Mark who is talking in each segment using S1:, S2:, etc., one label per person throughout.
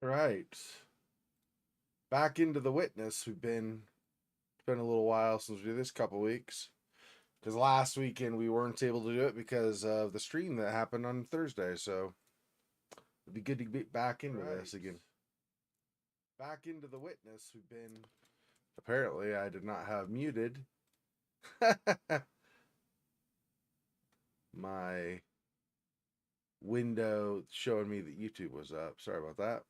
S1: Right. Back into the witness. It's been a little while since we did this, couple weeks. Because last weekend we weren't able to do it because of the stream that happened on Thursday. So it'd be good to get back into this again. Back into the witness. We've been. Apparently, I did not have muted my window showing me that YouTube was up. Sorry about that.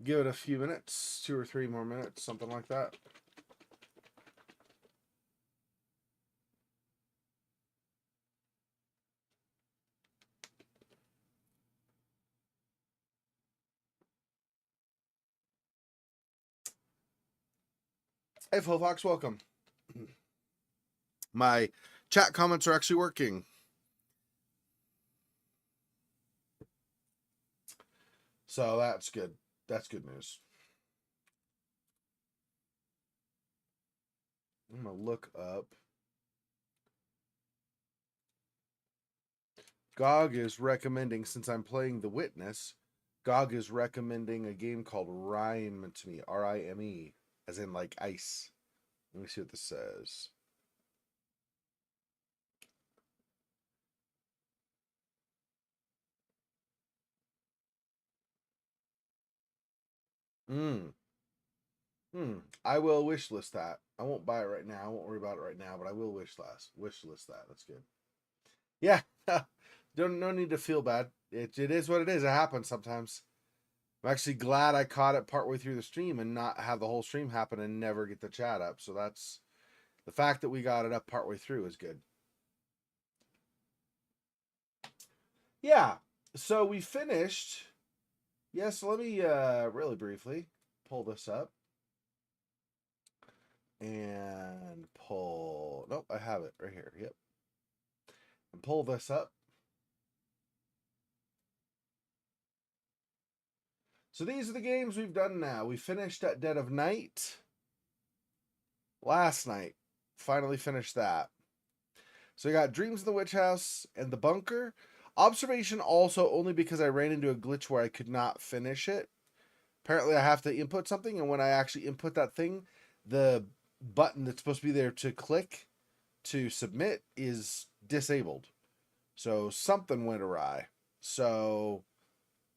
S1: Give it a few minutes, 2 or 3 more minutes, something like that. Hey, Fox, welcome. My chat comments are actually working. So that's good. That's good news. I'm going to look up. GOG is recommending, since I'm playing The Witness, GOG is recommending a game called Rime to me. R-I-M-E, as in like ice. Let me see what this says. I will wish list that. I won't buy it right now. I won't worry about it right now, but I will wish list that. That's good. Yeah. No need to feel bad. It is what it is. It happens sometimes. I'm actually glad I caught it partway through the stream and not have the whole stream happen and never get the chat up. So that's the fact that we got it up partway through is good. Yeah. So we finished. Yes, let me really briefly pull this up. And pull. Nope, I have it right here. Yep. And pull this up. So these are the games we've done now. We finished at Dead of Night last night. Finally finished that. So we got Dreams in the Witch House and The Bunker. Observation also only because I ran into a glitch where I could not finish it. Apparently I have to input something, and when I actually input that thing, the button that's supposed to be there to click to submit is disabled. So something went awry. So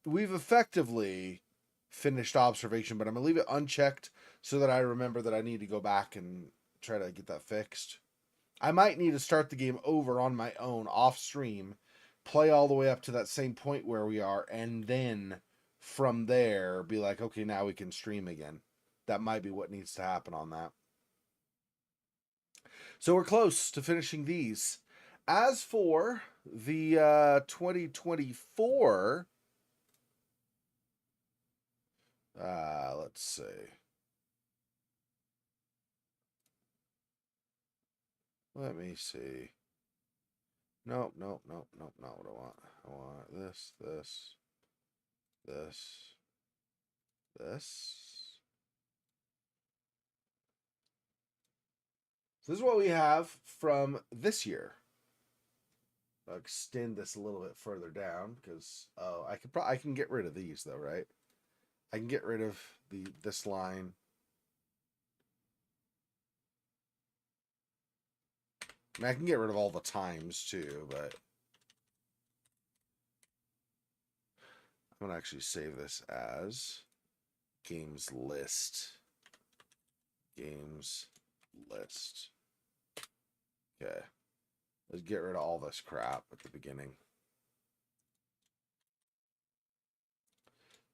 S1: we've effectively finished Observation, but I'm going to leave it unchecked so that I remember that I need to go back and try to get that fixed. I might need to start the game over on my own off stream, play all the way up to that same point where we are, and then from there be like, okay, now we can stream again. That might be what needs to happen on that. So we're close to finishing these. As for the 2024, let's see. Let me see. Nope, not what I want. I want this. So this is what we have from this year. I'll extend this a little bit further down because I can get rid of these though, right? I can get rid of this line. I mean, I can get rid of all the times too, but I'm gonna actually save this as games list. Games list. Okay. Let's get rid of all this crap at the beginning.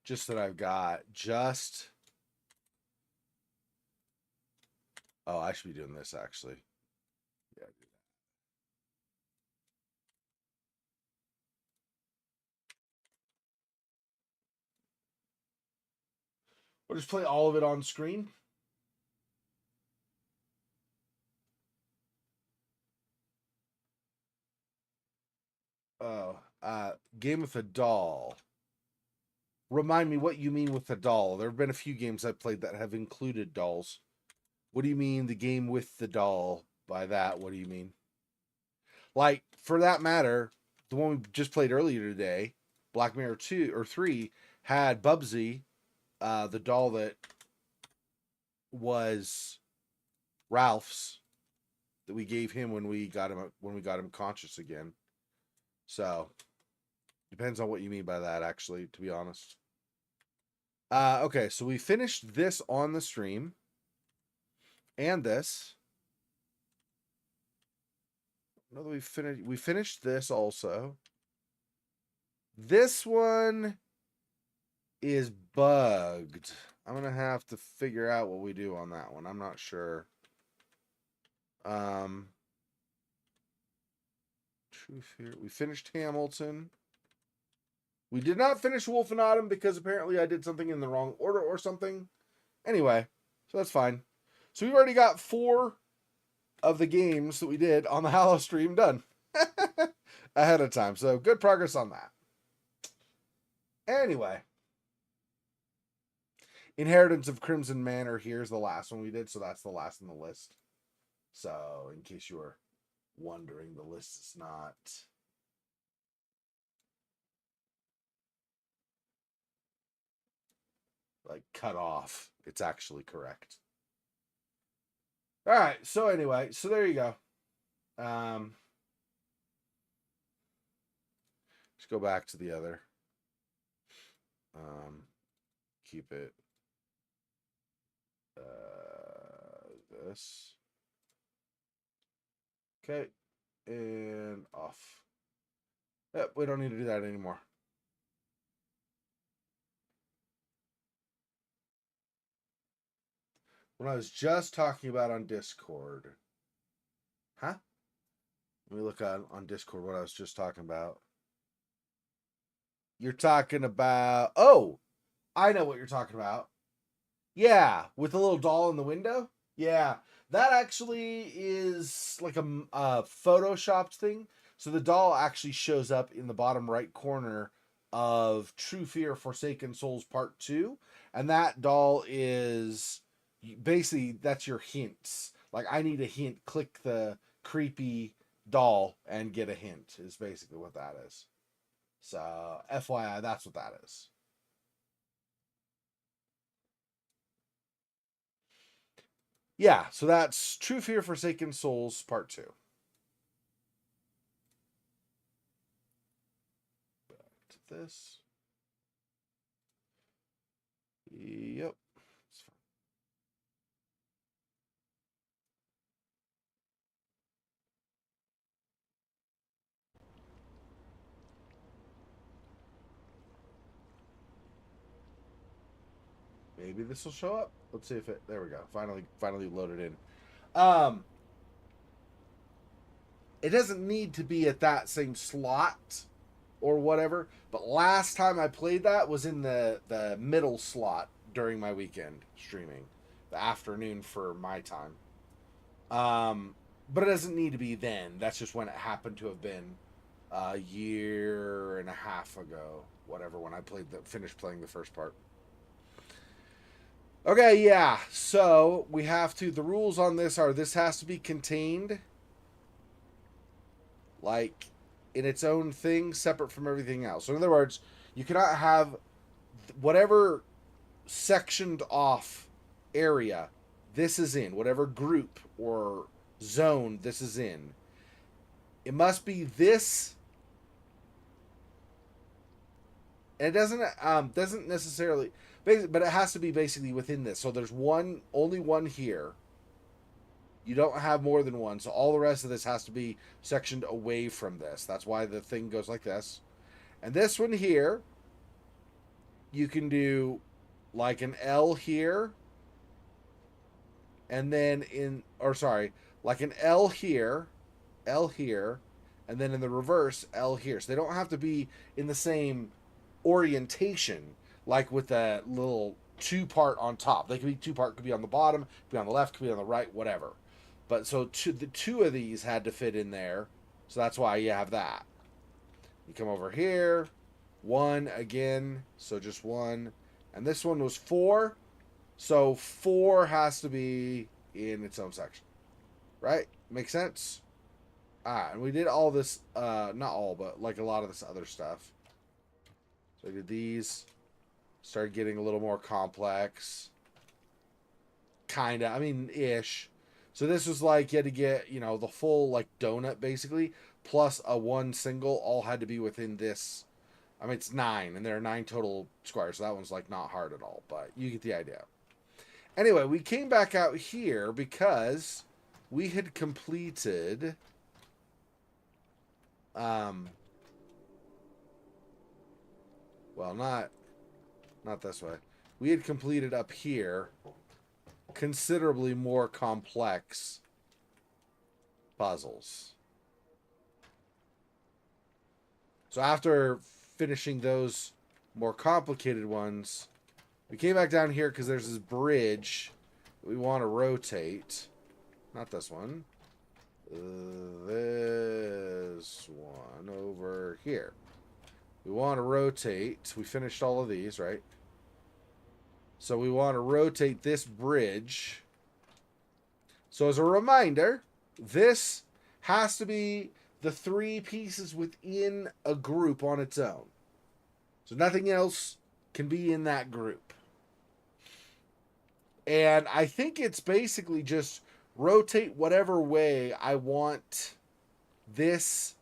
S1: Just that I've got just... Oh, I should be doing this actually. Yeah, do that. We'll just play all of it on screen. Oh, game with a doll. Remind me what you mean with a doll. There have been a few games I've played that have included dolls. What do you mean the game with the doll? By that, what do you mean? Like, for that matter, the one we just played earlier today, Black Mirror 2 or 3, had Bubsy, the doll that was Ralph's that we gave him when we got him conscious again. So depends on what you mean by that, actually, to be honest. Okay, so we finished this on the stream. And this. No, we finished this also. This one is bugged. I'm gonna have to figure out what we do on that one. I'm not sure. Truth here. We finished Hamilton. We did not finish Wolf and Autumn because apparently I did something in the wrong order or something. Anyway, so that's fine. So we've already got 4 of the games that we did on the Hallow stream done ahead of time. So good progress on that. Anyway, Inheritance of Crimson Manor, here's the last one we did. So that's the last on the list. So in case you were wondering, the list is not like cut off. It's actually correct. All right. So anyway, so there you go. Let's go back to the other. Keep it. This. Okay. And off. Yep, we don't need to do that anymore. What I was just talking about on Discord. Huh? Let me look on Discord what I was just talking about. You're talking about... Oh! I know what you're talking about. Yeah, with the little doll in the window? Yeah, that actually is like a photoshopped thing. So the doll actually shows up in the bottom right corner of True Fear Forsaken Souls Part 2. And that doll is... Basically, that's your hints. Like, I need a hint. Click the creepy doll and get a hint, is basically what that is. So, FYI, that's what that is. Yeah, so that's True Fear Forsaken Souls Part 2. Back to this. Yep. Maybe this will show up. Let's see if it... There we go. Finally loaded in. It doesn't need to be at that same slot or whatever, but last time I played that was in the middle slot during my weekend streaming, the afternoon for my time. But it doesn't need to be then. That's just when it happened to have been a year and a half ago, whatever, when I finished playing the first part. Okay, yeah. So we have to. The rules on this are: this has to be contained, like, in its own thing, separate from everything else. So in other words, you cannot have whatever sectioned off area this is in, whatever group or zone this is in. It must be this. And it doesn't necessarily, but it has to be basically within this. So there's only one here. You don't have more than one, so all the rest of this has to be sectioned away from this. That's why the thing goes like this. And this one here, you can do like an L here, and then like an L here, and then in the reverse, L here. So they don't have to be in the same orientation, like with that little 2-part on top. They could be 2-part, could be on the bottom, could be on the left, could be on the right, whatever. But so the 2 of these had to fit in there, so that's why you have that. You come over here, 1 again, so just 1, and this one was 4, so 4 has to be in its own section. Right? Makes sense? And we did all this, not all, but like a lot of this other stuff. So I did these, started getting a little more complex. Kinda, I mean, ish. So this was like you had to get, the full like donut basically, plus a one single, all had to be within this. I mean, it's 9, and there are 9 total squares, so that one's like not hard at all, but you get the idea. Anyway, we came back out here because we had completed well, not this way. We had completed up here considerably more complex puzzles. So after finishing those more complicated ones, we came back down here because there's this bridge we want to rotate. Not this one. This one over here. We want to rotate. We finished all of these, right? So we want to rotate this bridge. So as a reminder, this has to be the 3 pieces within a group on its own. So nothing else can be in that group. And I think it's basically just rotate whatever way I want this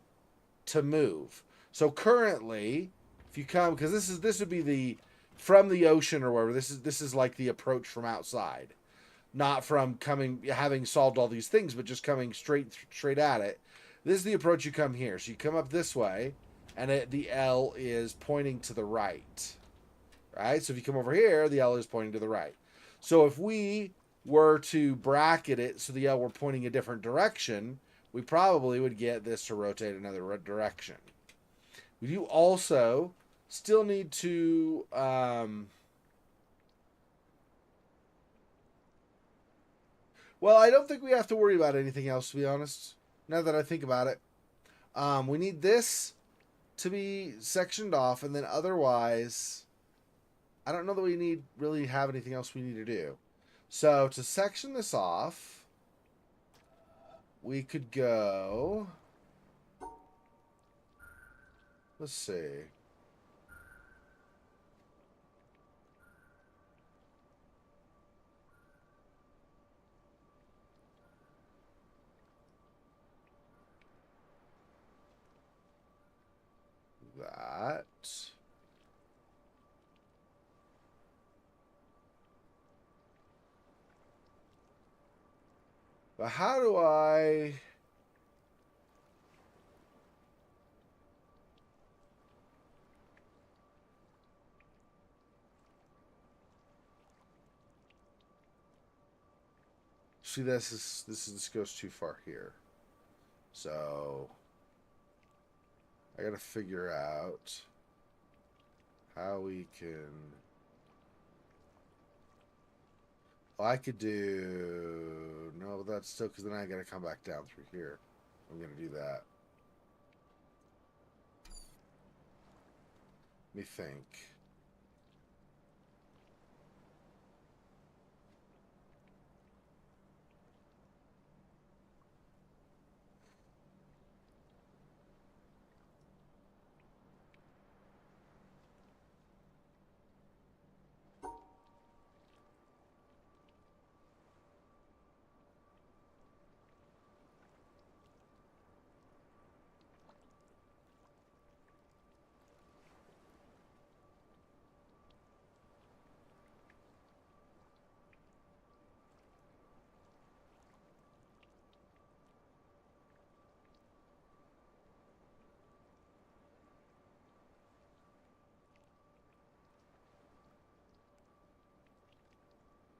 S1: to move. So currently, if you come, because this would be the from the ocean or wherever. This is like the approach from outside, not from coming having solved all these things, but just coming straight at it. This is the approach. You come here, so you come up this way, and the L is pointing to the right. Right. So if you come over here, the L is pointing to the right. So if we were to bracket it so the L were pointing a different direction, we probably would get this to rotate another direction. We do also still need to well, I don't think we have to worry about anything else, to be honest, now that I think about it. We need this to be sectioned off, and then otherwise I don't know that we need really have anything else we need to do. So to section this off, we could go, let's see. That. But how do I... See, this goes too far here. So I gotta figure out how we can... Well, I could do... No, but that's still... Because then I gotta come back down through here. I'm gonna do that. Let me think.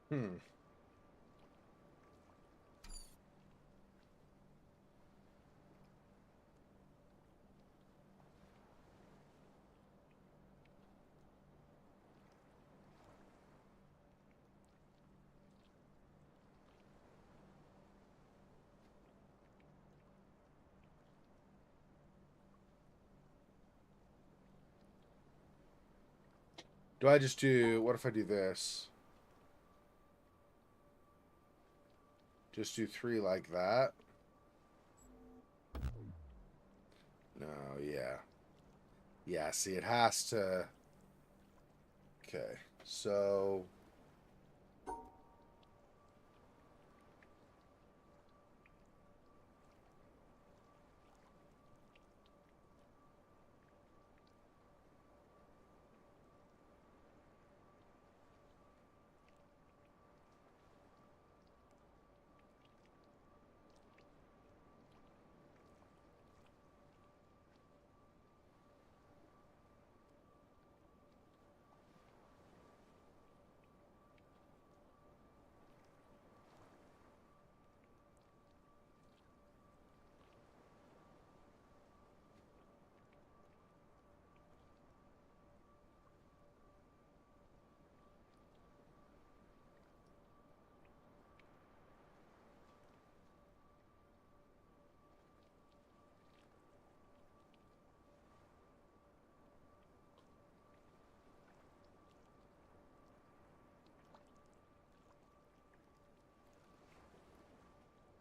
S1: Hmm. Do I just do... What if I do this? Just do 3 like that. No, yeah. Yeah, see, it has to... Okay, so...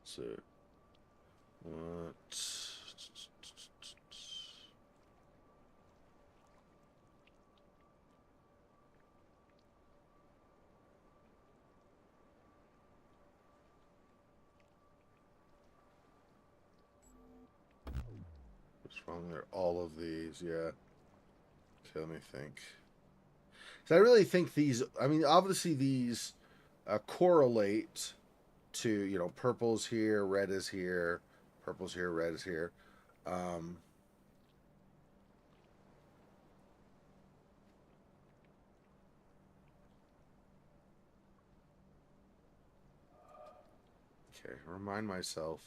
S1: So... What? What's wrong there? All of these, yeah. Okay, let me think. So I really think these, I mean, obviously these correlate to, you know, purple's here, red is here, purple's here, red is here. Okay, remind myself.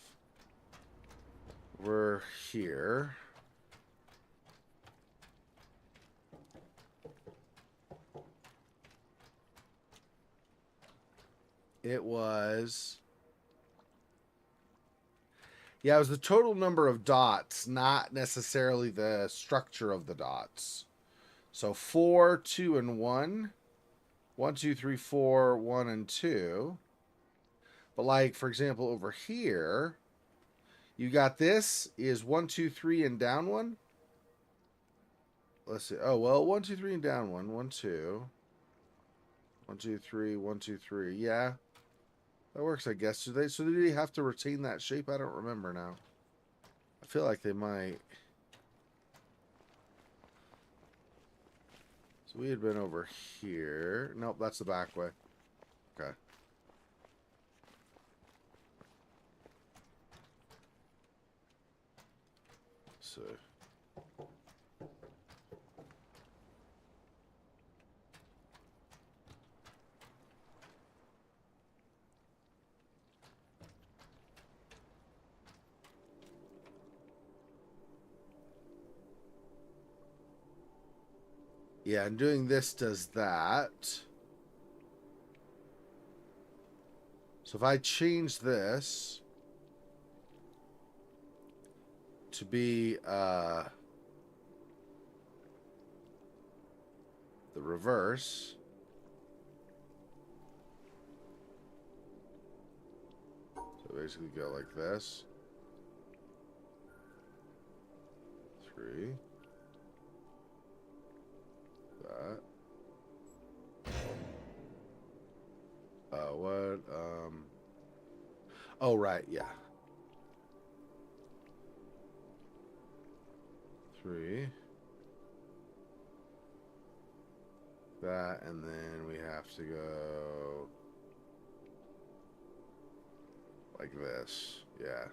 S1: We're here. It was... Yeah, it was the total number of dots, not necessarily the structure of the dots. So 4, 2, and 1. 1, 2, 3, 4, 1, and 2. But like, for example, over here, you got this is 1, 2, 3, and down 1. Let's see. Oh, well, 1, 2, 3, and down 1. 1, 2. 1, 2, 3, 1, 2, 3. Yeah. That works, I guess. Do they have to retain that shape? I don't remember now. I feel like they might. So we had been over here. Nope, that's the back way. Okay. So... Yeah, and doing this does that. So if I change this to be the reverse. So basically go like this. 3. That. What? Oh, right, yeah. 3. That, and then we have to go like this. Yeah.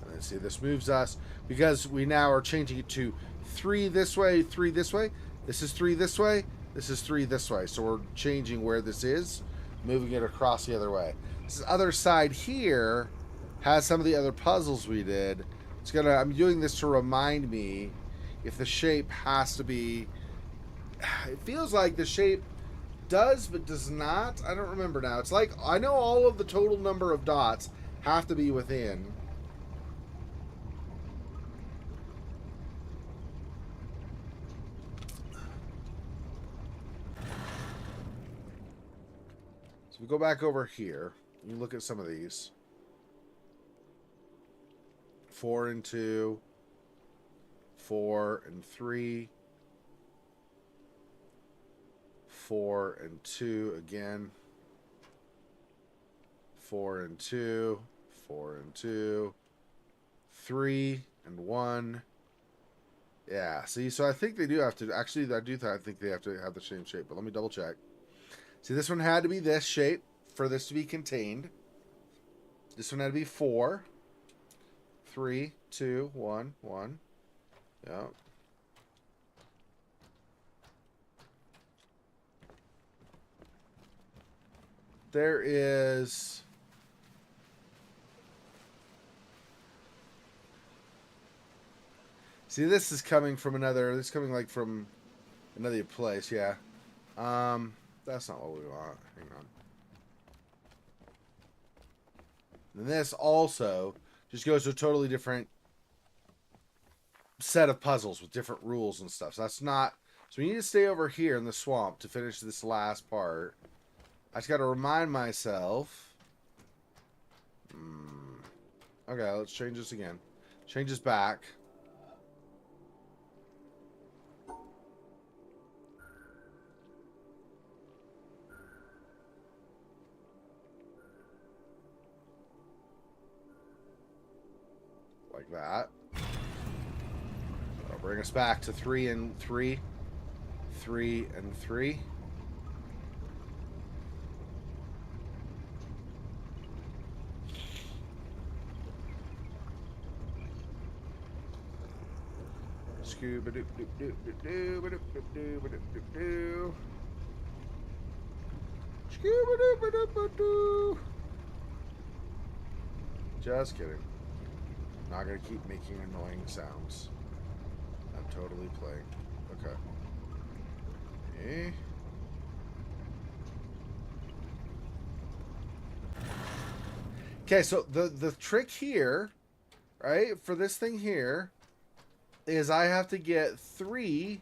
S1: And then see, this moves us because we now are changing it to 3 this way, 3 this way. This is 3 this way. This is 3 this way. So we're changing where this is, moving it across the other way. This other side here has some of the other puzzles we did. It's gonna. I'm doing this to remind me if the shape has to be. It feels like the shape does but does not. I don't remember now. It's like I know all of the total number of dots have to be within. So we go back over here. You look at some of these. 4 and 2. 4 and 3. 4 and 2 again. 4 and 2. 4 and 2. 3 and 1. Yeah, see, so I think they do have to, actually, I think they have to have the same shape, but let me double check. See, this one had to be this shape for this to be contained. This one had to be 4. 3, 2, 1, 1. Yeah. There is... See, this is coming from another... This is coming, like, from another place, yeah. That's not what we want. Hang on. And this also just goes to a totally different set of puzzles with different rules and stuff. So that's not... So we need to stay over here in the swamp to finish this last part. I just got to remind myself... Okay, let's change this again. Change this back. Like that. That'll bring us back to 3 and 3. 3 and 3. Scuba doop doop doop doop doop doop doop doop doop doop. Scuba doop doop doop. Just kidding. Not gonna keep making annoying sounds. I'm totally playing. Okay. Okay. Okay, so the trick here, right, for this thing here, is I have to get 3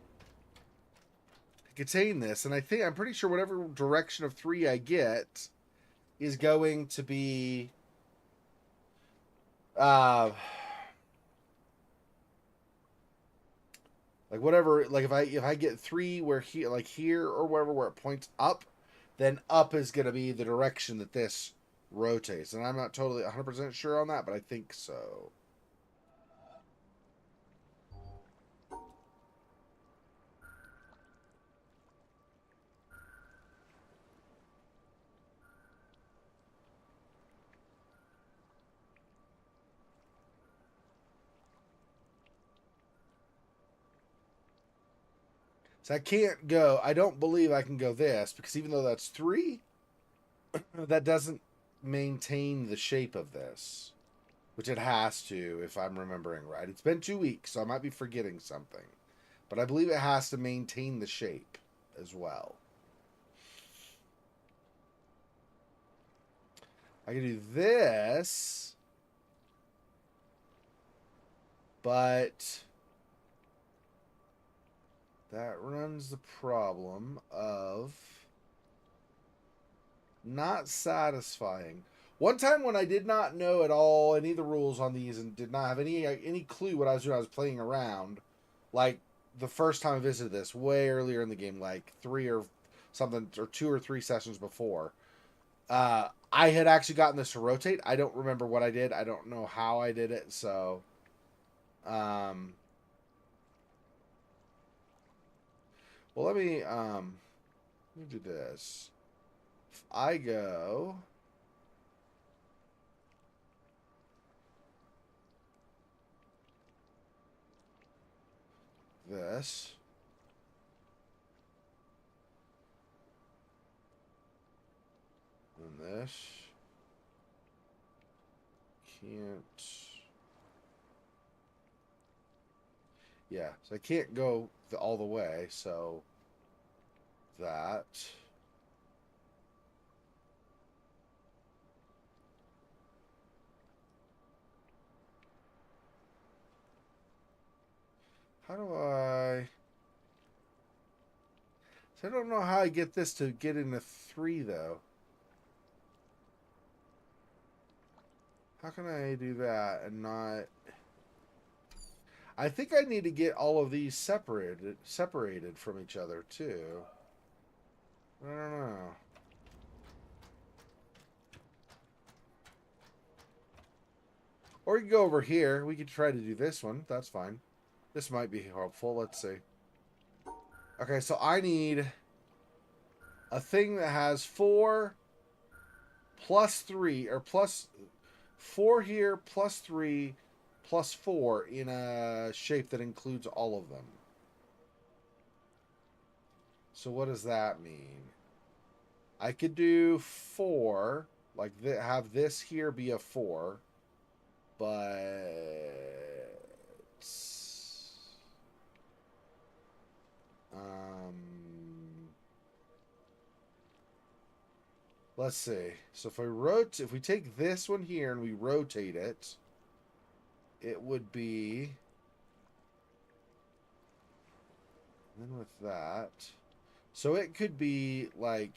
S1: to contain this, and I'm pretty sure whatever direction of 3 I get is going to be like whatever, like if I get 3 where here, like here or wherever, where it points up, then up is going to be the direction that this rotates, and I'm not totally 100% sure on that, but I think so. So I can't go, I don't believe I can go this, because even though that's 3, that doesn't maintain the shape of this, which it has to, if I'm remembering right. It's been 2 weeks, so I might be forgetting something, but I believe it has to maintain the shape as well. I can do this, but that runs the problem of not satisfying. One time when I did not know at all any of the rules on these and did not have any clue what I was doing, I was playing around. Like the first time I visited this, way earlier in the game, like 3 or something, or 2 or 3 sessions before. I had actually gotten this to rotate. I don't remember what I did. I don't know how I did it. So, well, let me do this. If I go this. And this. Can't. Yeah, so I can't go all the way, so that. How do I... So I don't know how I get this to get into 3, though. How can I do that and not... I think I need to get all of these separated from each other, too. I don't know. Or you can go over here. We could try to do this one. That's fine. This might be helpful. Let's see. Okay, so I need a thing that has 4 plus 3, or plus 4 here, plus 3, plus 4 in a shape that includes all of them. So what does that mean? I could do 4, like have this here be a 4, but let's see. So if we take this one here and we rotate it, it would be, and then with that, so it could be like,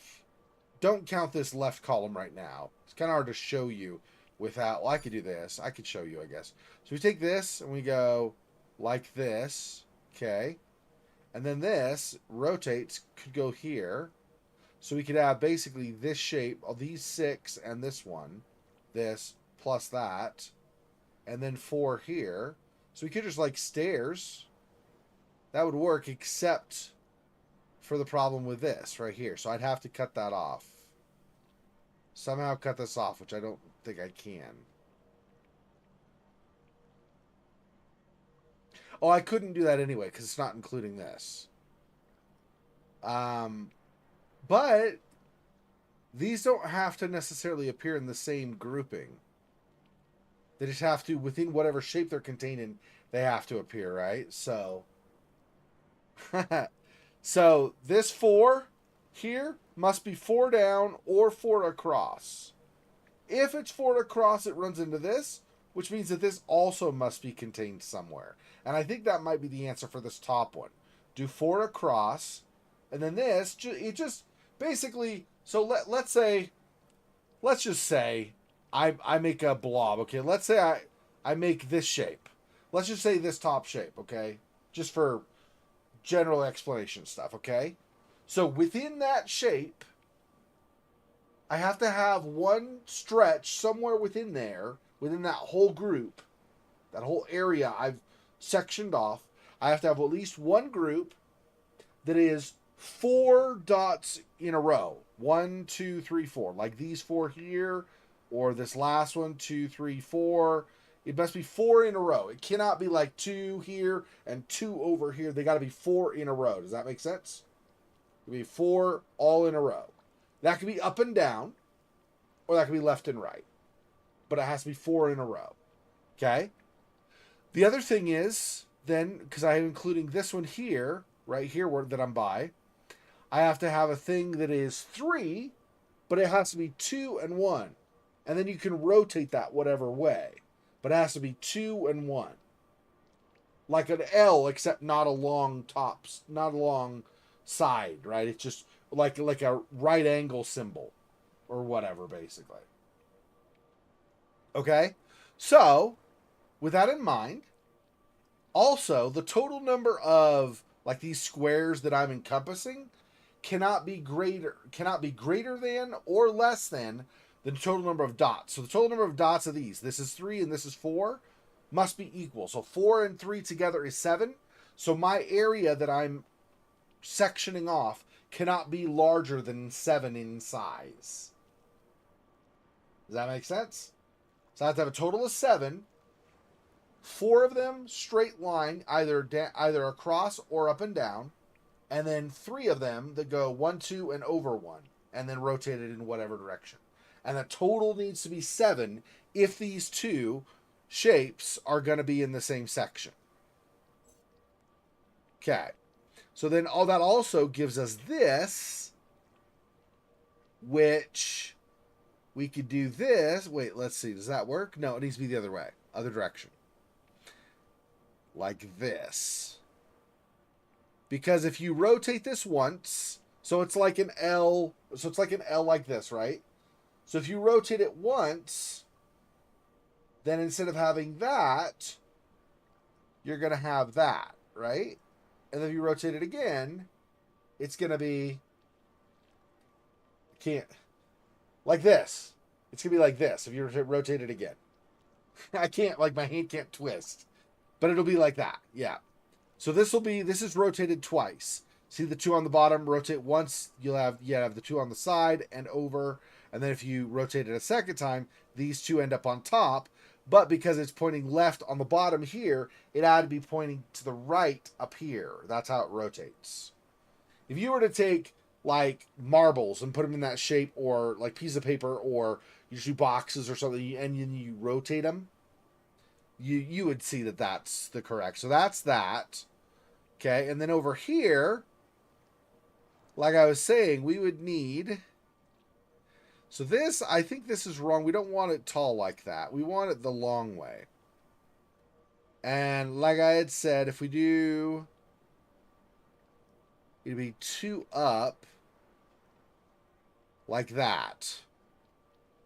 S1: don't count this left column right now. It's kind of hard to show you without, well, I could do this. I could show you, I guess. So we take this and we go like this, okay? And then this rotates, could go here. So we could have basically this shape of these 6 and this one, this plus that, and then 4 here. So we could just like stairs. That would work, except for the problem with this right here. So I'd have to cut that off. Somehow cut this off, which I don't think I can. Oh, I couldn't do that anyway because it's not including this. But these don't have to necessarily appear in the same grouping. They just have to, within whatever shape they're contained in, they have to appear, right? So, so this 4 here must be 4 down or 4 across. If it's 4 across, it runs into this, which means that this also must be contained somewhere. And I think that might be the answer for this top one. Do 4 across, and then this, it just basically, so let's just say I make a blob, okay? Let's say I make this shape. Let's just say this top shape, okay? Just for general explanation stuff, okay? So within that shape, I have to have one stretch somewhere within there, within that whole group, that whole area I've sectioned off. I have to have at least one group that is 4 dots in a row. 1, 2, 3, 4. Like these 4 here, or this last one, 2, 3, 4. It must be 4 in a row. It cannot be like 2 here and 2 over here. They got to be 4 in a row. Does that make sense? It would be 4 all in a row. That could be up and down, or that could be left and right. But it has to be 4 in a row. Okay? The other thing is, then, because I'm including this one here, right here that I'm by, I have to have a thing that is 3, but it has to be 2 and 1. And then you can rotate that whatever way. But it has to be 2 and 1. Like an L, except not a long tops, not a long side, right? It's just like a right angle symbol or whatever, basically. Okay? So, with that in mind, also the total number of like these squares that I'm encompassing cannot be greater than or less than the total number of dots. So the total number of dots of these, this is 3 and this is 4, must be equal. So 4 and 3 together is 7. So my area that I'm sectioning off cannot be larger than 7 in size. Does that make sense? So I have to have a total of 7. 4 of them straight line, either across or up and down, and then 3 of them that go 1, 2, and over 1, and then rotated in whatever direction. And the total needs to be 7 if these two shapes are going to be in the same section. Okay. So then all that also gives us this, which we could do this. Wait, let's see. Does that work? No, it needs to be the other way, other direction. Like this. Because if you rotate this once, so it's like an L, so it's like an L like this, right? So if you rotate it once, then instead of having that, you're going to have that, right? And then if you rotate it again, it's going to be, can't, like this. It's going to be like this if you rotate it again. I can't, like, my hand can't twist. But it'll be like that, yeah. So this is rotated twice. See the two on the bottom, rotate once, you'll have the two on the side and over. And then if you rotate it a second time, these two end up on top. But because it's pointing left on the bottom here, it ought to be pointing to the right up here. That's how it rotates. If you were to take like marbles and put them in that shape, or like piece of paper, or you just do boxes or something, and then you rotate them, you would see that that's the correct. So that's that. Okay, and then over here, like I was saying, we would need... So this, I think this is wrong. We don't want it tall like that. We want it the long way. And like I had said, if we do... It'd be 2 up. Like that.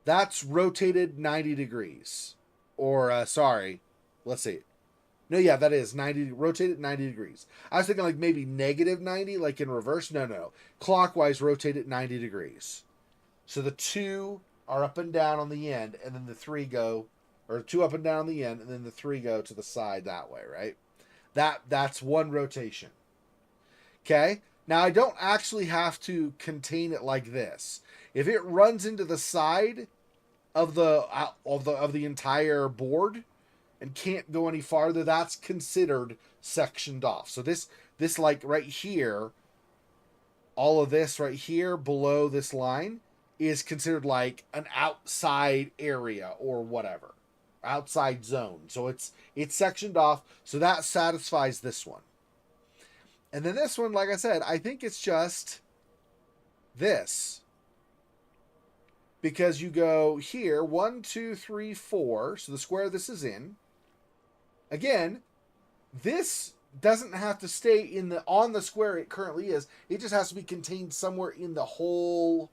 S1: That's rotated 90 degrees. Or, sorry. Let's see. No, yeah, that is 90. Rotated 90 degrees. I was thinking like maybe negative 90, like in reverse. No. Clockwise, rotated 90 degrees. So the 2 are up and down on the end, and then the 3 go, or 2 up and down on the end, and then the 3 go to the side that way, right? That's one rotation. Okay? Now I don't actually have to contain it like this. If it runs into the side of the entire board and can't go any farther, that's considered sectioned off. So this like right here, all of this right here below this line is considered like an outside area or whatever, outside zone. So it's sectioned off. So that satisfies this one. And then this one, like I said, I think it's just this, because you go here 1, 2, 3, 4. So the square this is in. Again, this doesn't have to stay on the square it currently is. It just has to be contained somewhere in the whole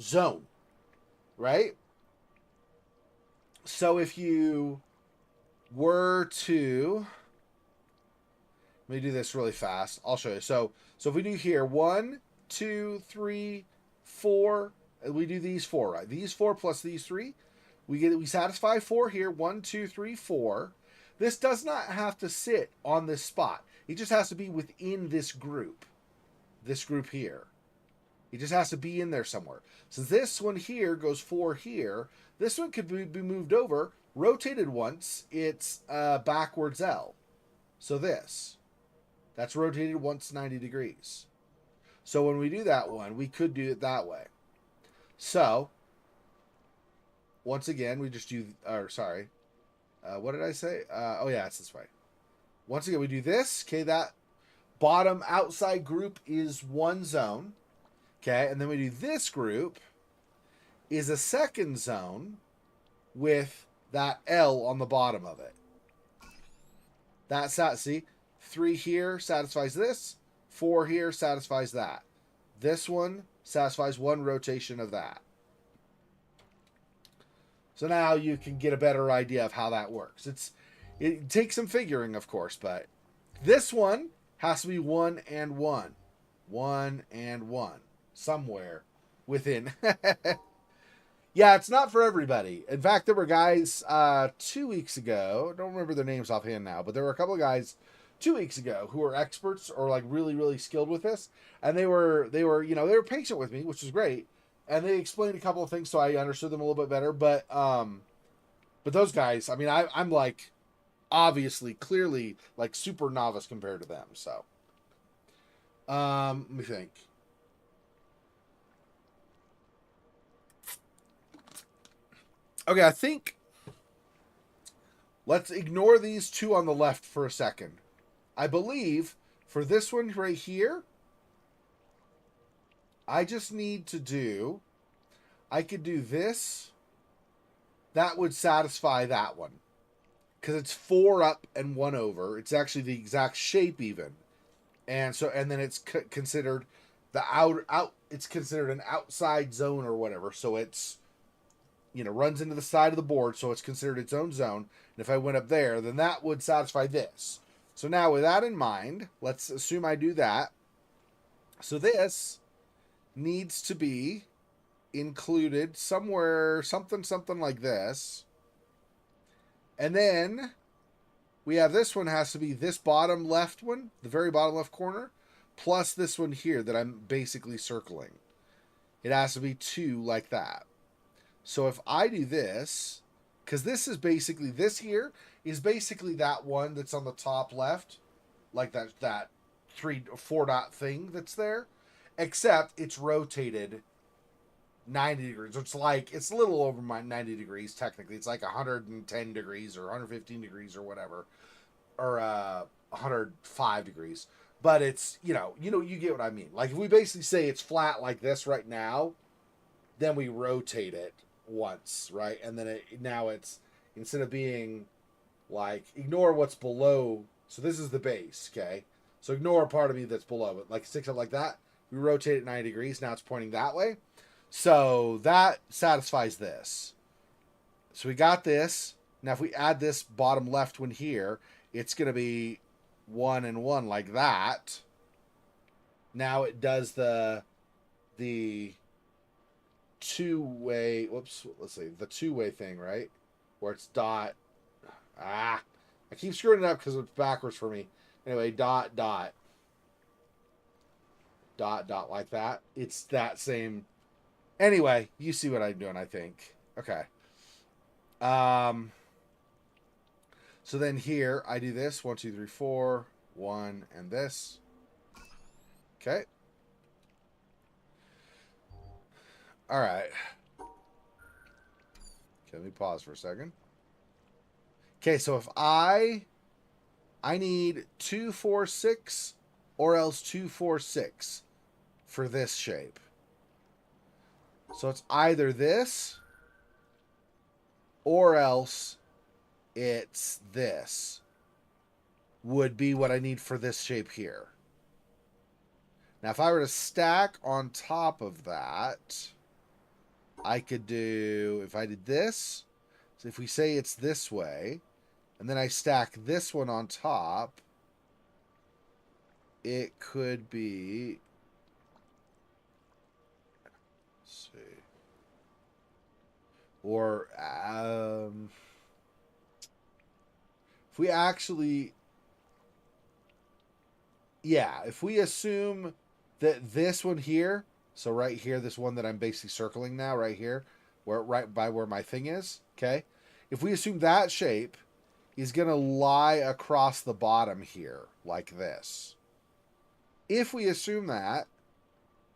S1: zone, right? So if you were to, let me do this really fast. I'll show you. So if we do here 1, 2, 3, 4, and we do these 4, right? These 4 plus these 3, we satisfy 4 here. 1, 2, 3, 4. This does not have to sit on this spot. It just has to be within this group. This group here. It just has to be in there somewhere. So this one here goes 4 here. This one could be moved over, rotated once. It's backwards L. So that's rotated once 90 degrees. So when we do that one, we could do it that way. So once again, we just do, what did I say? Oh yeah, it's this way. Once again, we do this. Okay, that bottom outside group is one zone. Okay, and then we do this group is a second zone with that L on the bottom of it. That's that, see? 3 here satisfies this. 4 here satisfies that. This one satisfies one rotation of that. So now you can get a better idea of how that works. It takes some figuring, of course, but this one has to be 1 and 1. 1 and 1. Somewhere within. Yeah, it's not for everybody. In fact, there were guys 2 weeks ago, I don't remember their names offhand now, but there were a couple of guys 2 weeks ago who were experts or like really, really skilled with this. And they were patient with me, which was great. And they explained a couple of things so I understood them a little bit better. But those guys, I mean, I'm like obviously, clearly like super novice compared to them. So let me think. Okay, I think let's ignore these 2 on the left for a second. I believe for this one right here, I just need to do, I could do this. That would satisfy that one. Because it's 4 up and 1 over. It's actually the exact shape even. And then it's considered the out it's considered an outside zone or whatever, so it's, you know, runs into the side of the board, so it's considered its own zone. And if I went up there, then that would satisfy this. So now with that in mind, let's assume I do that. So this needs to be included somewhere, something like this. And then we have this one has to be this bottom left one, the very bottom left corner, plus this one here that I'm basically circling. It has to be 2 like that. So if I do this, because this is basically, this here is basically that one that's on the top left, like that 3 or 4 dot thing that's there, except it's rotated 90 degrees. It's like, it's a little over my 90 degrees technically. It's like 110 degrees or 115 degrees or whatever, or 105 degrees. But it's, you get what I mean. Like if we basically say it's flat like this right now, then we rotate it once, right? And then now it's, instead of being like, ignore what's below. So this is the base, okay? So ignore part of me that's below it. Like sticks up like that. We rotate it 90 degrees. Now it's pointing that way. So that satisfies this. So we got this. Now if we add this bottom left one here, it's going to be 1 and 1 like that. Now it does the two-way, let's see, the two-way thing, right? Where it's dot, I keep screwing it up because it's backwards for me. Anyway, dot, dot, dot, dot, like that. It's that same, anyway, you see what I'm doing, I think. Okay. So then here, I do this, 1, 2, 3, 4, 1, and this. Okay. All right. Okay, let me pause for a second. Okay, so if I need 2, 4, 6, or else 2, 4, 6 for this shape. So it's either this, or else it's this. Would be what I need for this shape here. Now, if I were to stack on top of that, I could do, if I did this, so if we say it's this way, and then I stack this one on top, it could be, let's see, or if we actually, yeah, if we assume that this one here, so right here, this one that I'm basically circling now, right here, where right by where my thing is, okay? If we assume that shape is going to lie across the bottom here, like this. If we assume that,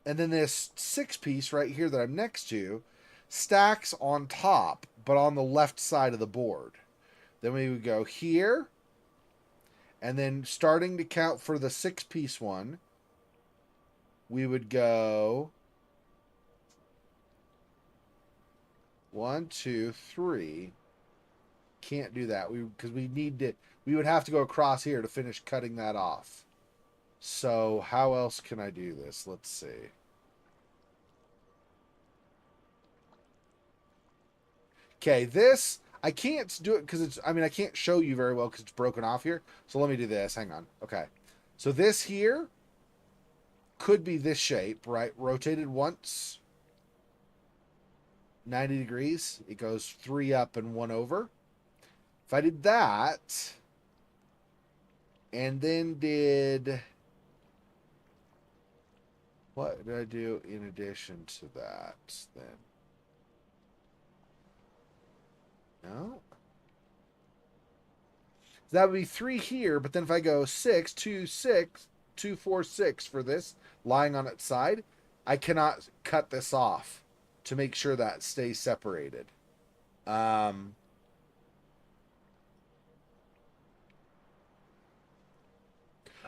S1: and then this 6-piece right here that I'm next to stacks on top, but on the left side of the board. Then we would go here, and then starting to count for the 6-piece one, we would go 1, 2, 3. Can't do that because we need to. We would have to go across here to finish cutting that off. So how else can I do this? Let's see. Okay, this I can't do it because it's. I mean, I can't show you very well because it's broken off here. So let me do this. Hang on. Okay, so this here could be this shape, right? Rotated once, 90 degrees. It goes 3 up and 1 over. If I did that, and then did, what did I do in addition to that then? No. That would be 3 here, but then if I go 6, 2, 6, 2, 4, 6 for this, lying on its side, I cannot cut this off to make sure that stays separated.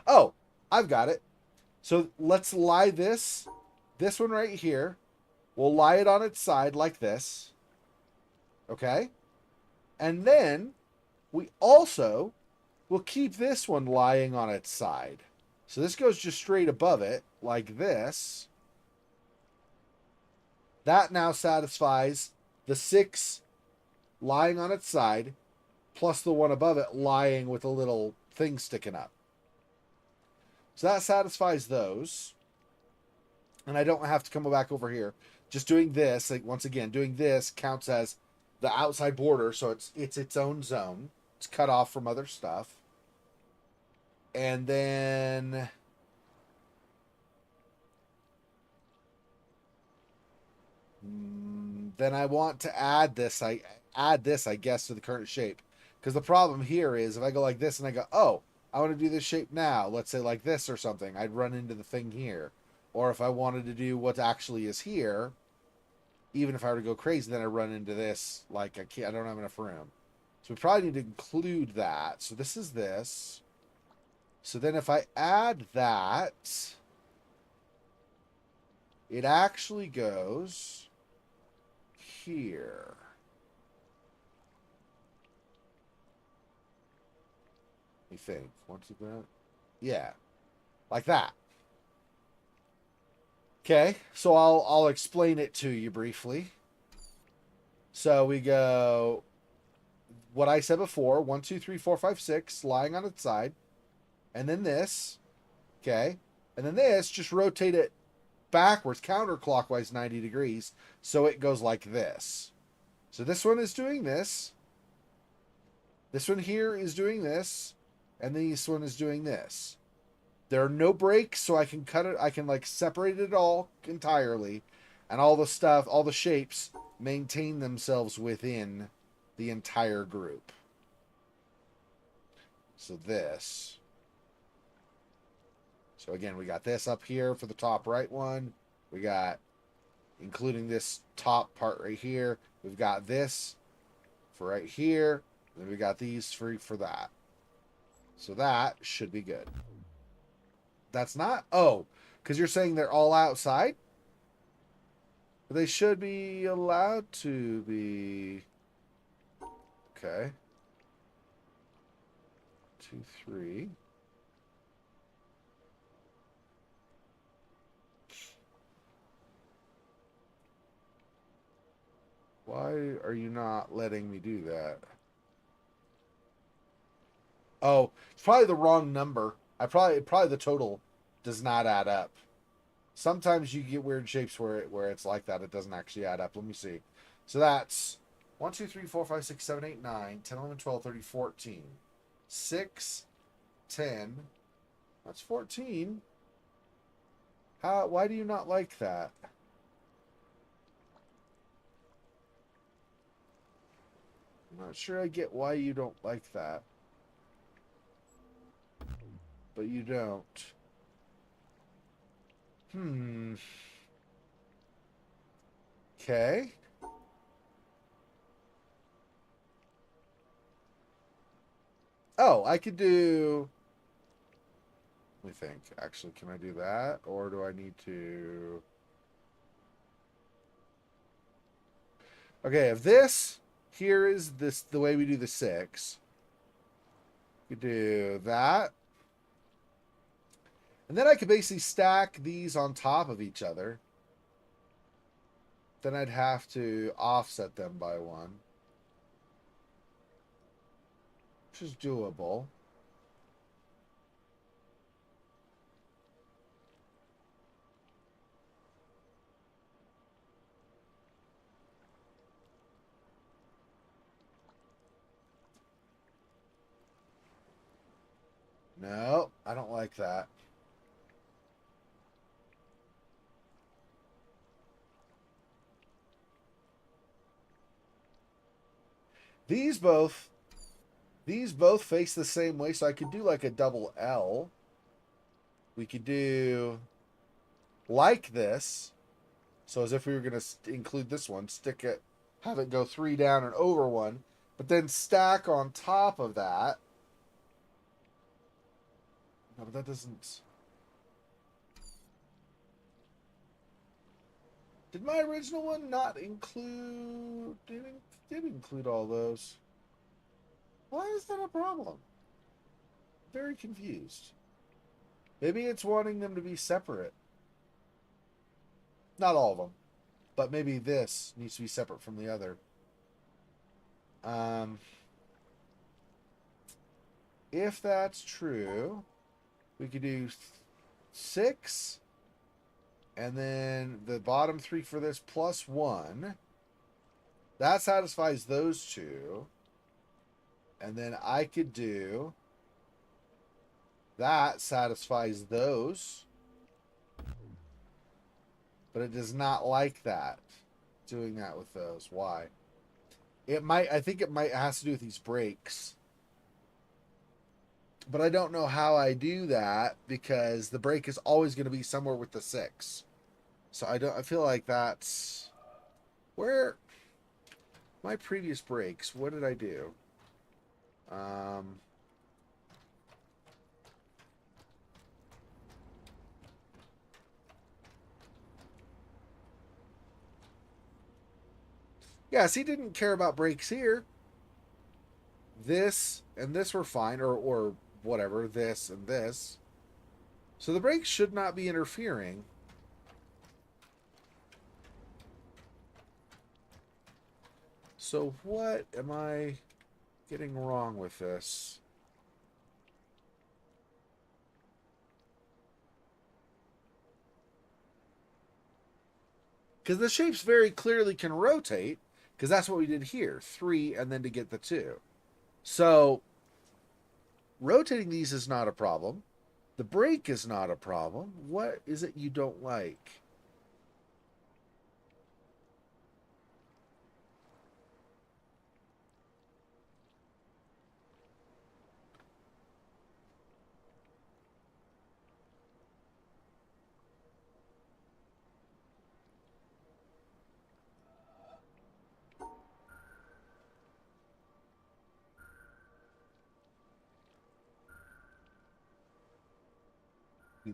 S1: Oh, I've got it. So let's lie this one right here. We'll lie it on its side like this. Okay? And then we also will keep this one lying on its side. So this goes just straight above it, like this. That now satisfies the 6 lying on its side, plus the one above it lying with a little thing sticking up. So that satisfies those. And I don't have to come back over here. Just doing this, like once again, doing this counts as the outside border, so it's its own zone. It's cut off from other stuff. And then I want to add this. I guess, to the current shape. Because the problem here is if I go like this and I go, oh, I want to do this shape now, let's say like this or something, I'd run into the thing here. Or if I wanted to do what actually is here, even if I were to go crazy, then I run into this. Like I don't have enough room. So we probably need to include that. So this is this. So then if I add that, it actually goes here. You think? Once you that? Yeah. Like that. Okay, so I'll explain it to you briefly. So we go what I said before, 1, 2, 3, 4, 5, 6, lying on its side. And then this. Okay. And then this, just rotate it backwards, counterclockwise 90 degrees, so it goes like this. So this one is doing this. This one here is doing this. And this one is doing this. There are no breaks, so I can cut it. I can like separate it all entirely. And all the stuff, all the shapes maintain themselves within the entire group. So this. So again, we got this up here for the top right one. We got, including this top part right here. We've got this for right here. Then we got these for that. So that should be good. That's not? Oh, because you're saying they're all outside? They should be allowed to be. Okay. 2, 3. Why are you not letting me do that? Oh, it's probably the wrong number. Probably the total does not add up. Sometimes you get weird shapes where it's like that. It doesn't actually add up. Let me see. So that's 1, 2, 3, 4, 5, 6, 7, 8, 9, 10, 11, 12, 13, 14. 6, 10. That's 14. Why do you not like that? I'm not sure I get why you don't like that. But you don't. Okay. Oh, I could do. Let me think. Actually, can I do that? Or do I need to. Okay, if this here is this the way we do the 6, you do that. And then I could basically stack these on top of each other. Then I'd have to offset them by 1. Which is doable. No, I don't like that. These both face the same way, so I could do like a double L. We could do like this. So as if we were going to include this one, stick it, have it go 3 down and over 1, but then stack on top of that. No, but that doesn't. Did my original one not include? Did include all those? Why is that a problem? Very confused. Maybe it's wanting them to be separate. Not all of them, but maybe this needs to be separate from the other. Um, if that's true, we could do 6, and then the bottom 3 for this plus 1. That satisfies those two. And then I could do that satisfies those. But it does not like that. Doing that with those. Why? It might, I think it might, it has to do with these breaks. But I don't know how I do that because the break is always going to be somewhere with the 6. So I feel like that's where my previous breaks, what did I do? Yes, he didn't care about breaks here. This and this were fine, or whatever, this and this. So the brakes should not be interfering. So what am I getting wrong with this? Because the shapes very clearly can rotate, because that's what we did here. 3 and then to get the 2. So rotating these is not a problem. The brake is not a problem. What is it you don't like?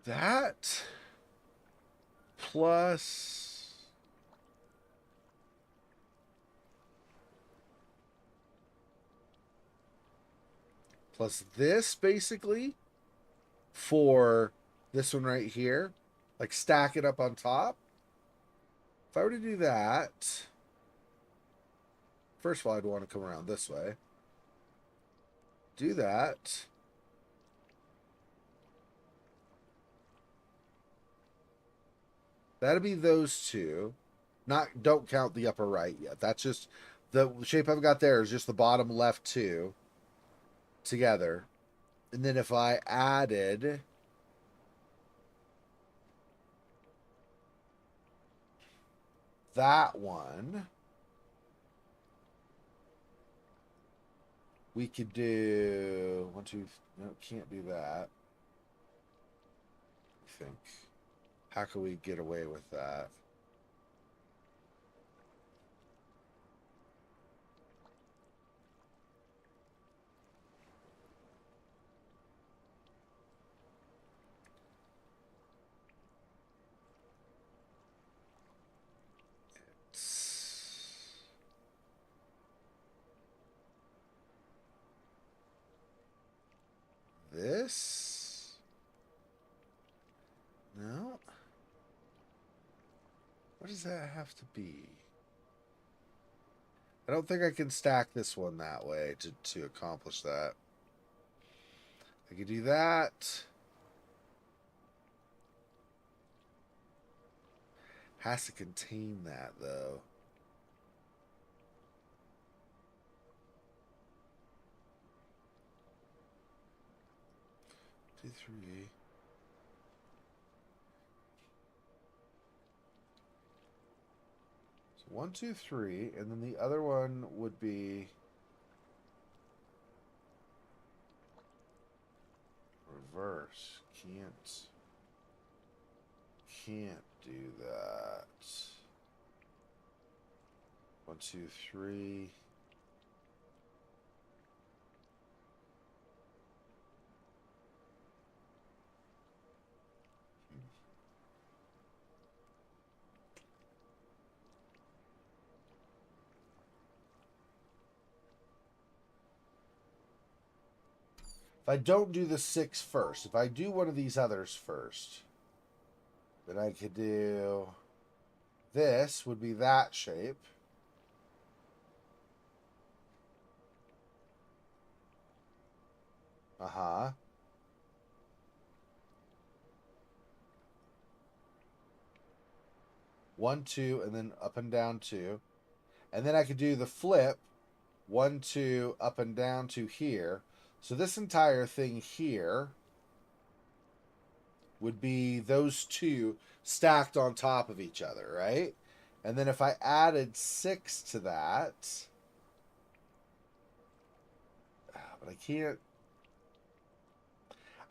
S1: That plus this basically for this one right here, like stack it up on top. If I were to do that, first of all, I'd want to come around this way. Do that. That'd be those two. Don't count the upper right yet. That's just the shape I've got there is just the bottom left 2 together. And then if I added that one, we could do 1, 2. No, can't do that. I think. How can we get away with that? This? No. What does that have to be? I don't think I can stack this one that way to accomplish that. I could do that. Has to contain that though. Two, 3. So 1, 2, 3, and then the other one would be reverse. Can't do that. 1, 2, 3. If I don't do the 6 first, if I do one of these others first, then I could do this would be that shape. Uh-huh. One, two, and then up and down two. And then I could do the flip. 1, 2, up and down to here. So this entire thing here would be those two stacked on top of each other, right? And then if I added 6 to that, but I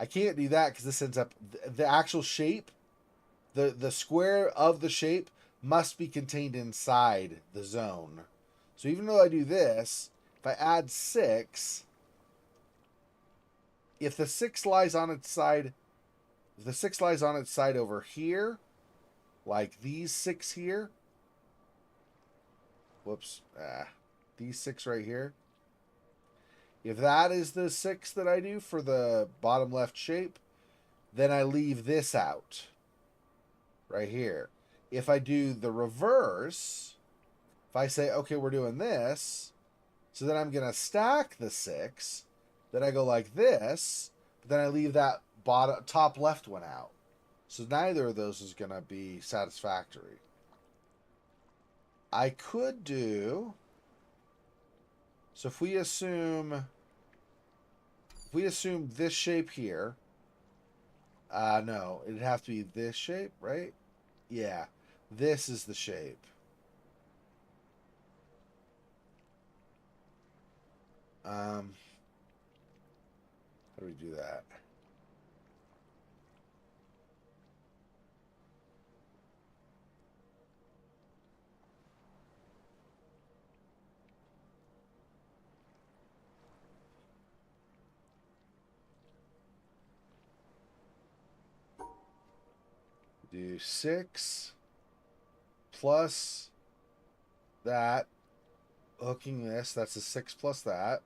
S1: can't do that because this ends up the actual shape, the square of the shape must be contained inside the zone. So even though I do this, if I add 6, if the 6 lies on its side, if the 6 lies on its side over here, like these 6 here, whoops, these 6 right here, if that is the 6 that I do for the bottom left shape, then I leave this out right here. If I do the reverse, if I say, okay, we're doing this, so then I'm going to stack the 6, then I go like this, but then I leave that bottom top left one out. So neither of those is going to be satisfactory. I could do, so if we assume this shape here, no, it'd have to be this shape, right? Yeah, this is the shape. How do we do that? Do 6 plus that, hooking this, that's a 6 plus that.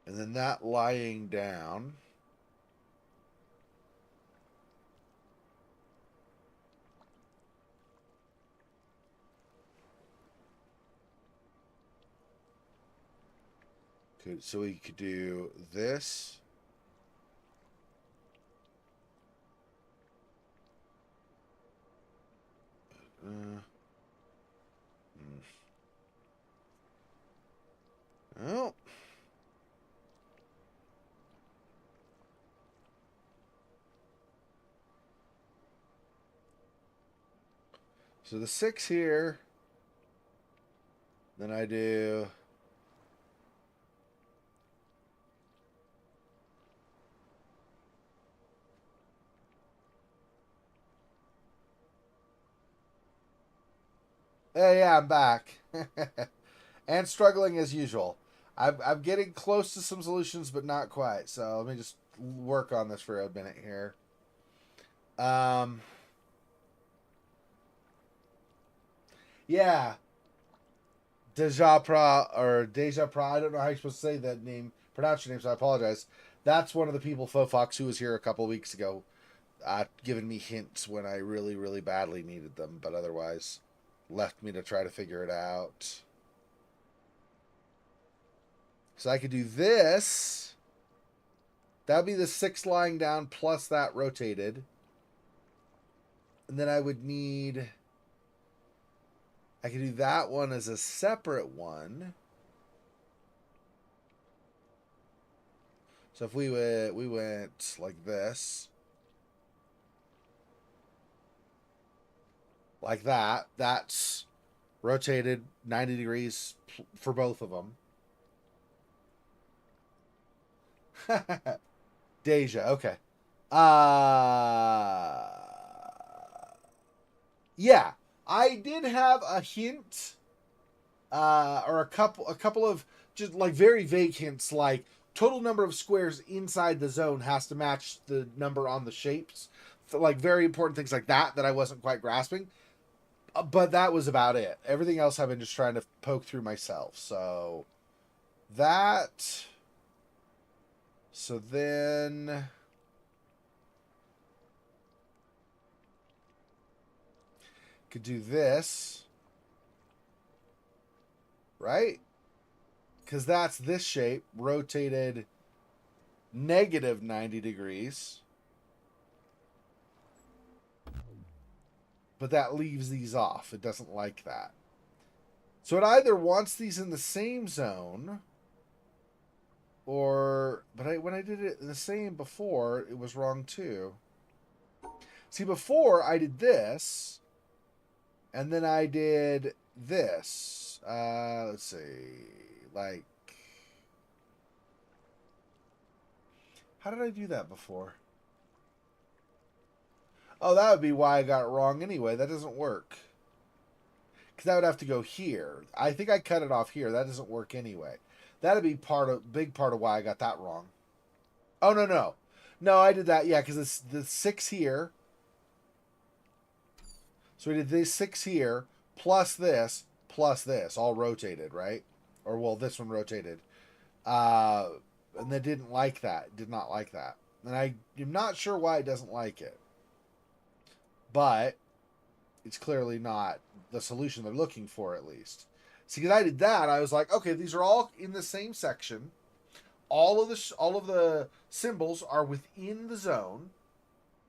S1: And then that lying down. So we could do this. Oh. So the 6 here. Then I do hey, yeah, I'm back. And struggling as usual. I'm getting close to some solutions, but not quite. So let me just work on this for a minute here. Yeah. Deja Pra, or Deja Pra, I don't know how you're supposed to say that name, pronounce your name, so I apologize. That's one of the people, Fofox, who was here a couple weeks ago, giving me hints when I really, really badly needed them, but otherwise left me to try to figure it out. So I could do this. That'd be the 6 lying down plus that rotated. And then I would need, I could do that one as a separate one. So if we went like this, like that, that's rotated 90 degrees for both of them. Deja, okay. Yeah, I did have a hint, or a couple of just like very vague hints, like total number of squares inside the zone has to match the number on the shapes, so, like very important things like that I wasn't quite grasping. But that was about it. Everything else I've been just trying to poke through myself. So that. So then. Could do this. Right? Because that's this shape rotated negative 90 degrees. But that leaves these off. It doesn't like that. So it either wants these in the same zone, or when I did it the same before, it was wrong too. See, before I did this, and then I did this. Let's see, like, how did I do that before? Oh, that would be why I got it wrong anyway. That doesn't work. Because that would have to go here. I think I cut it off here. That doesn't work anyway. That'd be big part of why I got that wrong. Oh, no, no. No, I did that. Yeah, because it's the 6 here. So we did this 6 here, plus this, all rotated, right? Or, well, this one rotated. And they didn't like that. Did not like that. And I'm not sure why it doesn't like it. But it's clearly not the solution they're looking for, at least. See, because I did that, I was like, okay, these are all in the same section. All of the symbols are within the zone,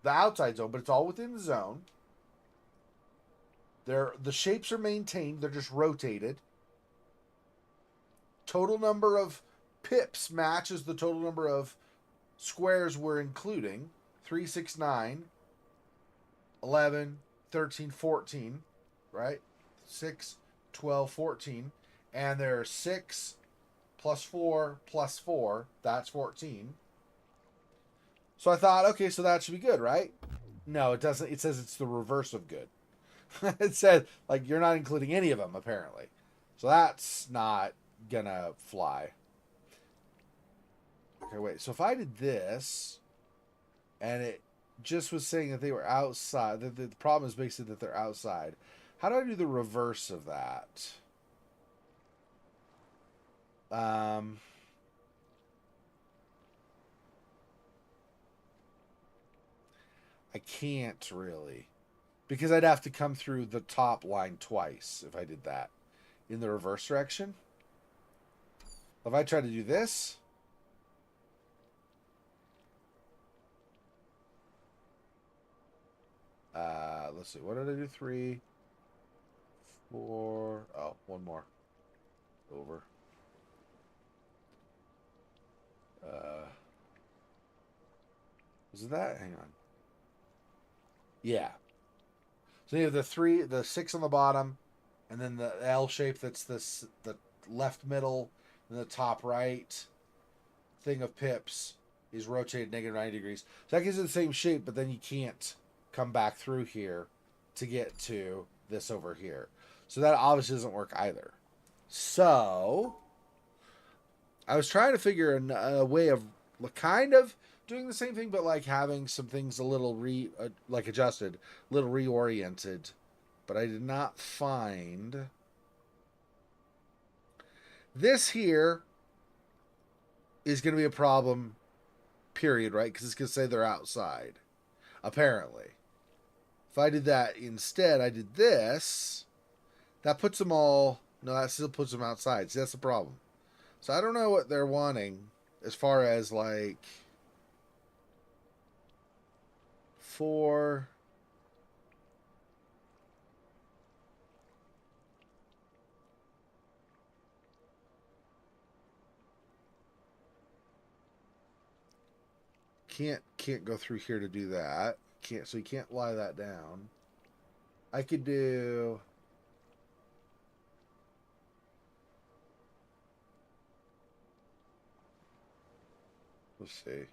S1: the outside zone, but it's all within the zone. The shapes are maintained; they're just rotated. Total number of pips matches the total number of squares we're including. 3, 6, 9, 11, 13, 14, right? 6, 12, 14. And there are 6 plus 4 plus 4. That's 14. So I thought, okay, so that should be good, right? No, it doesn't. It says it's the reverse of good. It said, like, you're not including any of them, apparently. So that's not gonna fly. Okay, wait. So if I did this, and it just was saying that they were outside, the problem is basically that they're outside. How do I do the reverse of that? I can't really. Because I'd have to come through the top line twice if I did that in the reverse direction. If I try to do this, let's see, what did I do? 3, 4, oh, one more. Over. Was it that? Hang on. Yeah. So you have the 6 on the bottom, and then the L shape that's the left middle, and the top right thing of pips is rotated negative 90 degrees. So that gives it the same shape, but then you can't come back through here to get to this over here. So that obviously doesn't work either. So I was trying to figure a way of kind of doing the same thing, but like having some things a little like adjusted, a little reoriented. But I did not find this here is going to be a problem. Period. Right? Because it's going to say they're outside. Apparently, if I did that instead, I did this. That puts them all. No, that still puts them outside. See, that's the problem. So I don't know what they're wanting as far as like 4. Can't go through here to do that. Can't, so you can't lie that down. I could do. Let's see.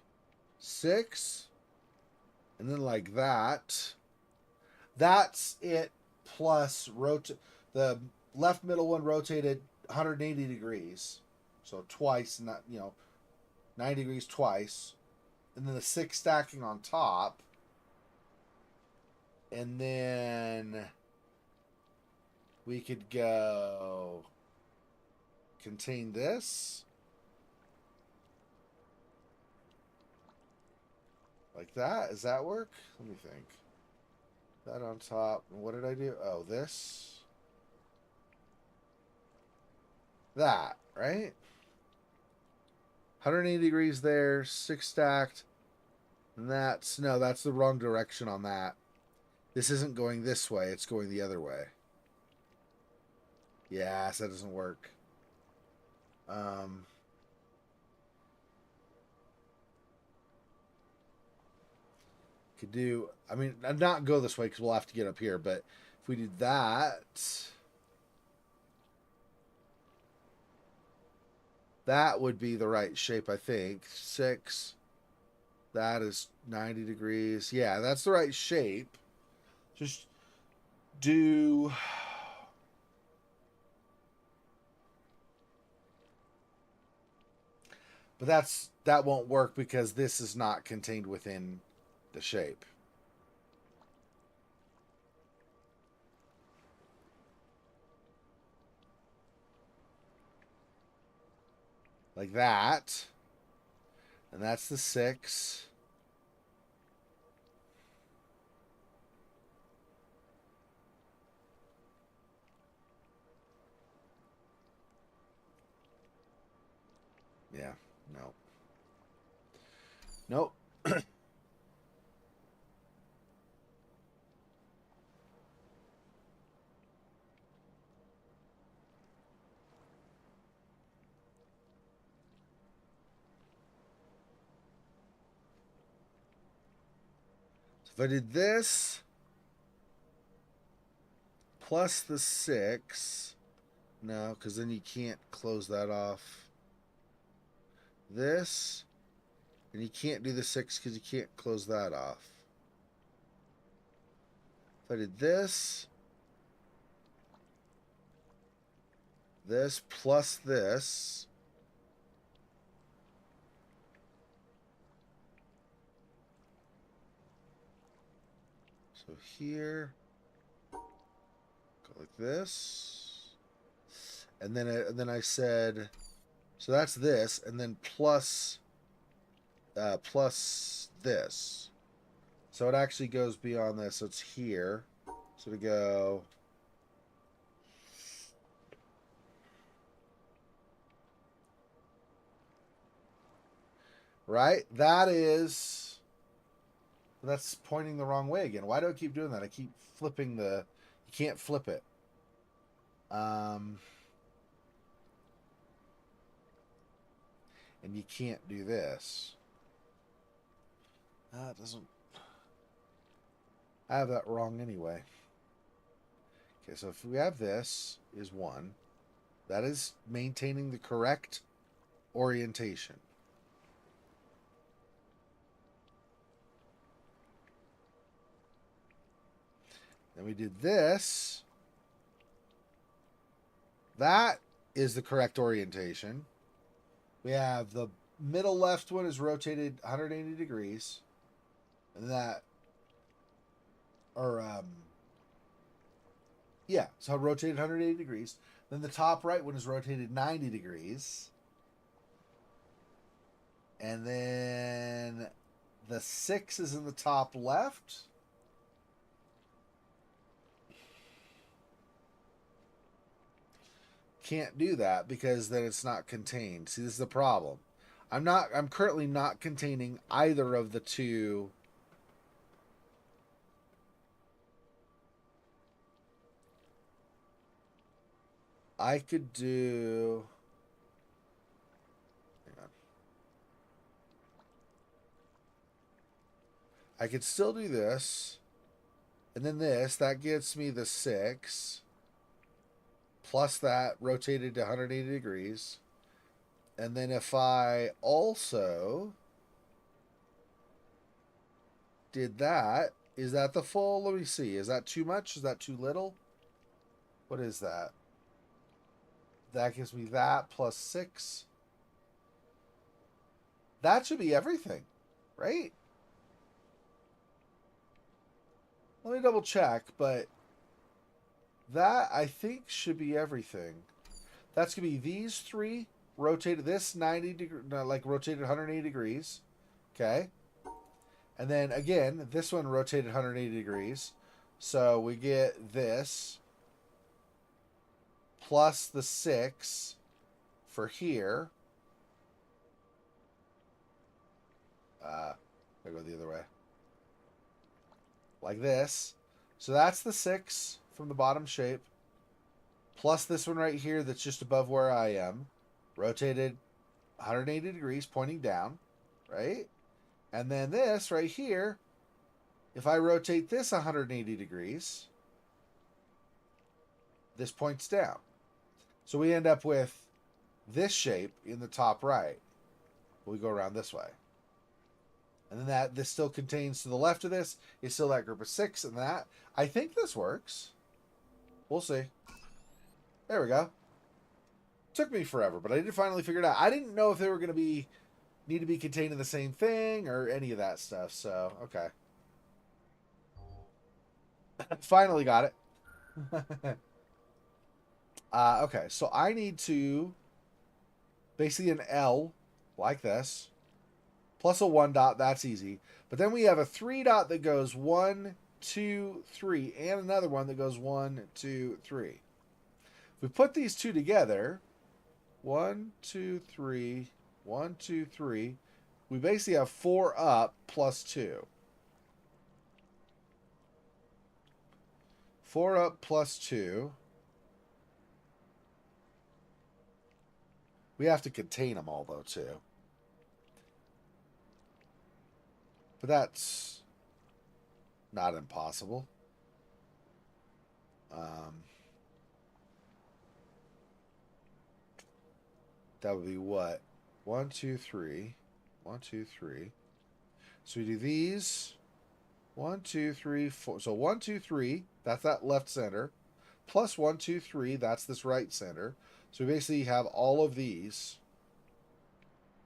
S1: 6, and then like that. That's it. Plus the left middle one rotated 180 degrees, so twice, not 90 degrees twice, and then the 6 stacking on top, and then we could go contain this. Like that. Does that work? Let me think. That on top. What did I do? Oh, this. That, right? 180 degrees there, 6 stacked. And that's, no, that's the wrong direction on that. This isn't going this way, it's going the other way. Yes, that doesn't work. Could do, I mean, not go this way because we'll have to get up here, but if we did that, that would be the right shape, I think. 6. That is 90 degrees. Yeah, that's the right shape. Just do... But that won't work because this is not contained within the shape. Like that. And that's the 6. Yeah, no. Nope. If I did this plus the 6, no, because then you can't close that off. This, and you can't do the 6 because you can't close that off. If I did this plus this, so here, go like this, and then I said, so that's this, and then plus this, so it actually goes beyond this. So it's here, so to go. Right, that's pointing the wrong way again. Why do I keep doing that? I keep flipping the. You can't flip it. And you can't do this. It doesn't. I have that wrong anyway. Okay, so if we have this is 1, that is maintaining the correct orientation. Then we did this. That is the correct orientation. We have the middle left one is rotated 180 degrees. And that, or, yeah, so rotated 180 degrees. Then the top right one is rotated 90 degrees. And then the 6 is in the top left. Can't do that because then it's not contained. See, this is the problem. I'm currently not containing either of the two. I could do, hang on. I could still do this. And then this, that gets me the 6. Plus that rotated to 180 degrees. And then if I also did that, is that the full? Let me see. Is that too much? Is that too little? What is that? That gives me that plus 6. That should be everything, right? Let me double check, but that I think should be everything. That's gonna be these three rotated. This 90 degree, no, like rotated 180 degrees. Okay, and then again, this one rotated 180 degrees. So we get this plus the 6 for here. I go the other way. Like this. So that's the 6 from the bottom shape. Plus this one right here that's just above where I am. Rotated 180 degrees, pointing down. Right? And then this right here, if I rotate this 180 degrees, this points down. So we end up with this shape in the top right. We go around this way. And then this still contains to the left of this is still that group of 6 and that. I think this works. We'll see. There we go. Took me forever, but I did finally figure it out. I didn't know if they were going to need to be contained in the same thing or any of that stuff. So, okay. Finally got it. Okay, so I need to basically an L like this plus a 1 dot. That's easy. But then we have a 3 dot that goes 1, 2, 3, and another one that goes 1, 2, 3. If we put these two together, 1, 2, 3, 1, 2, 3, we basically have 4 up plus 2. 4 up plus 2. We have to contain them all, though, too. But that's not impossible. That would be what? 1, 2, 3. 1, 2, 3. So we do these. 1, 2, 3, 4. So 1, 2, 3. That's that left center. Plus 1, 2, 3. That's this right center. So we basically have all of these.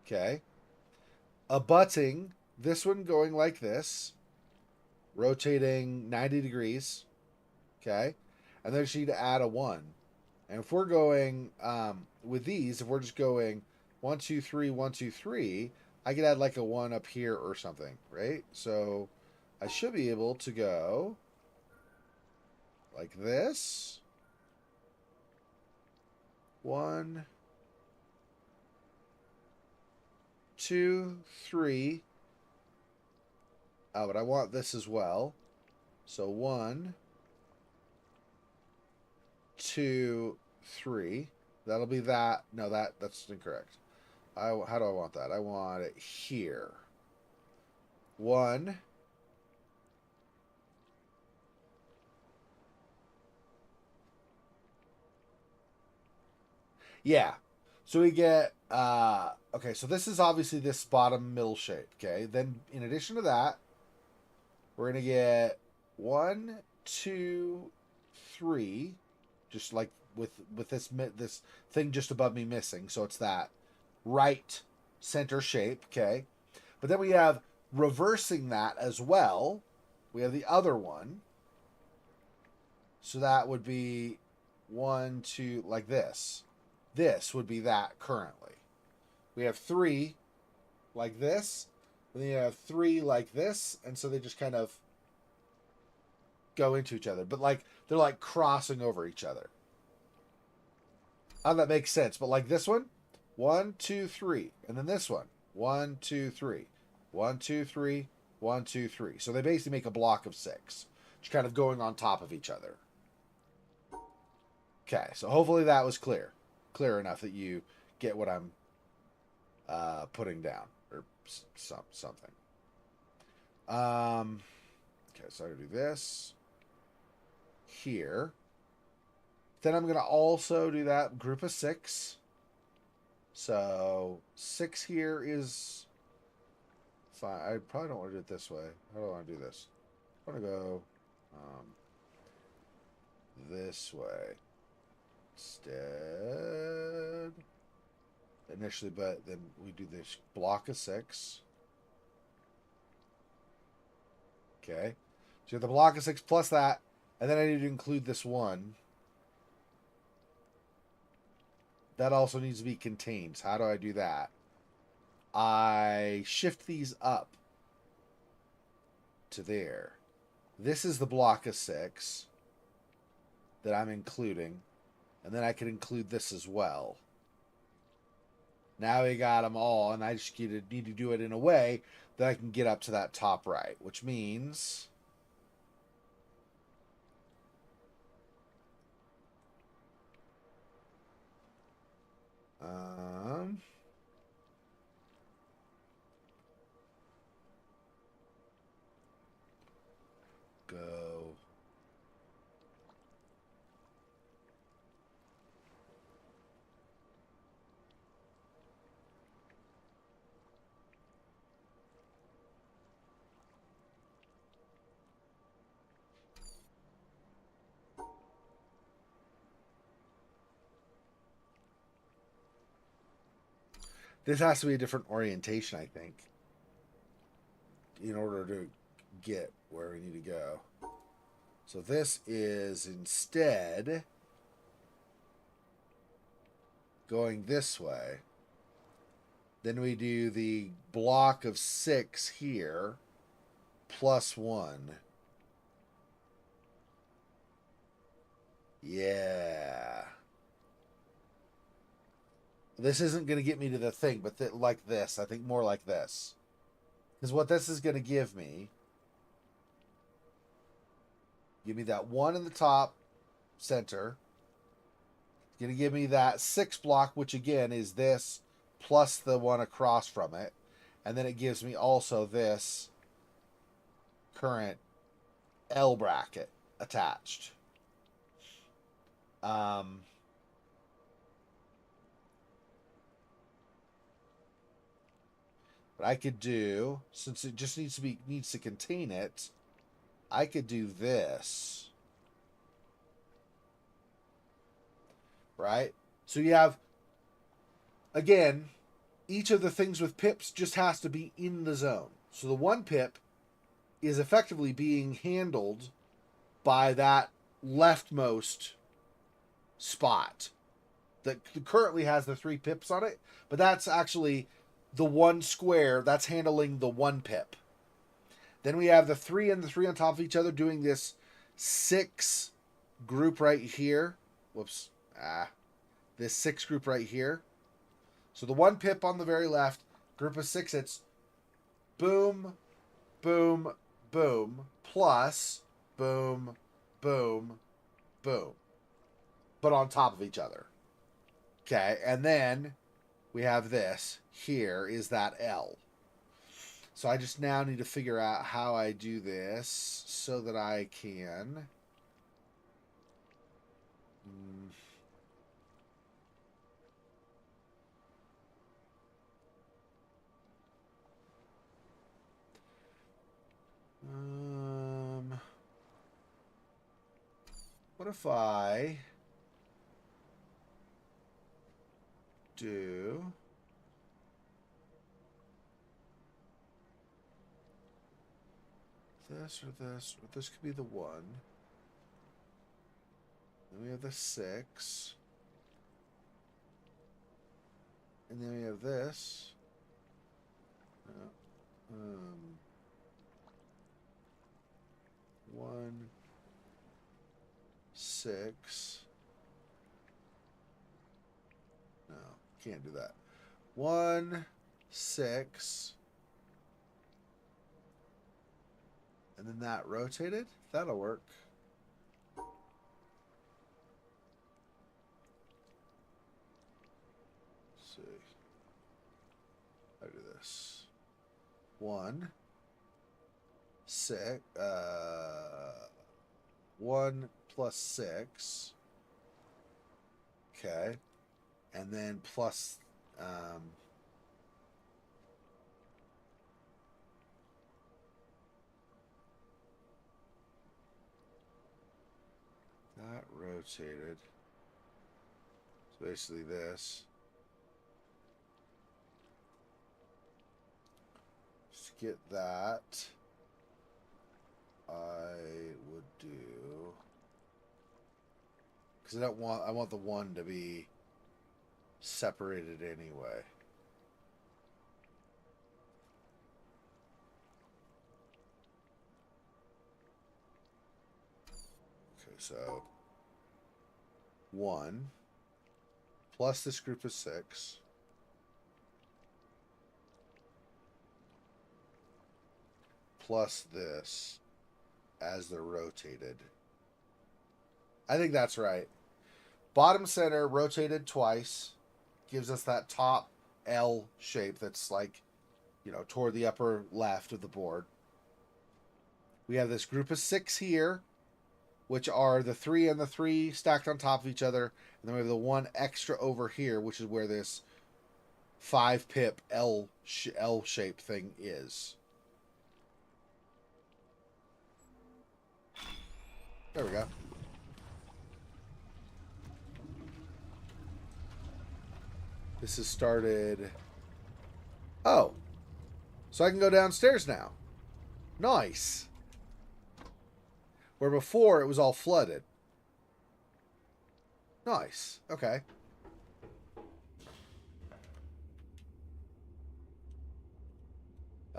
S1: Okay. Abutting. This one going like this. Rotating 90 degrees. Okay. And then you need to add a 1. And if we're going with these, if we're just going 1, 2, 3, 1, 2, 3, I could add like a 1 up here or something, right? So I should be able to go like this. 1, 2, 3. Oh, but I want this as well. So 1, 2, 3. That'll be that. No, that's incorrect. How do I want that? I want it here. 1. Yeah. So we get okay, so this is obviously this bottom middle shape, okay? Then in addition to that, we're gonna get 1, 2, 3, just like with this thing just above me missing. So it's that right center shape, okay? But then we have reversing that as well. We have the other one. So that would be 1, 2, like this. This would be that currently. We have 3 like this, and then you have 3 like this, and so they just kind of go into each other. But like they're like crossing over each other. How that makes sense. But like this one, 1, 2, 3, and then this one, 1, 2, 3, 1, 2, 3, 1, 2, 3. So they basically make a block of 6, just kind of going on top of each other. Okay, so hopefully that was clear enough that you get what I'm putting down or something. Okay, so I do this here. Then I'm gonna also do that group of 6. So 6 here is fine. I probably don't want to do it this way. How do I want to do this? I want to go this way instead. Initially, but then we do this block of 6. Okay. So you have the block of 6 plus that, and then I need to include this 1. that also needs to be contained. So how do I do that? I shift these up to there. This is the block of 6 that I'm including. And then I can include this as well. Now we got them all, and I just need to do it in a way that I can get up to that top right, which means go. This has to be a different orientation, I think, in order to get where we need to go. So this is instead going this way. Then we do the block of 6 here, plus 1. Yeah. This isn't going to get me to the thing, but like this. I think more like this. Because what this is going to give me that 1 in the top center. It's going to give me that 6 block, which again is this plus the one across from it. And then it gives me also this current L bracket attached. But I could do, since it just needs to contain it, I could do this. Right? So you have, again, each of the things with pips just has to be in the zone. So the 1 pip is effectively being handled by that leftmost spot that currently has the 3 pips on it, but that's actually the 1 square that's handling the 1 pip. Then we have the 3 and the 3 on top of each other doing this 6 group right here. Whoops. This 6 group right here. So the 1 pip on the very left, group of 6 hits, boom, boom, boom, plus boom, boom, boom. But on top of each other. Okay, and then we have this. Here is that L. So I just now need to figure out how I do this so that I can... what if I do this or this, or this could be the 1. Then we have the 6. And then we have this. 1, 6. No, can't do that. 1, 6. And then that rotated. That'll work. Let's see. I do this. 1, 6. 1 plus 6. Okay. And then plus that rotated. So basically this. Just get that. I would do, because I want the 1 to be separated anyway. Okay, so 1 plus this group of 6 plus this as they're rotated. I think that's right. Bottom center rotated twice gives us that top L shape that's like, you know, toward the upper left of the board. We have this group of 6 here, which are the 3 and the 3 stacked on top of each other. And then we have the 1 extra over here, which is where this 5 pip L shape thing is. There we go. This has started. Oh. So I can go downstairs now. Nice. Where before it was all flooded. Nice. Okay.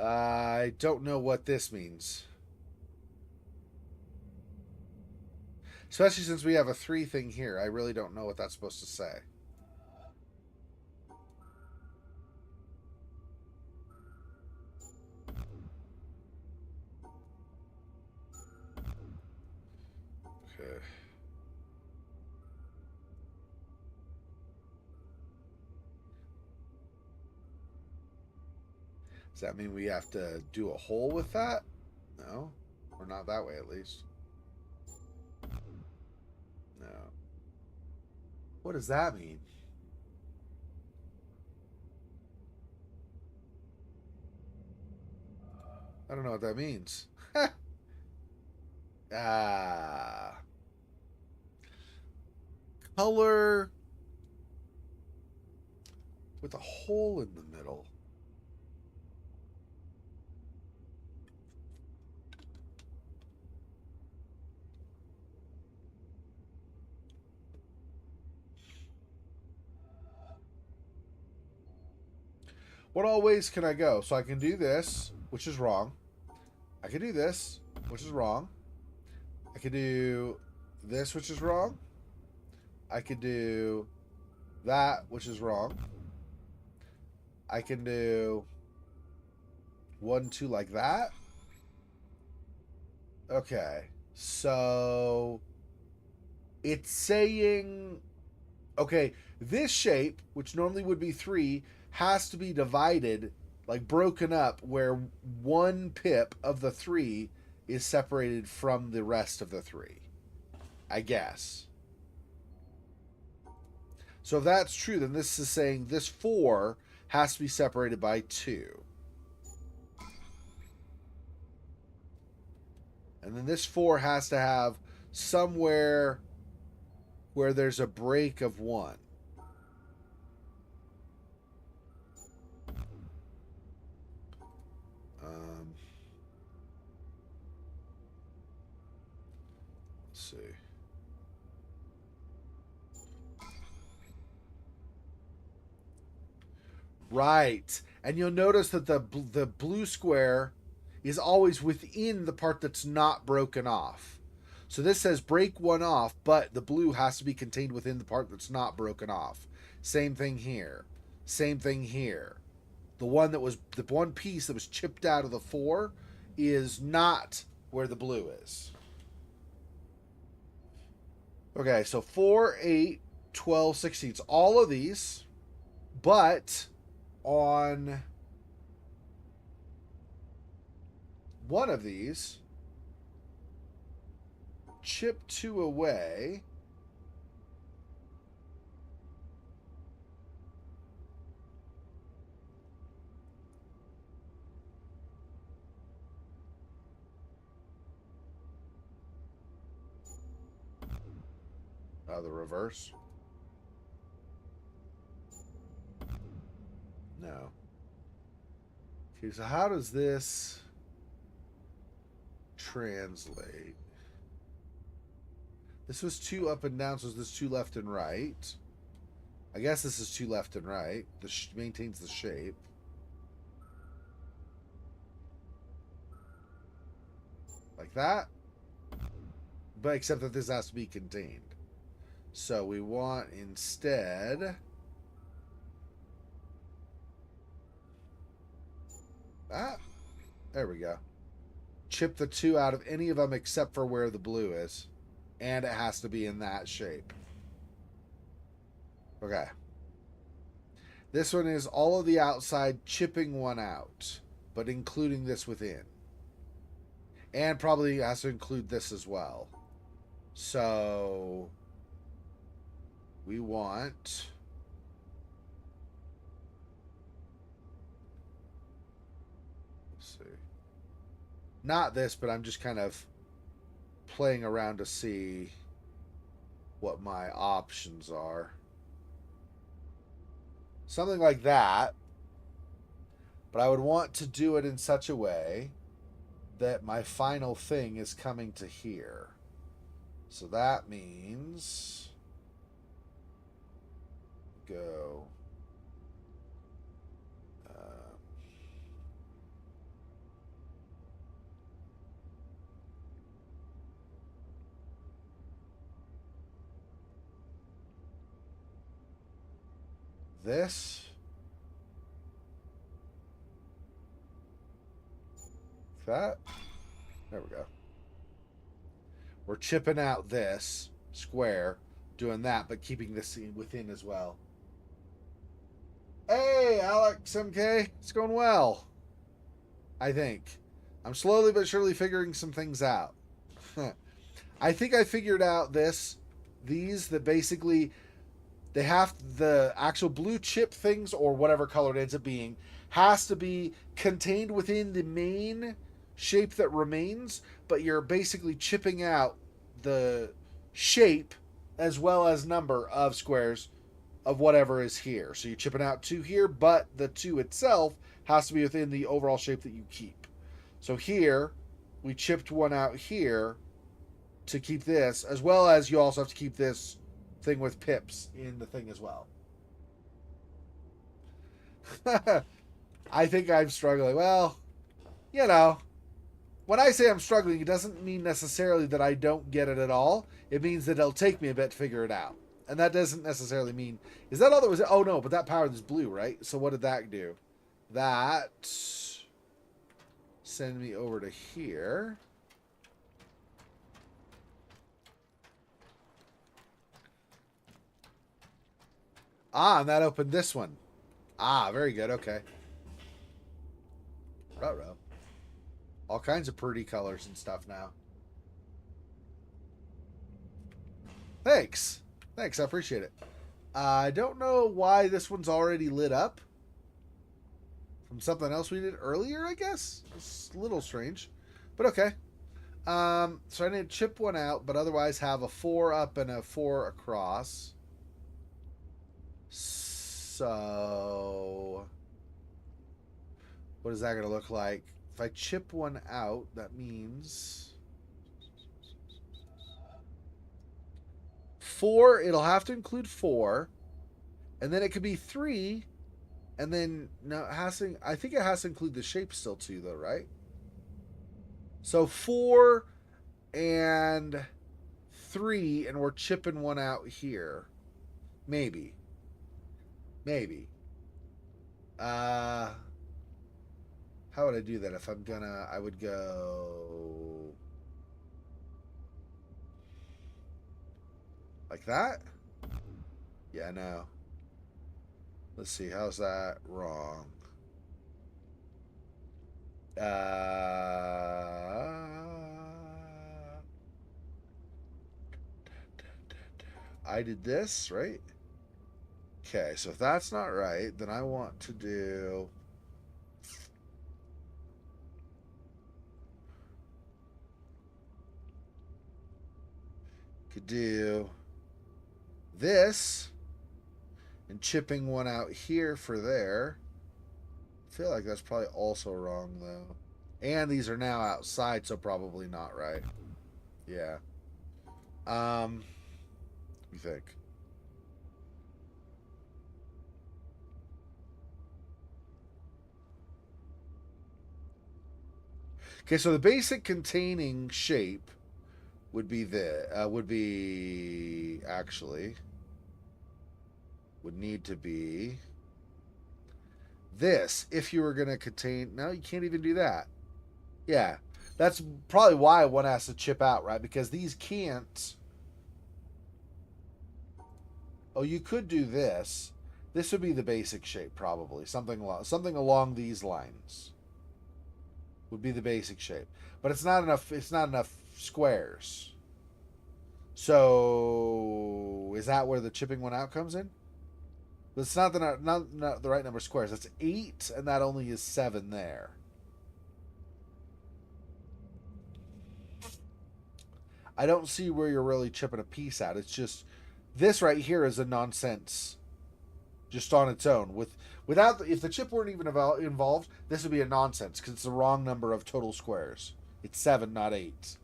S1: I don't know what this means. Especially since we have a 3 thing here. I really don't know what that's supposed to say. Okay. Does that mean we have to do a hole with that? No. Or not that way, at least. No. What does that mean? I don't know what that means. Ah. Color with a hole in the middle. What all ways can I go? So I can do this, which is wrong. I can do this, which is wrong. I could do this, which is wrong. I could do that, which is wrong. I can do 1, 2 like that. Okay. So it's saying, okay, this shape, which normally would be 3, has to be divided, like broken up, where 1 pip of the 3 is separated from the rest of the 3. I guess. So if that's true, then this is saying this 4 has to be separated by 2. And then this 4 has to have somewhere where there's a break of 1. Let's see. Right. And you'll notice that the blue square is always within the part that's not broken off. So this says break 1 off, but the blue has to be contained within the part that's not broken off. Same thing here. Same thing here. The one piece that was chipped out of the 4 is not where the blue is. Okay, so 4, 8, 12, 16. All of these, but on one of these, chip 2 away. The reverse. No. Okay, so how does this translate? This was 2 up and down, so is this 2 left and right? I guess this is two left and right. This maintains the shape. Like that. But except that this has to be contained. So we want instead that. There we go. Chip the two out of any of them except for where the blue is. And it has to be in that shape. Okay. This one is all of the outside, chipping one out, but including this within. And probably has to include this as well. So we want... Let's see. Not this, but I'm just kind of playing around to see what my options are. Something like that. But I would want to do it in such a way that my final thing is coming to here. So that means go this, that, there we go. We're chipping out this square, doing that, but keeping this within as well. Hey, Alex MK, it's going well. I think. I'm slowly but surely figuring some things out. I think I figured out these that basically they have the actual blue chip things or whatever color it ends up being has to be contained within the main shape that remains, but you're basically chipping out the shape as well as number of squares of whatever is here. So you're chipping out two here, but the two itself has to be within the overall shape that you keep. So here, we chipped one out here to keep this, as well as you also have to keep this thing with pips in the thing as well. I think I'm struggling. Well, you know, when I say I'm struggling, it doesn't mean necessarily that I don't get it at all. It means that it'll take me a bit to figure it out. And that doesn't necessarily mean... Is that all that was... Oh, no, but that power is blue, right? So what did that do? That... Send me over to here. Ah, and that opened this one. Ah, very good. Okay. Ruh-roh. All kinds of pretty colors and stuff now. Thanks. Thanks, I appreciate it. I don't know why this one's already lit up. From something else we did earlier, I guess? It's a little strange. But okay. So I need to chip one out, but otherwise have a 4 up and a 4 across. So... what is that going to look like? If I chip one out, that means... 4, it'll have to include 4. And then it could be 3. And then, no, it has to, I think it has to include the shape still too, though, right? So 4 and 3, and we're chipping one out here. Maybe. Maybe. How would I do that if I'm gonna... I would go... like that? Yeah, no. Let's see, how's that wrong? I did this, right? Okay, so if that's not right, then I want to do... could do this and chipping one out here for there. I feel like that's probably also wrong though. And these are now outside, so probably not right. Yeah. You think? Okay, so the basic containing shape would be would need to be this if you were going to contain. No, you can't even do that. Yeah, that's probably why one has to chip out, right? Because these can't. Oh, you could do this. This would be the basic shape, probably something along these lines would be the basic shape. But it's not enough. It's not enough squares. So is that where the chipping one out comes in? But it's not the right number of squares. That's 8, and that only is 7 there. I don't see where you're really chipping a piece out. It's just this right here is a nonsense, just on its own. If the chip weren't even involved, this would be a nonsense because it's the wrong number of total squares. It's 7, not 8.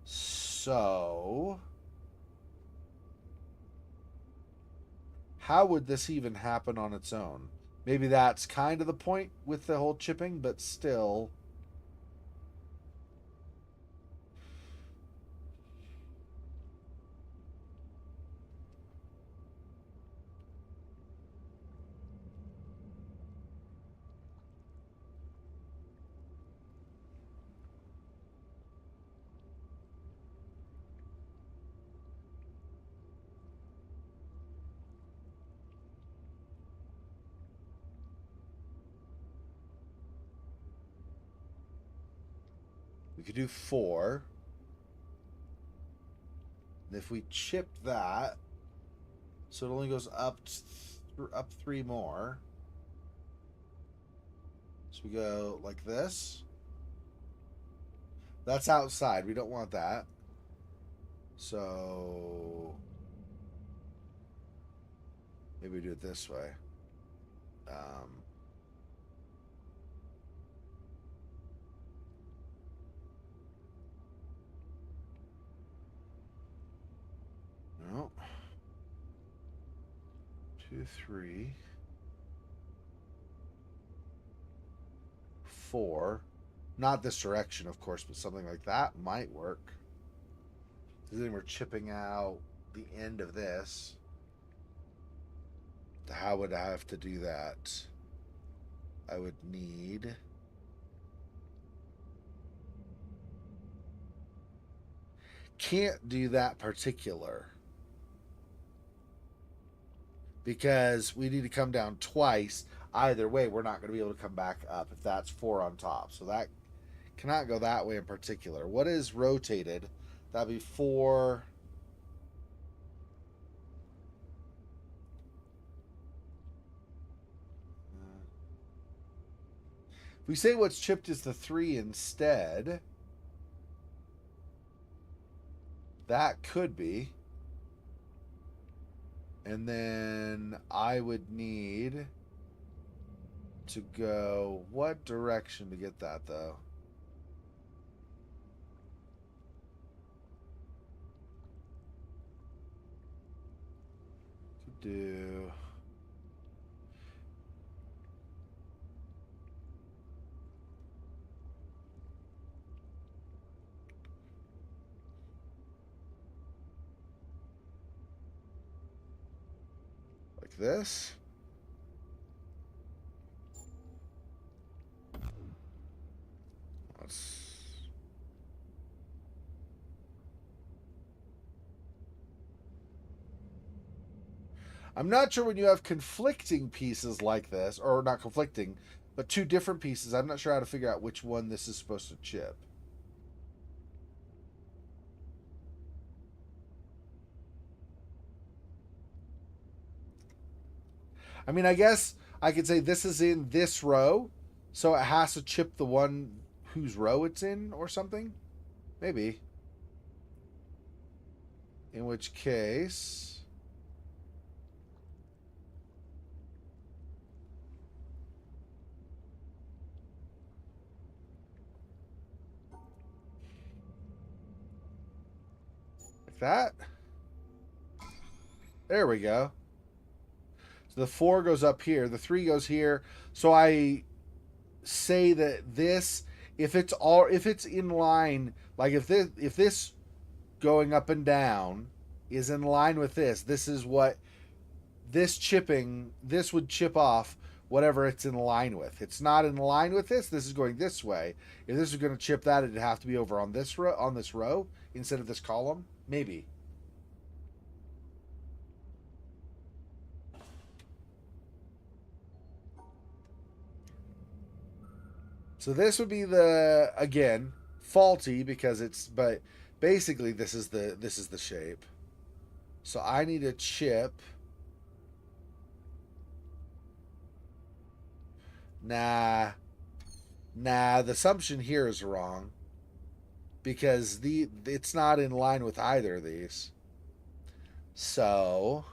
S1: So how would this even happen on its own? Maybe that's kind of the point with the whole chipping, but still. We could do 4. And if we chip that, so it only goes up 3 more. So we go like this. That's outside. We don't want that. So maybe we do it this way. No. 2, 3, 4. Not this direction, of course, but something like that might work. Because then we're chipping out the end of this. How would I have to do that? I would need. Can't do that particular. Because we need to come down twice. Either way, we're not going to be able to come back up if that's 4 on top. So that cannot go that way in particular. What is rotated? That'd be 4. If we say what's chipped is the 3 instead, that could be. And then I would need to go what direction to get that, though? Could do. Like this. I'm not sure when you have conflicting pieces like this, or not conflicting, but 2 different pieces. I'm not sure how to figure out which one this is supposed to chip. I mean, I guess I could say this is in this row, so it has to chip the one whose row it's in or something. Maybe. In which case, like that. There we go. So the 4 goes up here, the 3 goes here. So I say that this, if it's in line, like if this going up and down is in line with this is what this chipping, this would chip off whatever it's in line with. It's not in line with this is going this way. If this is going to chip that, it'd have to be over on this row instead of this column. Maybe. So this would be the, again, faulty because it's, but basically this is the shape. So I need a chip. Nah. Nah, the assumption here is wrong because it's not in line with either of these. So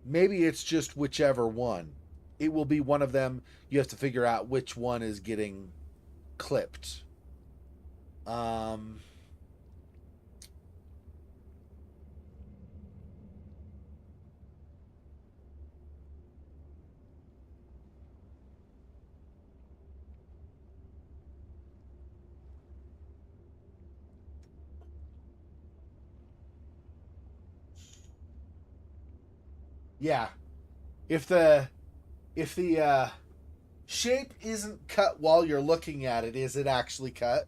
S1: maybe it's just whichever one. It will be one of them. You have to figure out which one is getting clipped. Um yeah. If the shape isn't cut while you're looking at it, is it actually cut?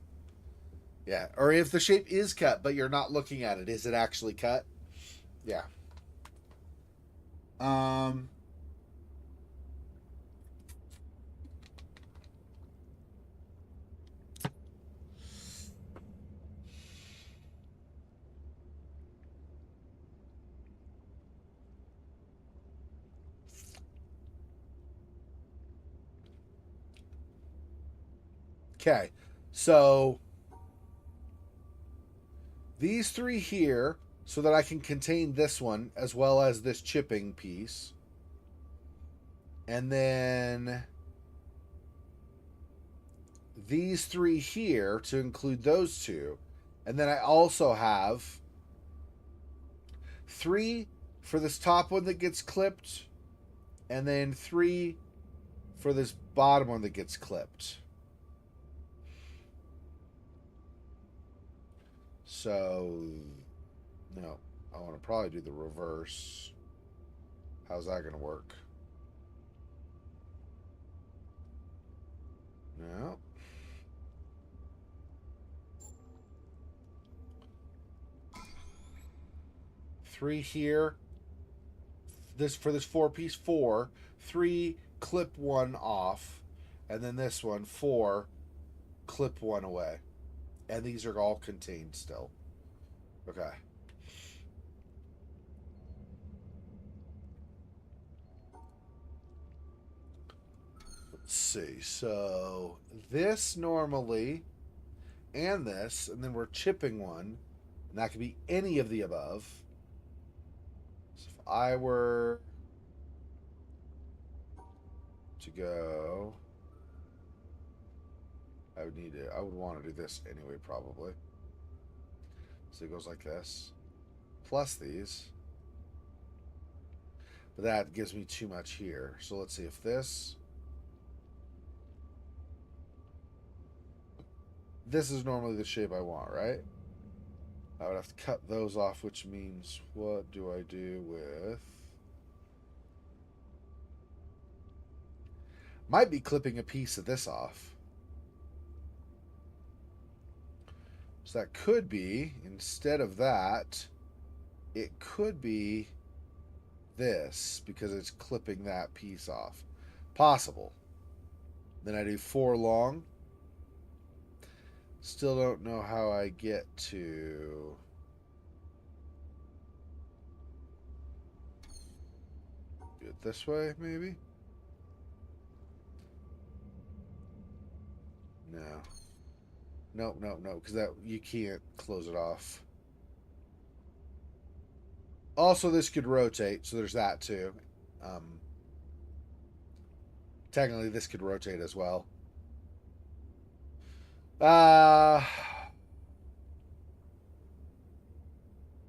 S1: Yeah. Or if the shape is cut but you're not looking at it, is it actually cut? Yeah. Um okay. So these three here so that I can contain this one as well as this chipping piece. And then these three here to include those two. And then I also have three for this top one that gets clipped, and then three for this bottom one that gets clipped. So, no, I want to probably do the reverse. How's that going to work? No. Three here. This for this four piece, four. Three, clip one off. And then this one, four, clip one away. And these are all contained still. Okay. Let's see. So this normally, and this, and then we're chipping one, and that could be any of the above. So if I were to go, I would want to do this anyway, probably. So it goes like this, plus these. But that gives me too much here. So let's see if this is normally the shape I want, right? I would have to cut those off, which means what do I do with... Might be clipping a piece of this off. So that could be, instead of that, it could be this, because it's clipping that piece off. Possible. Then I do four long. Still don't know how I get to... Do it this way, maybe? No. Nope, nope, nope, because that you can't close it off. Also, this could rotate, so there's that too. Um, Technically, this could rotate as well. Uh,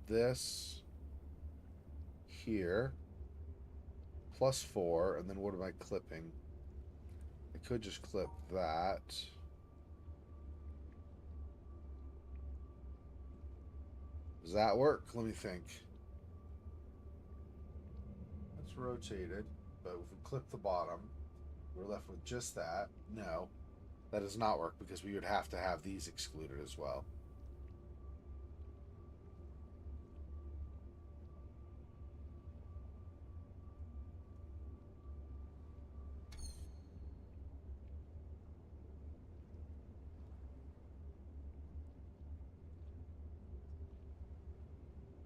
S1: this here. plus 4, and then what am I clipping? I could just clip that. Does that work? Let me think. That's rotated, but if we clip the bottom, we're left with just that. No, that does not work because we would have to have these excluded as well.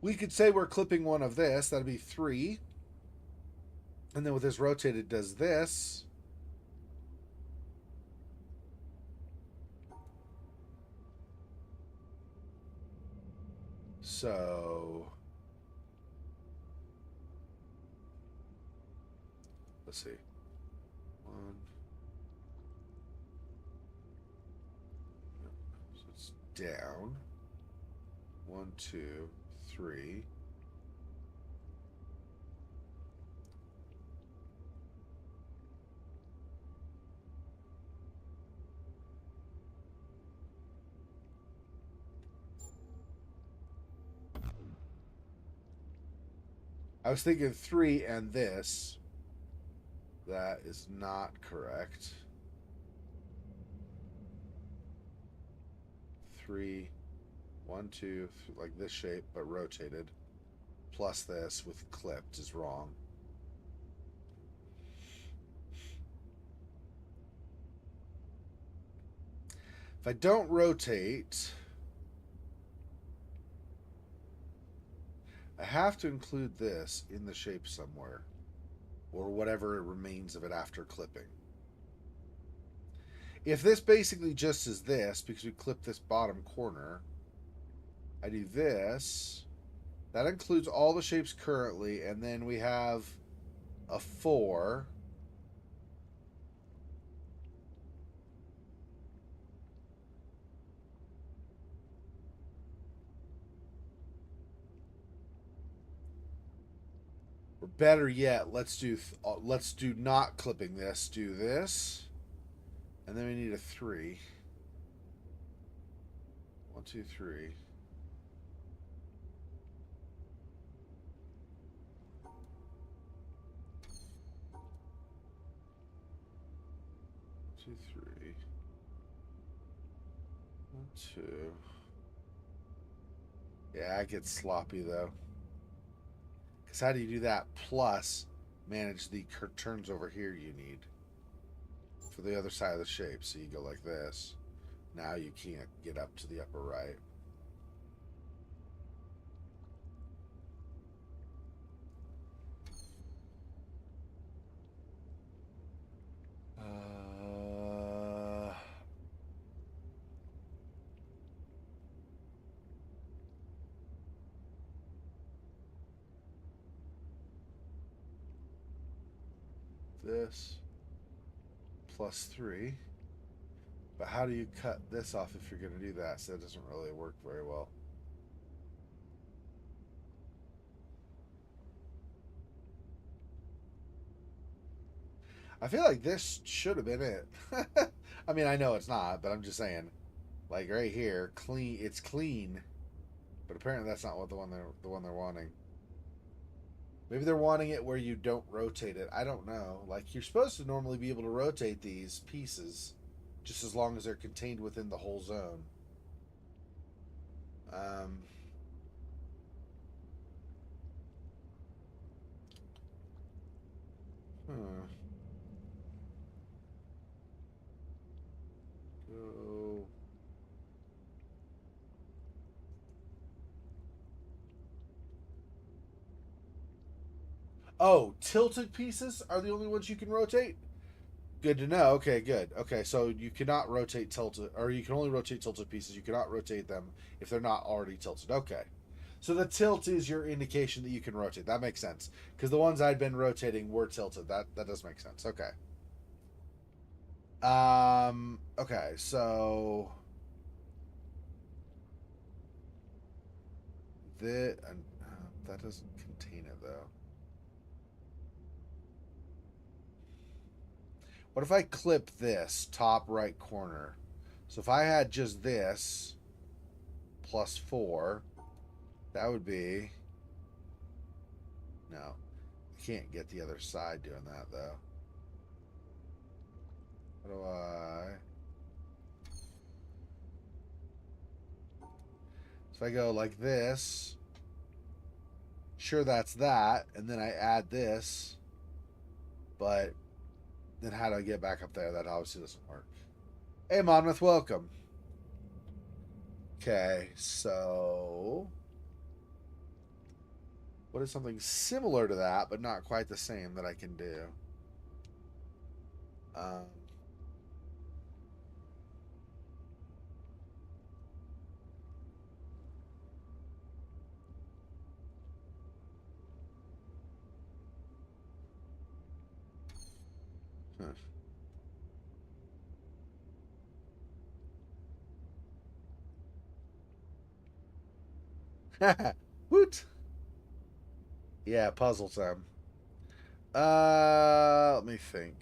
S1: We could say we're clipping one of this. That'd be 3. And then with this rotated, does this. So let's see. 1. So it's down. 1, 2, 3. I was thinking 3 and this. That is not correct. 3, 1, 2, like this shape, but rotated. Plus this with clipped is wrong. If I don't rotate, I have to include this in the shape somewhere, or whatever remains of it after clipping. If this basically just is this, because we clip this bottom corner, I do this. That includes all the shapes currently, and then we have a 4. Or better yet, let's do not clipping this. Do this, and then we need a 3. 1, 2, 3. 2, 3. 1, 2. Yeah, it gets sloppy though. Because how do you do that? Plus, manage the turns over here you need for the other side of the shape. So you go like this. Now you can't get up to the upper right. This plus 3. But how do you cut this off if you're going to do that? So that doesn't really work very well. I feel like this should have been it. I mean, I know it's not, but I'm just saying. Like right here, clean. It's clean, but apparently that's not what the one they're wanting. Maybe they're wanting it where you don't rotate it. I don't know. Like you're supposed to normally be able to rotate these pieces, just as long as they're contained within the whole zone. Um, hmm. Go. Oh, tilted pieces are the only ones you can rotate? Good to know. Okay, good. Okay, so you cannot rotate tilted, or you can only rotate tilted pieces. You cannot rotate them if they're not already tilted. Okay. So the tilt is your indication that you can rotate. That makes sense. Because the ones I'd been rotating were tilted. That does make sense. Okay. Okay, so that doesn't contain it though. What if I clip this top right corner? So if I had just this plus 4, that would be... No. I can't get the other side doing that, though. How do I... So if I go like this, sure that's that, and then I add this, but then how do I get back up there? That obviously doesn't work. Hey, Monmouth, welcome. Okay, so... What is something similar to that, but not quite the same that I can do? Um... Woot! Yeah, puzzle time. Let me think.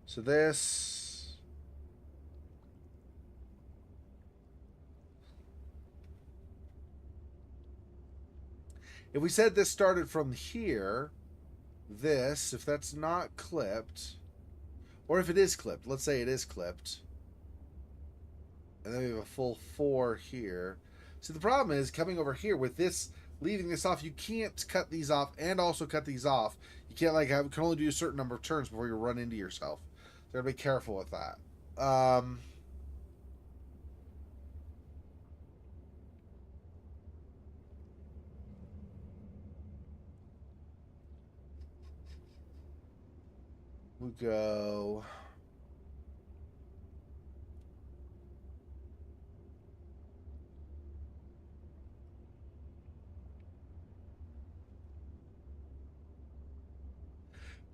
S1: So this... If we said this started from here, this, if that's not clipped, or if it is clipped, let's say it is clipped, and then we have a full 4 here. So the problem is coming over here with this, leaving this off, you can't cut these off and also cut these off. You can't like have, can only do a certain number of turns before you run into yourself. So gotta be careful with that. We go...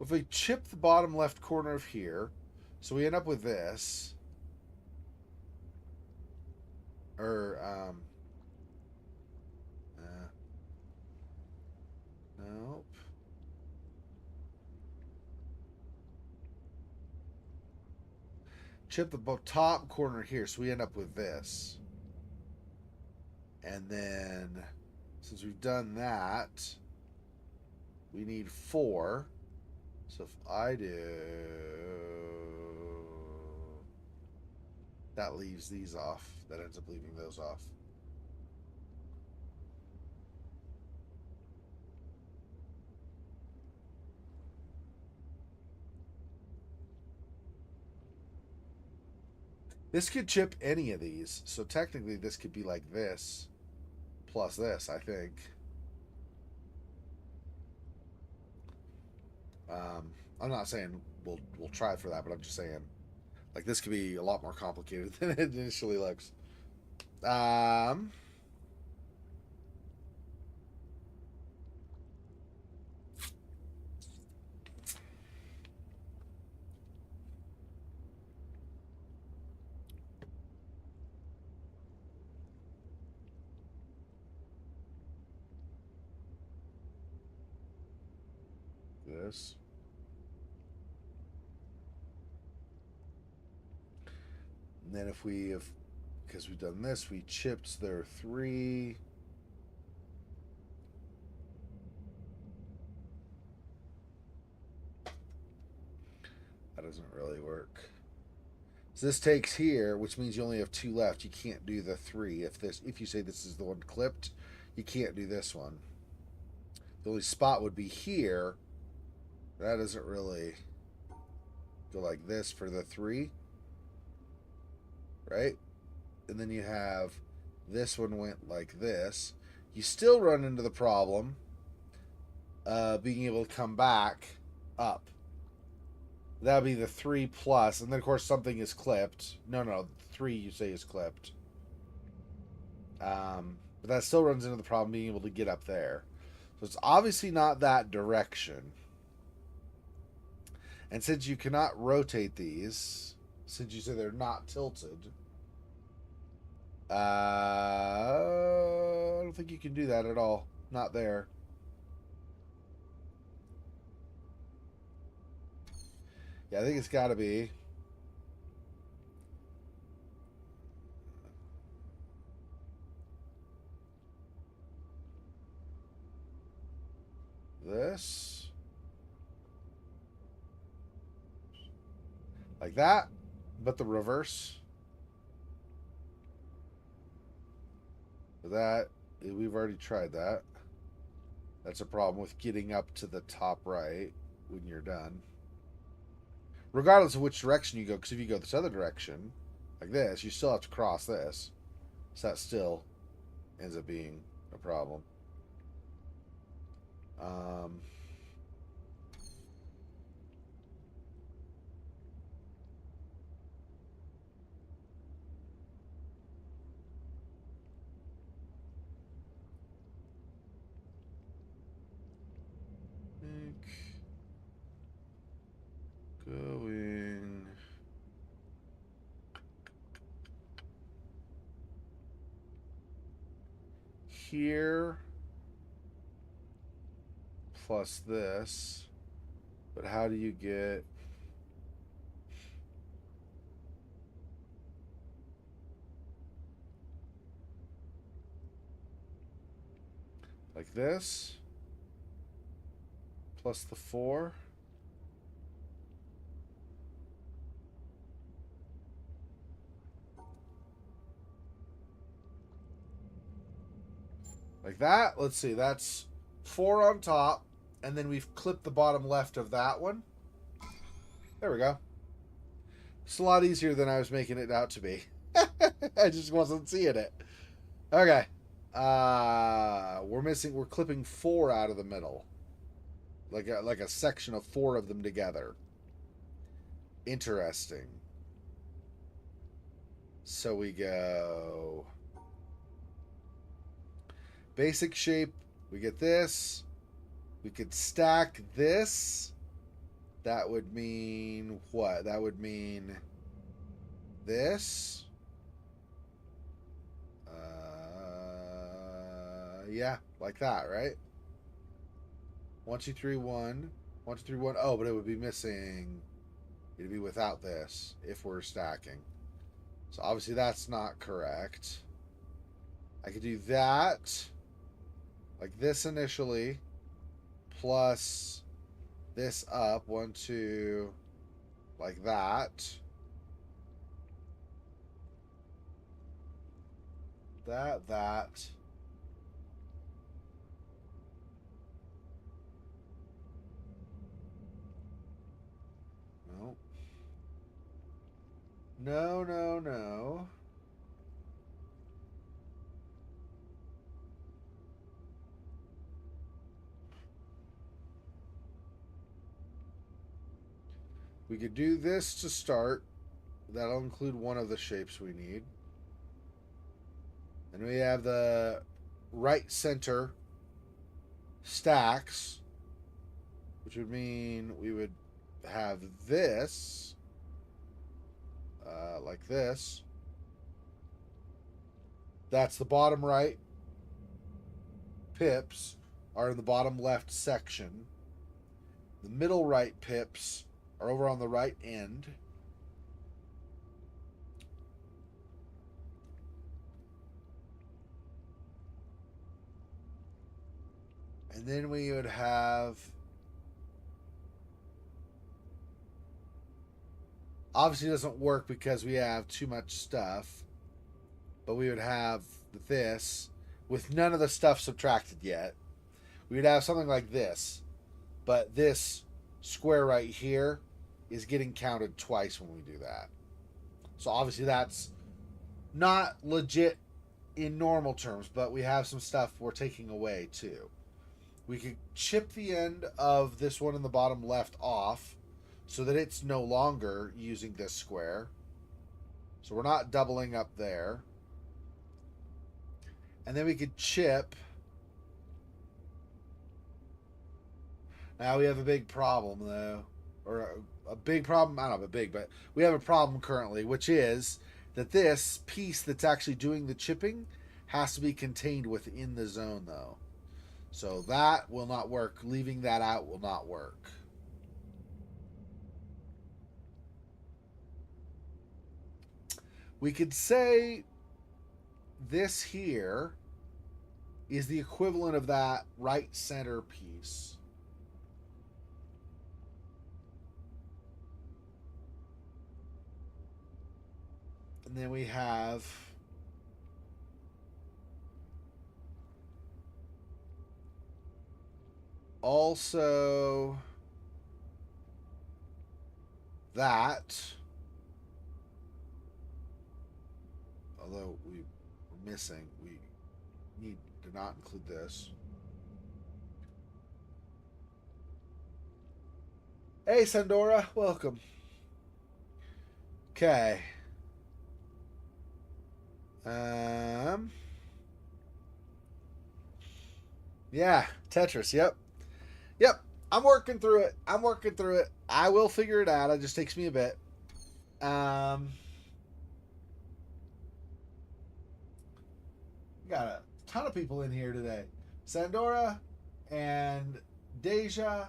S1: If we chip the bottom left corner of here, so we end up with this, or nope. Chip the top corner here, so we end up with this, and then since we've done that, we need 4. So if I do... That leaves these off. That ends up leaving those off. This could chip any of these. So technically this could be like this plus this, I think. I'm not saying we'll try for that, but I'm just saying, like, this could be a lot more complicated than it initially looks. This. And then if we have, because we've done this, we chipped their 3. That doesn't really work. So this takes here, which means you only have 2 left. You can't do the 3. If you say this is the one clipped, you can't do this one. The only spot would be here. That doesn't really go like this for the 3. Right? And then you have this one went like this. You still run into the problem being able to come back up. That would be the 3 plus, and then of course something is clipped. No, 3 you say is clipped. But that still runs into the problem being able to get up there. So it's obviously not that direction. And since you cannot rotate these, since you say they're not tilted, I don't think you can do that at all. Not there. Yeah, I think it's got to be. This. Like that, but the reverse. That, we've already tried that. That's a problem with getting up to the top right when you're done. Regardless of which direction you go, because if you go this other direction, like this, you still have to cross this. So that still ends up being a problem. Um, going here plus this. But how do you get like this plus the 4? Like that. Let's see. That's 4 on top. And then we've clipped the bottom left of that one. There we go. It's a lot easier than I was making it out to be. I just wasn't seeing it. Okay. We're clipping 4 out of the middle. Like a section of 4 of them together. Interesting. So we go basic shape. We get this. We could stack this. That would mean what? That would mean this. Yeah, like that, right? 1, 2, 3, 1. 1, 2, 3, 1. Oh, but it would be missing. It'd be without this if we're stacking. So obviously that's not correct. I could do that like this initially, plus this up 1, 2, like that. That. No. No. We could do this to start. That'll include one of the shapes we need. And we have the right center stacks, which would mean we would have this like this. That's the bottom right. Pips are in the bottom left section. The middle right pips are over on the right end. And then we would have, obviously it doesn't work because we have too much stuff, but we would have this with none of the stuff subtracted yet. We would have something like this, but this square right here is getting counted twice when we do that. So obviously that's not legit in normal terms, but we have some stuff we're taking away too. We could chip the end of this one in the bottom left off so that it's no longer using this square. So we're not doubling up there. And then we could chip. Now we have a big problem though. Or a big problem, I don't know, but we have a problem currently, which is that this piece that's actually doing the chipping has to be contained within the zone though. So that will not work. Leaving that out will not work. We could say this here is the equivalent of that right center piece. And then we have also that, although we're missing, we need to not include this. Hey, Sandora, welcome. Okay. Yeah, Tetris. Yep. Yep. I'm working through it. I will figure it out. It just takes me a bit. Got a ton of people in here today. Sandora and Deja,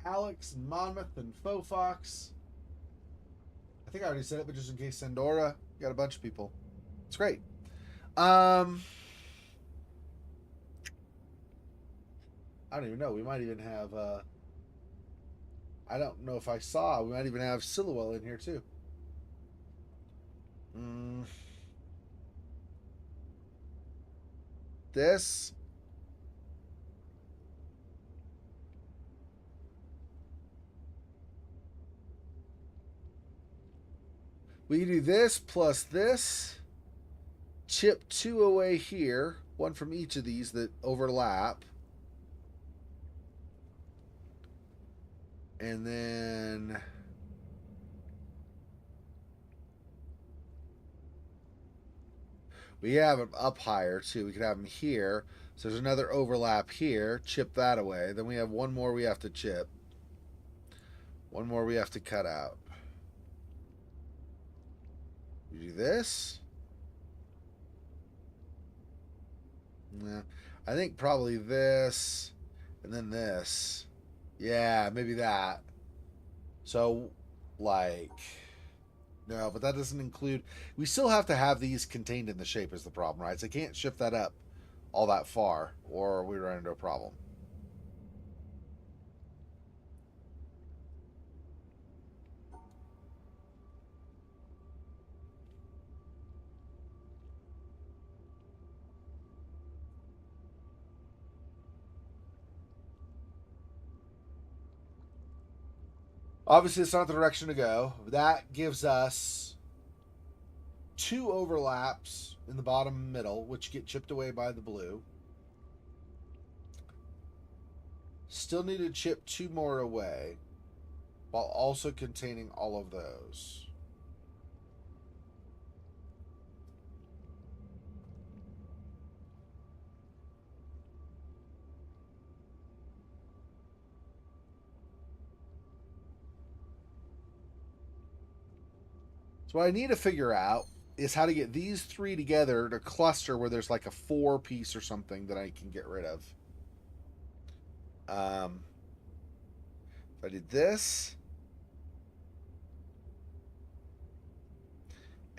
S1: Alex, and Monmouth, and Faux Fox. I think I already said it, but just in case, Sandora. Got a bunch of people. It's great. I don't even know. We might even have. I don't know if I saw. We might even have Silhouette in here too. This. We can do this plus this. Chip 2 away here. One from each of these that overlap. And then we have them up higher too. We could have them here. So there's another overlap here. Chip that away. Then we have one more we have to chip. One more we have to cut out. We do this. Yeah, I think probably this and then this. Yeah, maybe that. So, like, no, but that doesn't include. We still have to have these contained in the shape, is the problem, right? So, I can't shift that up all that far, or we run into a problem. Obviously, it's not the direction to go. That gives us two overlaps in the bottom middle, which get chipped away by the blue. Still need to chip two more away while also containing all of those. So what I need to figure out is how to get these three together to cluster where there's like a 4-piece or something that I can get rid of. If I did this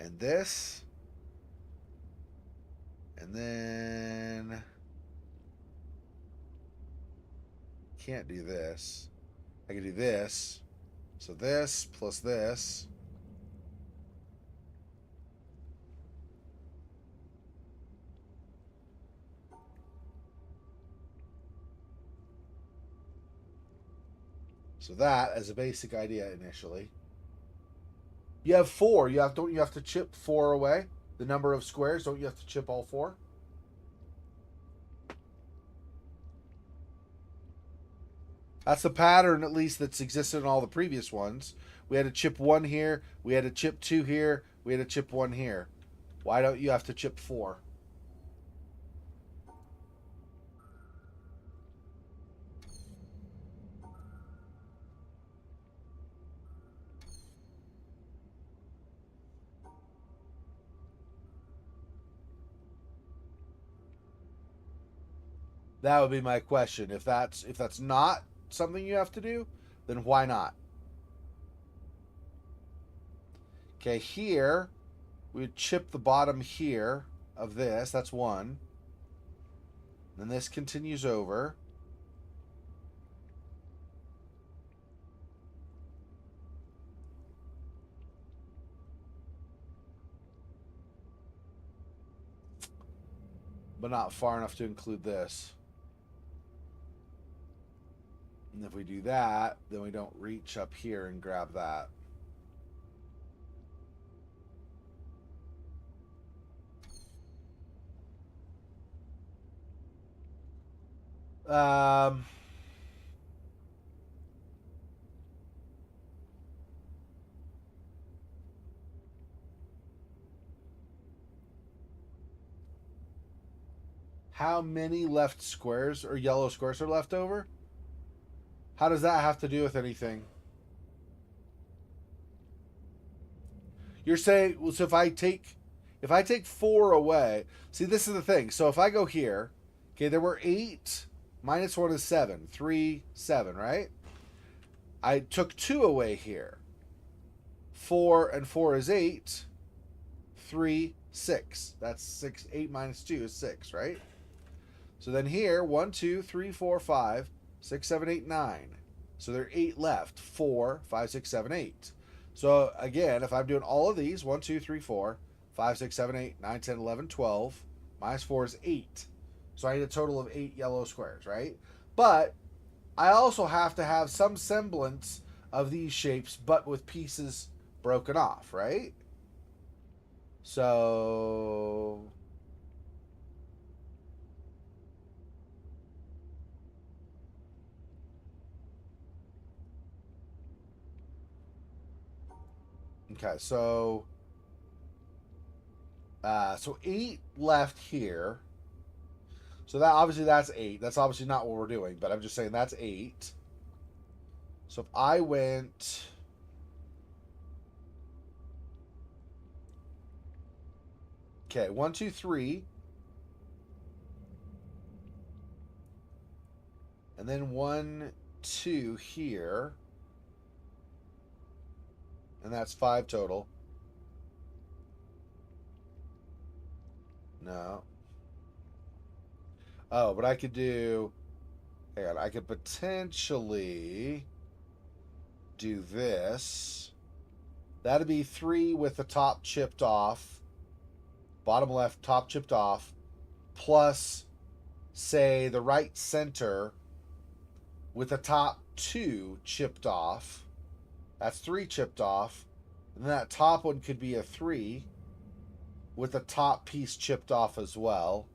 S1: and this, and then can't do this. I can do this. So this plus this. So that as a basic idea initially. You have 4. Don't you have to chip 4 away? The number of squares, don't you have to chip all 4? That's the pattern, at least, that's existed in all the previous ones. We had to chip 1 here. We had to chip 2 here. We had to chip 1 here. Why don't you have to chip 4? That would be my question. If that's not something you have to do, then why not? Okay, here We would chip the bottom here of this. That's one. Then this continues over. But not far enough to include this. And if we do that, then we don't reach up here and grab that. Um, how many left squares or yellow squares are left over? How does that have to do with anything? You're saying, well, so if I take 4 away, see, this is the thing. So if I go here, okay, there were 8 minus 1 is 7, 3, 7, right? I took 2 away here. 4 and 4 is 8. 3, 6. That's 6. 8 minus 2 is 6, right? So then here, 1, 2, 3, 4, 5, 6, 7, 8, 9. So there are 8 left. 4, 5, 6, 7, 8. So again, if I'm doing all of these, 1, 2, 3, 4, 5, 6, 7, 8, 9, 10, 11, 12, minus 4 is 8. So I need a total of 8 yellow squares, right? But I also have to have some semblance of these shapes, but with pieces broken off, right? So okay, so 8 left here. So that obviously that's 8. That's obviously not what we're doing, but I'm just saying that's 8. So if I went okay, 1, 2, 3, and then 1, 2 here, and that's 5 total. No. Oh, but I could do. Hang on, I could potentially do this. That'd be 3 with the top chipped off, bottom left top chipped off, plus, say, the right center with the top 2 chipped off. That's 3 chipped off. And then that top one could be a 3 with the top piece chipped off as well.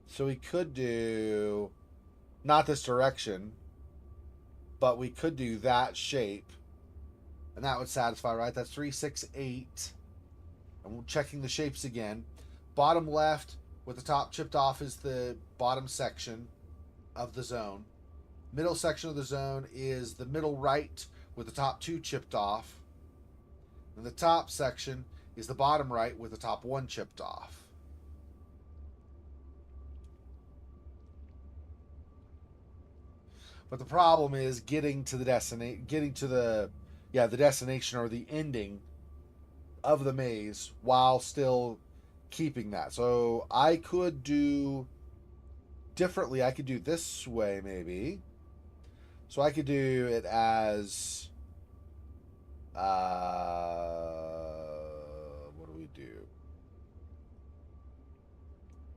S1: So we could do not this direction, but we could do that shape. And that would satisfy, right? That's 3, 6, 8. And we're checking the shapes again. Bottom left with the top chipped off is the bottom section of the zone. Middle section of the zone is the middle right with the top 2 chipped off. And the top section is the bottom right with the top 1 chipped off. But the problem is getting to the destination or the ending of the maze while still keeping that. So I could do differently. I could do this way maybe. So I could do it as what do we do?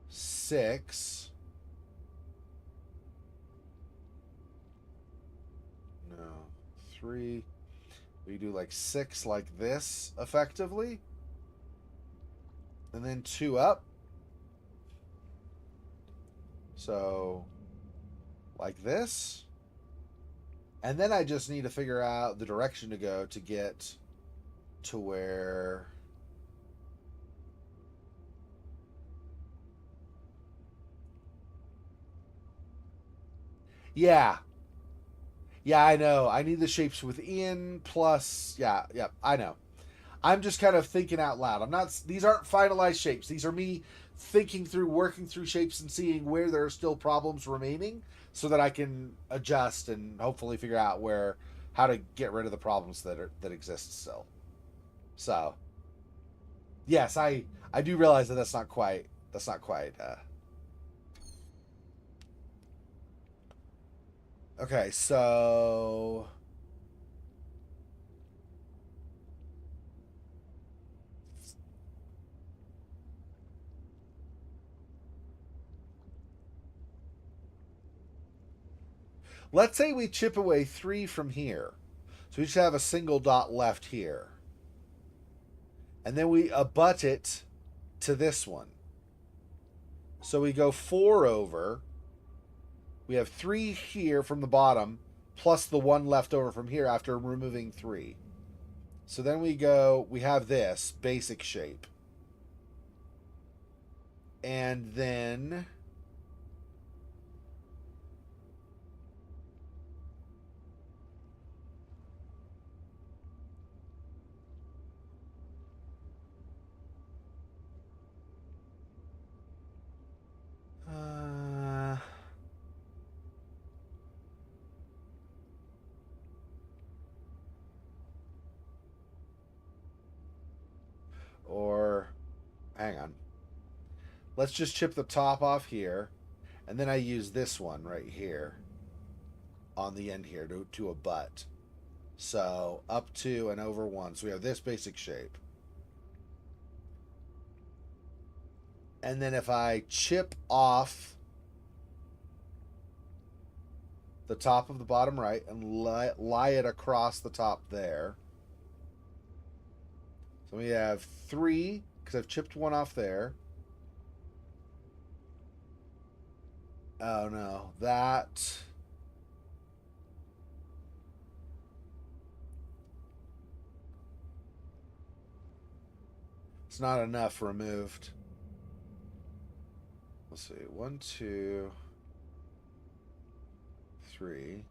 S1: 6. No. 3. We do like 6 like this effectively. And then 2 up. So like this. And then I just need to figure out the direction to go to get to where. Yeah. Yeah, I know. I need the shapes within plus. Yeah, I know. I'm just kind of thinking out loud. I'm not. These aren't finalized shapes. These are me thinking through, working through shapes, and seeing where there are still problems remaining, so that I can adjust and hopefully figure out how to get rid of the problems that exist still. So, Yes, I do realize that that's not quite okay, so let's say we chip away 3 from here. So we just have a single dot left here. And then we abut it to this one. So we go 4 over. We have 3 here from the bottom, plus the 1 left over from here after removing 3. So then we have this basic shape. And then or hang on. Let's just chip the top off here, and then I use this one right here on the end here to abut. So up 2 and over 1. So we have this basic shape. And then if I chip off the top of the bottom right and lie it across the top there. So we have 3, because I've chipped 1 off there. Oh no, that... it's not enough removed. Let's see, 1, 2, 3.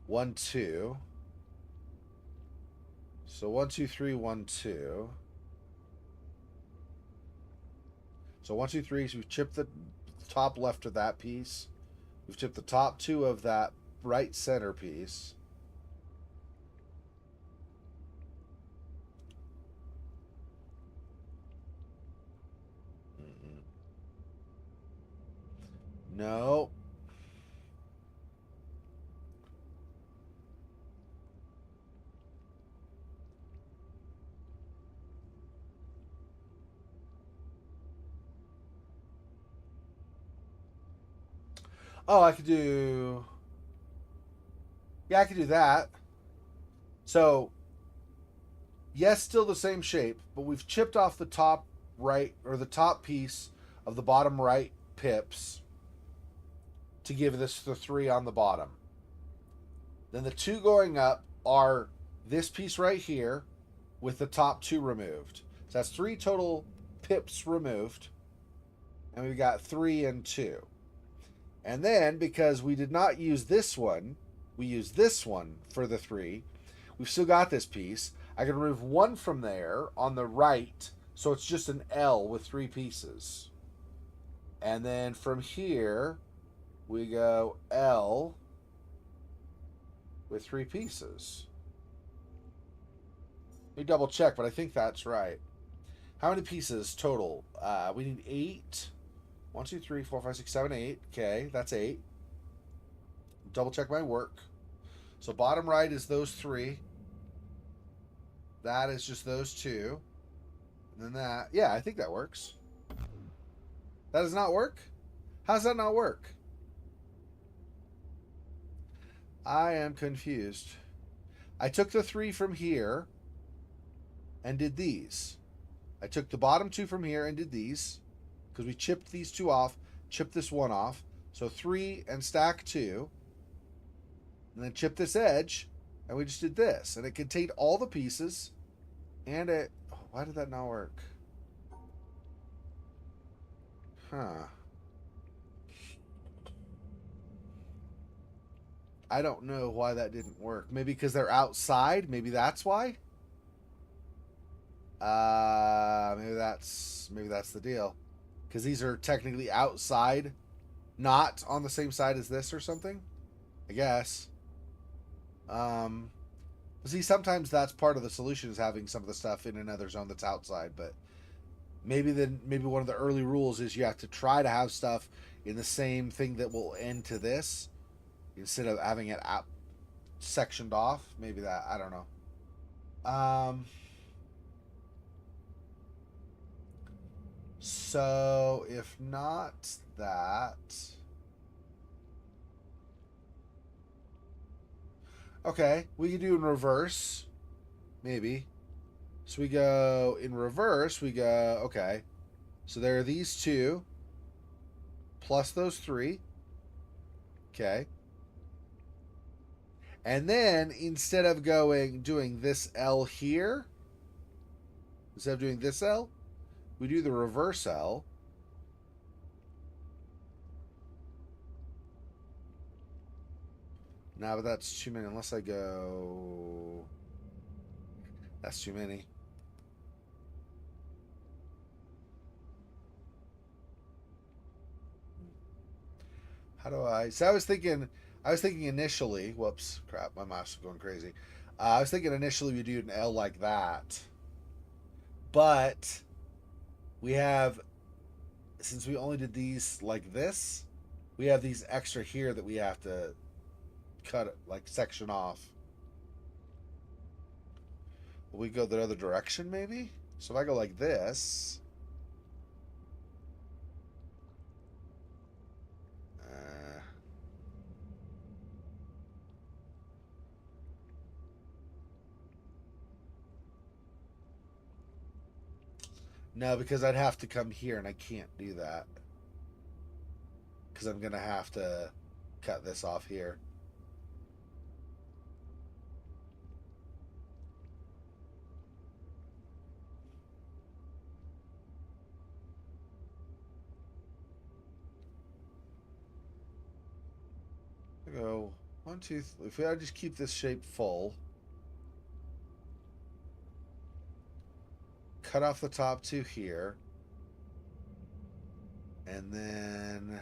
S1: One, 2. So 1, 2, 3, 1, 2. So 1, 2, 3. So we've chipped the top left of that piece. We've chipped the top 2 of that right center piece. No. Oh, I could do... yeah, I could do that. So, yes, still the same shape, but we've chipped off the top right, or the top piece of the bottom right pips to give this the 3 on the bottom. Then the 2 going up are this piece right here with the top 2 removed. So that's 3 total pips removed. And we've got 3 and 2. And then, because we did not use this one, we used this one for the 3. We've still got this piece. I can remove 1 from there on the right, so it's just an L with 3 pieces. And then from here, we go L with 3 pieces. Let me double check, but I think that's right. How many pieces total? We need 8. 1, 2, 3, 4, 5, 6, 7, 8. Okay, that's 8. Double check my work. So bottom right is those 3. That is just those 2. And then that. Yeah, I think that works. That does not work? How does that not work? I am confused. I took the 3 from here and did these. I took the bottom 2 from here and did these. Because we chipped these 2 off, chipped this 1 off. So 3 and stack 2. And then chip this edge, and we just did this. And it contained all the pieces. And it... oh, why did that not work? Huh. I don't know why that didn't work. Maybe because they're outside? Maybe that's why? Maybe that's the deal. Because these are technically outside, not on the same side as this or something. I guess. Um, see, sometimes that's part of the solution is having some of the stuff in another zone that's outside. But maybe one of the early rules is you have to try to have stuff in the same thing that will end to this instead of having it out sectioned off. Maybe that, I don't know. Um, so if not that, okay, we can do in reverse, maybe. So we go in reverse. We go, okay. So there are these two plus those three. Okay. And then instead of doing this L here, instead of doing this L, we do the reverse L. No, but that's too many. Unless I go... That's too many. How do I... So I was thinking initially... Whoops. Crap. My mouse is going crazy. I was thinking initially we do an L like that. But we have... Since we only did these like this, we have these extra here that we have to cut, like section off. Will we go the other direction maybe? So if I go like this, no, because I'd have to come here and I can't do that because I'm gonna have to cut this off here. I go 1, 2, 3. If I just keep this shape full, cut off the top two here, and then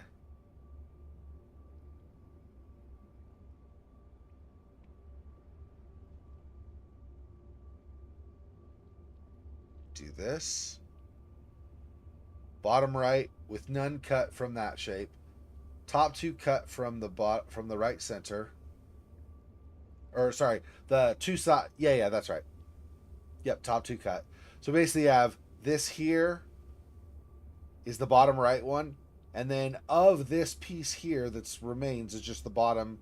S1: do this. Bottom right with none cut from that shape. Top two cut from the right center. Or sorry, the two side. Yeah, that's right. Yep, top two cut. So basically, you have this here is the bottom right one, and then of this piece here that's remains is just the bottom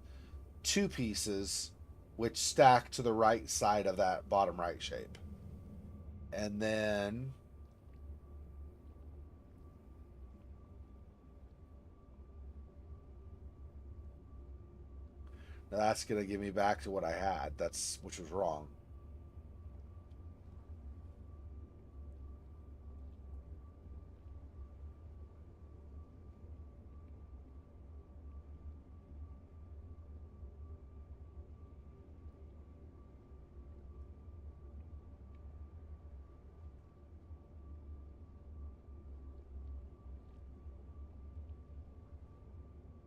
S1: two pieces, which stack to the right side of that bottom right shape. And then that's gonna give me back to what I had. Which was wrong.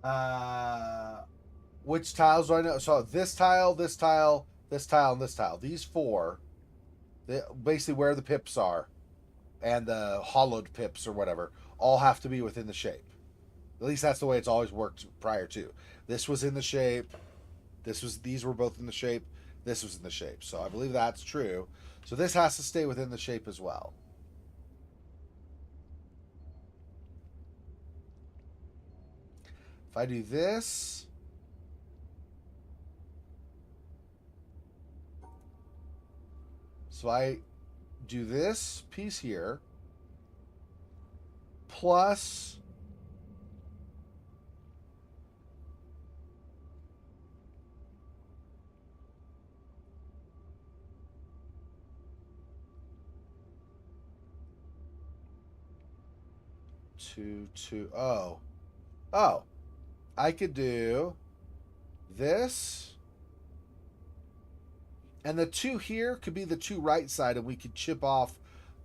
S1: Uh, which tiles do I know? So this tile, this tile, this tile, and this tile. These four, basically where the pips are, and the hollowed pips or whatever, all have to be within the shape. At least that's the way it's always worked prior to. This was in the shape. These were both in the shape. This was in the shape. So I believe that's true. So this has to stay within the shape as well. If I do this, so I do this piece here plus two. Oh, I could do this, and the two here could be the two right side, and we could chip off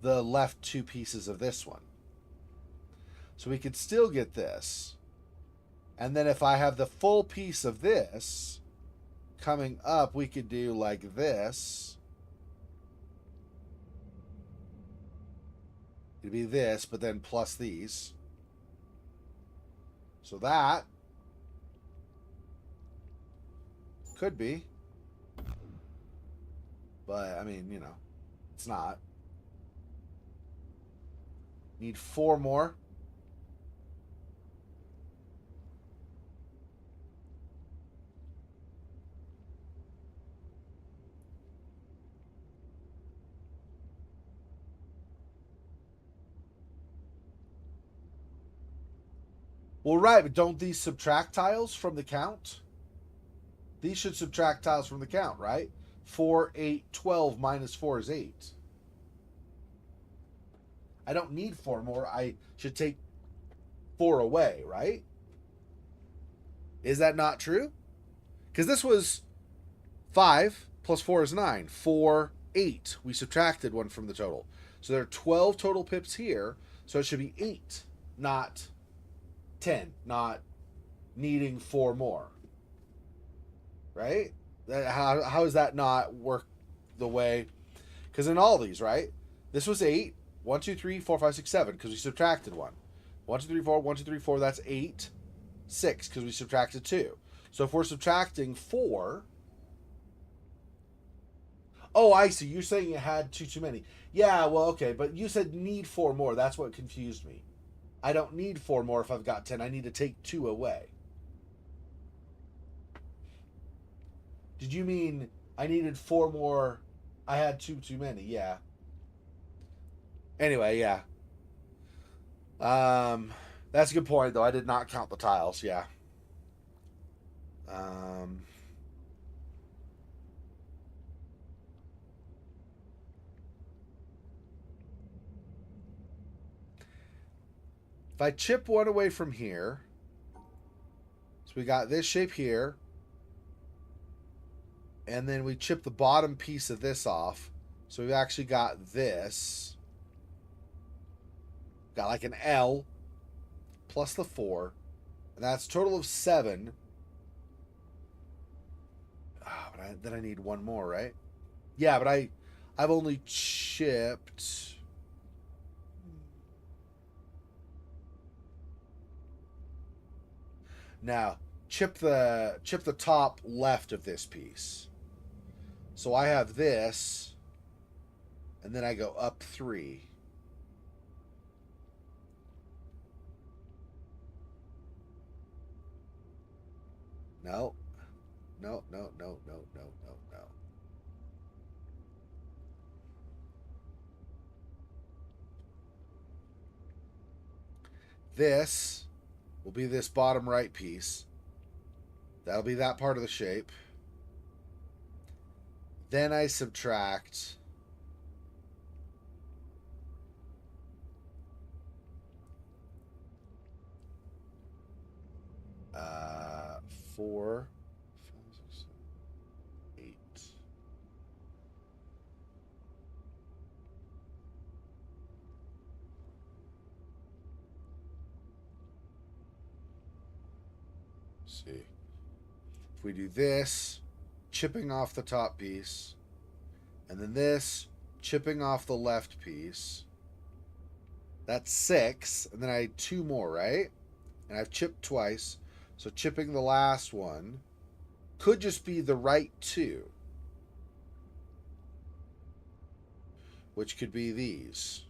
S1: the left two pieces of this one. So we could still get this. And then if I have the full piece of this coming up, we could do like this. It'd be this, but then plus these. So that could be. But, I mean, you know, it's not. Need 4 more. Well, right, but don't these subtract tiles from the count? These should subtract tiles from the count, right? 4, 8, 12 minus 4 is 8. I don't need 4 more. I should take 4 away, right? Is that not true? Because this was 5 plus 4 is 9. 4, 8. We subtracted 1 from the total. So there are 12 total pips here. So it should be 8, not 10, not needing 4 more. Right? How does that not work the way? Because in all these, right? This was 8. 1, 2, 3, 4, 5, 6, 7, because we subtracted 1. 1, 2, 3, 4, 1, 2, 3, 4, that's 8. 6, because we subtracted 2. So if we're subtracting 4. Oh, I see. You're saying you had 2 too many. Yeah, well, okay. But you said need 4 more. That's what confused me. I don't need 4 more if I've got 10. I need to take 2 away. Did you mean I needed 4 more? I had 2 too many. Yeah. Anyway, yeah. That's a good point, though. I did not count the tiles. Yeah. Um, if I chip 1 away from here, so we got this shape here, and then we chip the bottom piece of this off. So we've actually got this. Got like an L plus the 4. And that's a total of 7. Oh, but then I need 1 more, right? Yeah, but I've only chipped. Now, chip the top left of this piece. So I have this, and then I go up 3. No. No, no, no, no, no, no, no. This will be this bottom right piece. That'll be that part of the shape. Then I subtract 4, 5, 6, 7, 8. See. If we do this, chipping off the top piece, and then this, chipping off the left piece, that's 6, and then I had 2 more, right? And I've chipped twice, so chipping the last one could just be the right 2, which could be these.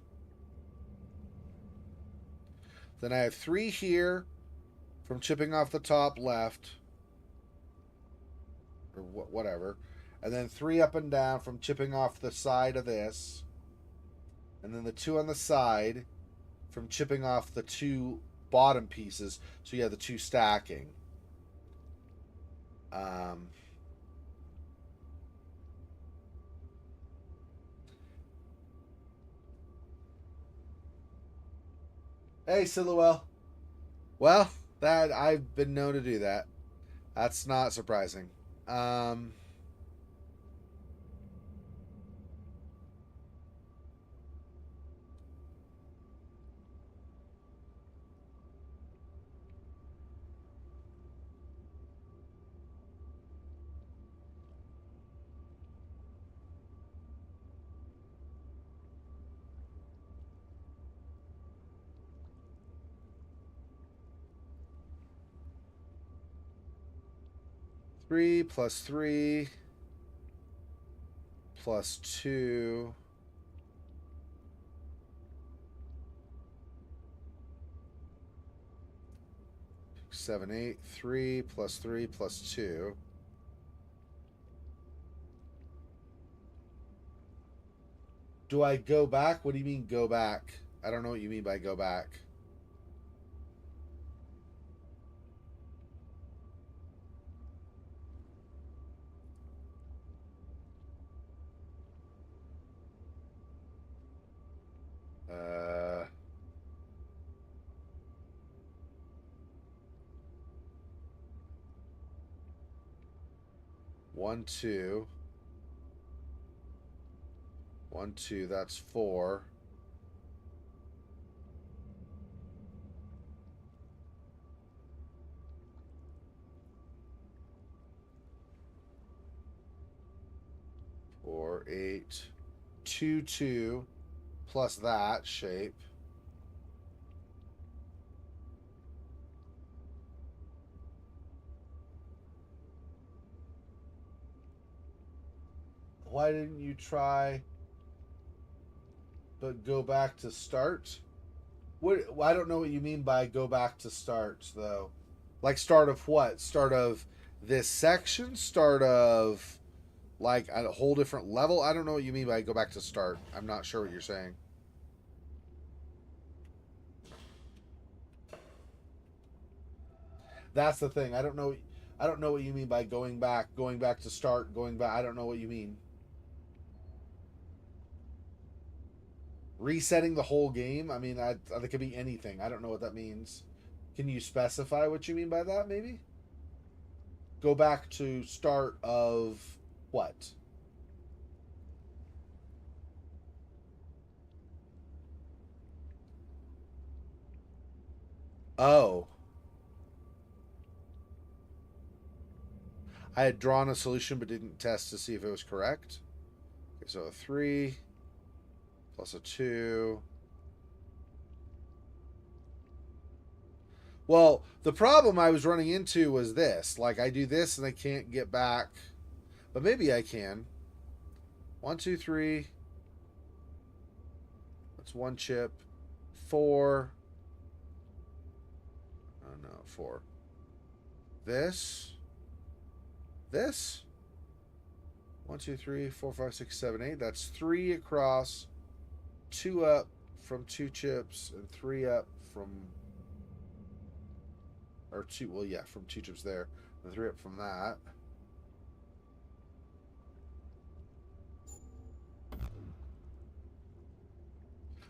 S1: Then I have 3 here from chipping off the top left, or whatever, and then 3 up and down from chipping off the side of this, and then the 2 on the side from chipping off the 2 bottom pieces. So you have the 2 stacking. Hey, Silhouette. Well, that I've been known to do that. That's not surprising. Um, 3 plus 3 plus 2 7, 8. 3 plus 3 plus 2. Do I go back? What do you mean go back? I don't know what you mean by go back. Uh, 1, 2. 1, 2, that's 4. Or 8. 2, 2 plus that shape. Why didn't you try but go back to start? What? I don't know what you mean by go back to start though. Like start of what? Start of this section? Start of like a whole different level? I don't know what you mean by go back to start. I'm not sure what you're saying. That's the thing. I don't know. I don't know what you mean by going back to start, going back. I don't know what you mean. Resetting the whole game. I mean, that could be anything. I don't know what that means. Can you specify what you mean by that? Maybe go back to start of what? Oh, I had drawn a solution but didn't test to see if it was correct. Okay, so a 3 plus a 2. Well, the problem I was running into was this. Like, I do this and I can't get back. But maybe I can. 1, 2, 3. That's one chip. 4. Oh, no, 4. This. This. 1, 2, 3, 4, 5, 6, 7, 8. That's 3 across. 2 up from 2 chips. And 3 up from... Or 2... Well, yeah, from 2 chips there. And 3 up from that.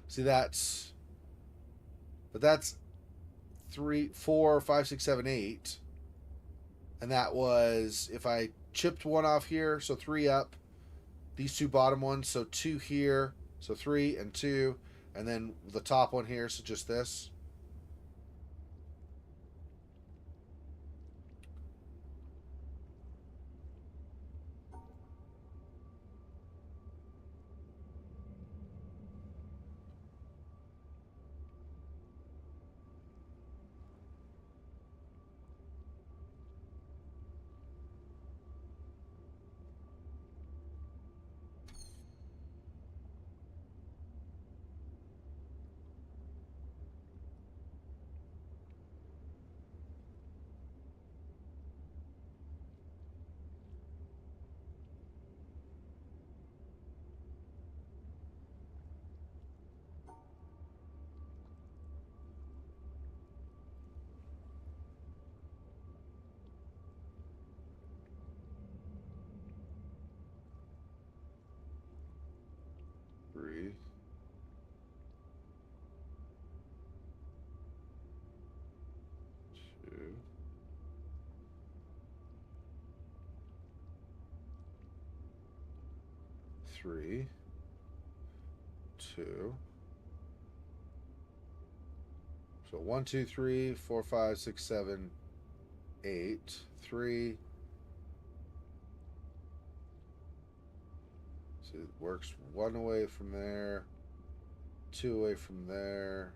S1: See, that's... But that's 3, 4, 5, 6, 7, 8. And that was... If I chipped one off here, so 3 up. These 2 bottom ones, so 2 here. So 3 and 2. And then the top one here, so just this. Three. Two. Three. 2. So 1, 2, 3, 4, 5, 6, 7, 8. 3. So it works 1 away from there. 2 away from there.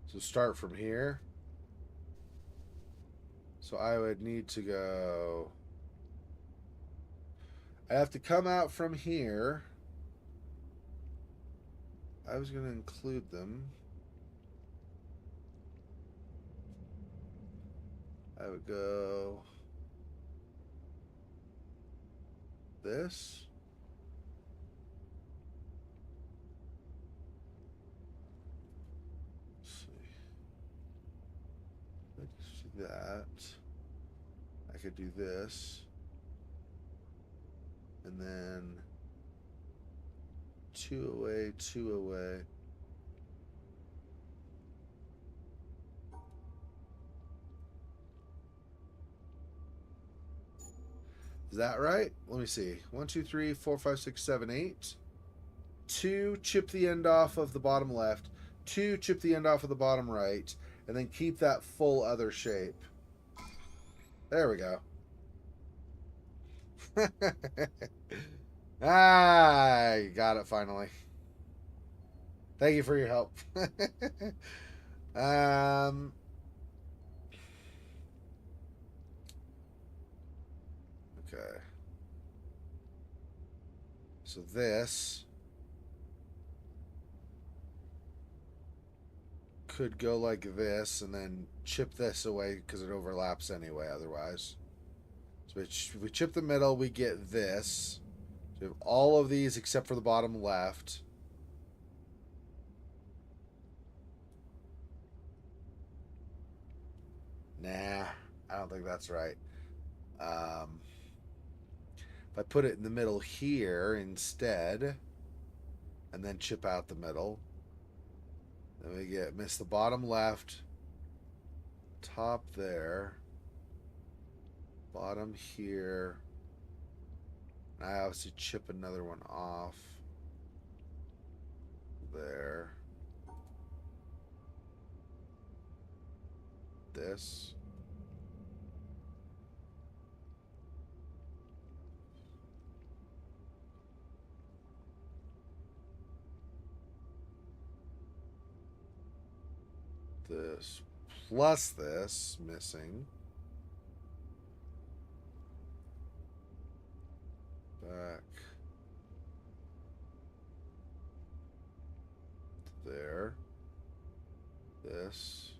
S1: So start from here. So I would need to go. I have to come out from here. I was going to include them. I would go this. Let's see. Let's do that. I could do this. And then 2 away, 2 away. Is that right? Let me see. 1, 2, 3, 4, 5, 6, 7, 8. 2, chip the end off of the bottom left. 2, chip the end off of the bottom right. And then keep that full other shape. There we go. I got it finally. Thank you for your help. Okay. So this could go like this and then chip this away because it overlaps anyway otherwise. So if we chip the middle, we get this. So we have all of these except for the bottom left. Nah, I don't think that's right. If I put it in the middle here instead, and then chip out the middle, then we miss the bottom left, top there, bottom here. I obviously chip another one off there. This. This plus this missing. Back there. This.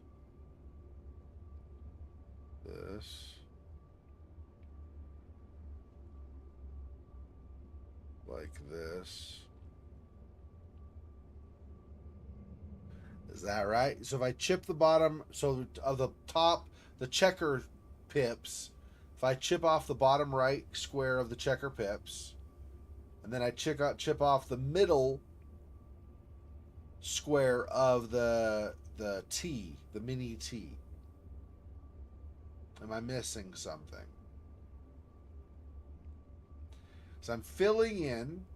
S1: This. Like this. Is that right? So if I chip the bottom, so of the top, the checker pips, if I chip off the bottom right square of the checker pips, and then I chip off the middle square of the T, the mini T. Am I missing something? So I'm filling in.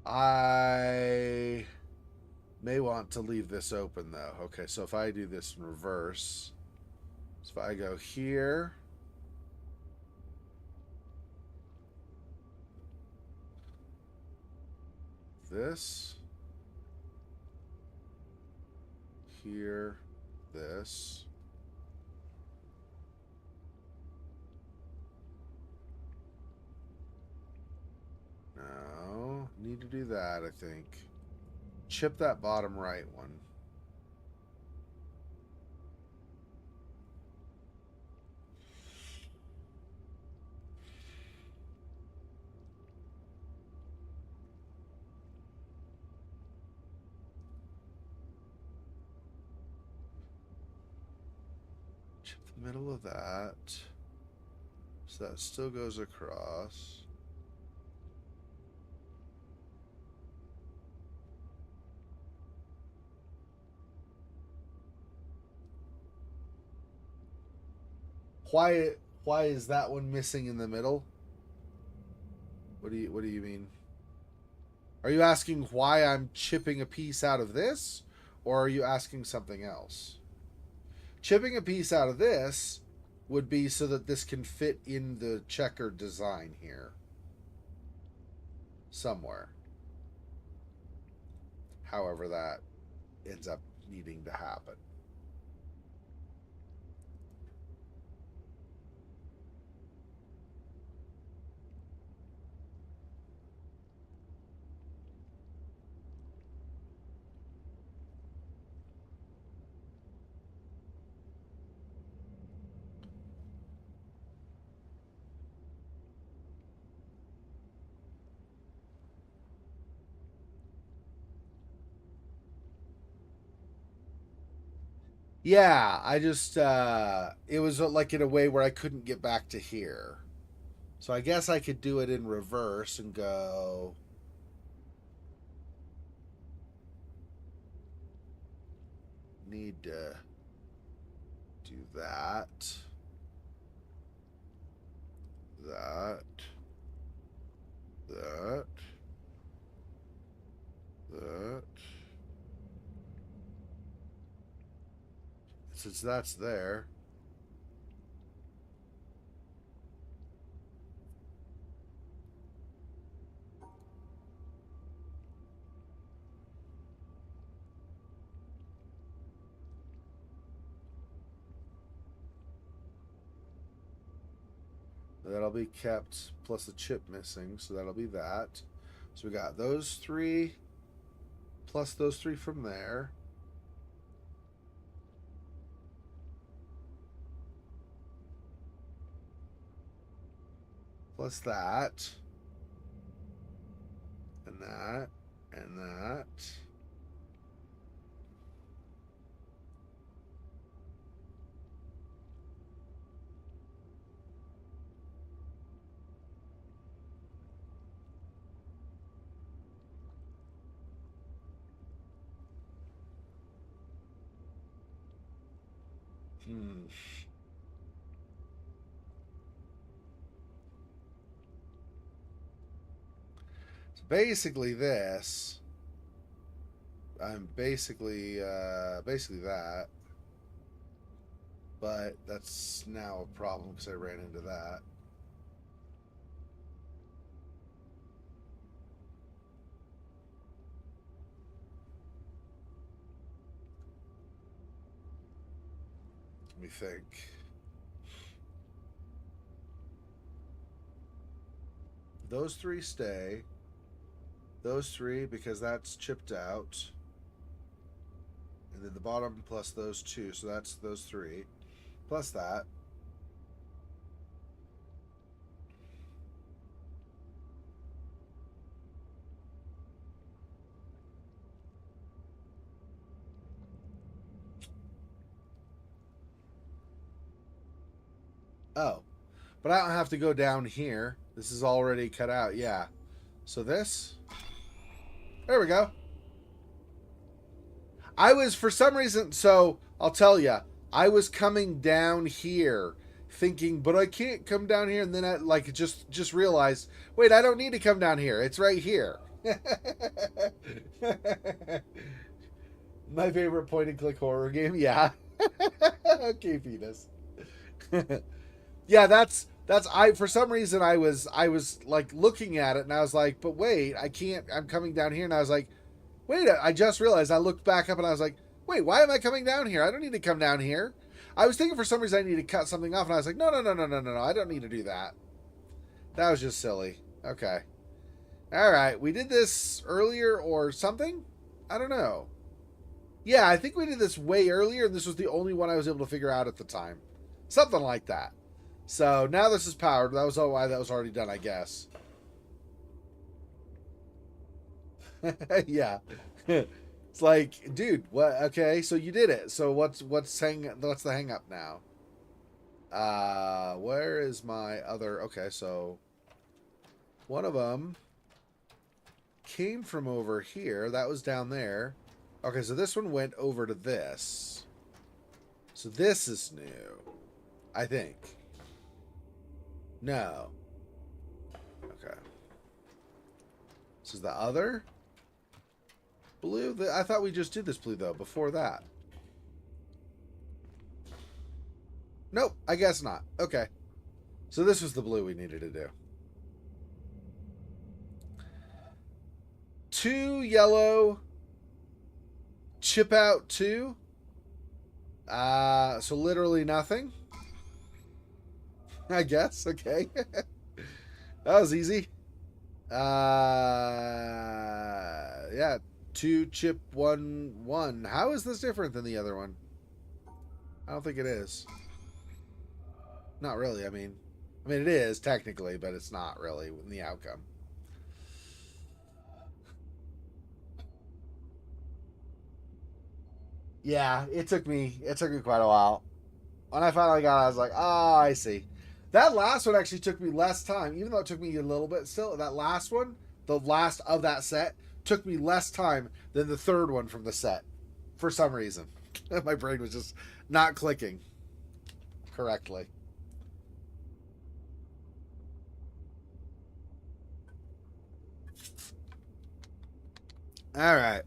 S1: I may want to leave this open though. Okay, so if I do this in reverse, so if I go here, this, here, this. No, need to do that, I think. Chip that bottom right one. Chip the middle of that. So that still goes across. Why is that one missing in the middle? What do you mean? Are you asking why I'm chipping a piece out of this, or are you asking something else? Chipping a piece out of this would be so that this can fit in the checkered design here somewhere. However that ends up needing to happen. Yeah, I just it was like in a way where I couldn't get back to here. So I guess I could do it in reverse and go need to do that. That. That. That. Since that's there. That'll be kept, plus the chip missing, so that'll be that. So we got those three, plus those three from there. Plus that. And that. And that. So basically this. I'm basically that. But that's now a problem because I ran into that. Let me think. Those three stay. Those three, because that's chipped out. And then the bottom plus those two, so that's those three. Plus that. Oh. But I don't have to go down here. This is already cut out, yeah. So this. There we go. I was, for some reason, so I'll tell you, I was coming down here thinking, but I can't come down here. And then I like just realized, wait, I don't need to come down here. It's right here. My favorite point and click horror game. Yeah. Okay, penis. Yeah, that's I for some reason I was like looking at it and I was like, but wait, I can't. I'm coming down here and I was like, wait, I just realized. I looked back up and I was like, wait, why am I coming down here? I don't need to come down here. I was thinking for some reason I need to cut something off and I was like, no, I don't need to do that. That was just silly. Okay. All right, we did this earlier or something? I don't know. Yeah, I think we did this way earlier, and this was the only one I was able to figure out at the time. Something like that. So now this is powered. That was why that was already done, I guess. Yeah. It's like, dude, what? Okay, so you did it. So what's the hang up now? Where is my other? Okay, so one of them came from over here. That was down there. Okay, so this one went over to this. So this is new, I think. No. Okay. This is the other blue. I thought we just did this blue, though, before that. Nope, I guess not. Okay. So this was the blue we needed to do. 2 yellow. Chip out 2. So literally nothing. I guess. Okay. That was easy. Yeah. 2 chip 1 1. How is this different than the other one? I don't think it is. Not really. I mean it is technically, but it's not really in the outcome. Yeah, it took me quite a while. When I finally got it, I was like, oh, I see. That last one actually took me less time, even though it took me a little bit still. That last one, the last of that set, took me less time than the third one from the set. For some reason. My brain was just not clicking correctly. All right.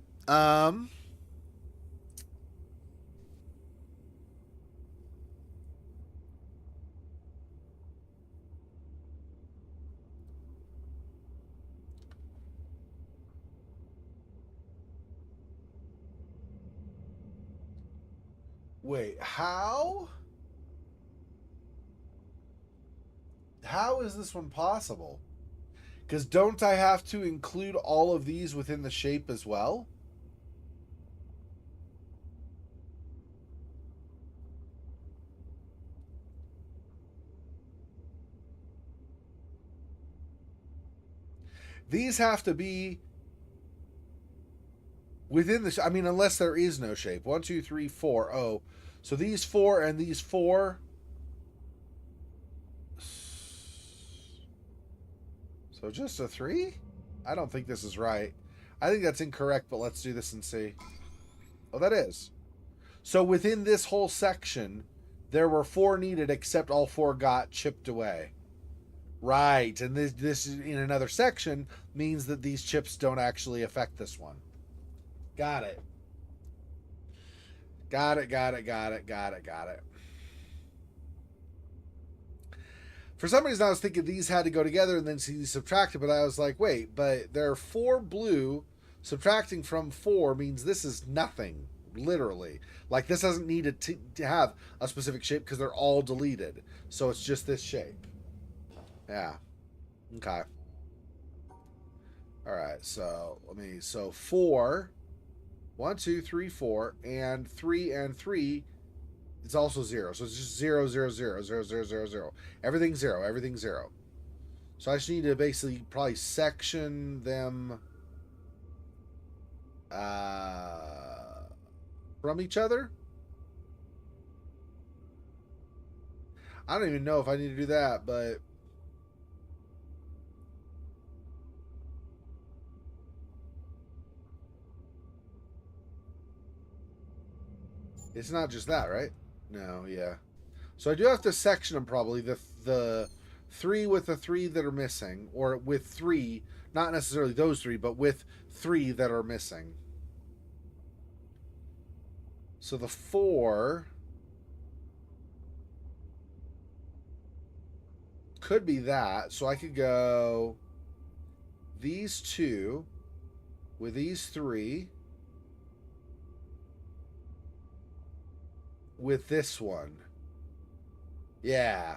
S1: Wait, how? How is this one possible? Because don't I have to include all of these within the shape as well? These have to be within the. I mean, unless there is no shape. 1, 2, 3, 4. Oh, so these 4 and these 4. So just a 3? I don't think this is right. I think that's incorrect, but let's do this and see. Oh, that is. So within this whole section, there were 4 needed, except all 4 got chipped away. Right, and this in another section means that these chips don't actually affect this one. Got it. Got it. For some reason, I was thinking these had to go together and then see subtracted, but I was like, wait, but there are 4 blue. Subtracting from 4 means this is nothing, literally. Like, this doesn't need to have a specific shape because they're all deleted. So it's just this shape. Yeah. Okay. All right, so so 4, 1, 2, 3, 4, and 3 and 3. It's also 0, so it's just 0, 0, 0, 0, 0, 0, 0. Everything's 0, everything's 0. So I just need to basically probably section them from each other. I don't even know if I need to do that, but it's not just that, right? No, yeah. So I do have to section them probably. The 3 with the 3 that are missing, or with 3, not necessarily those 3, but with 3 that are missing. So the 4 could be that. So I could go these 2 with these 3 with this one. Yeah.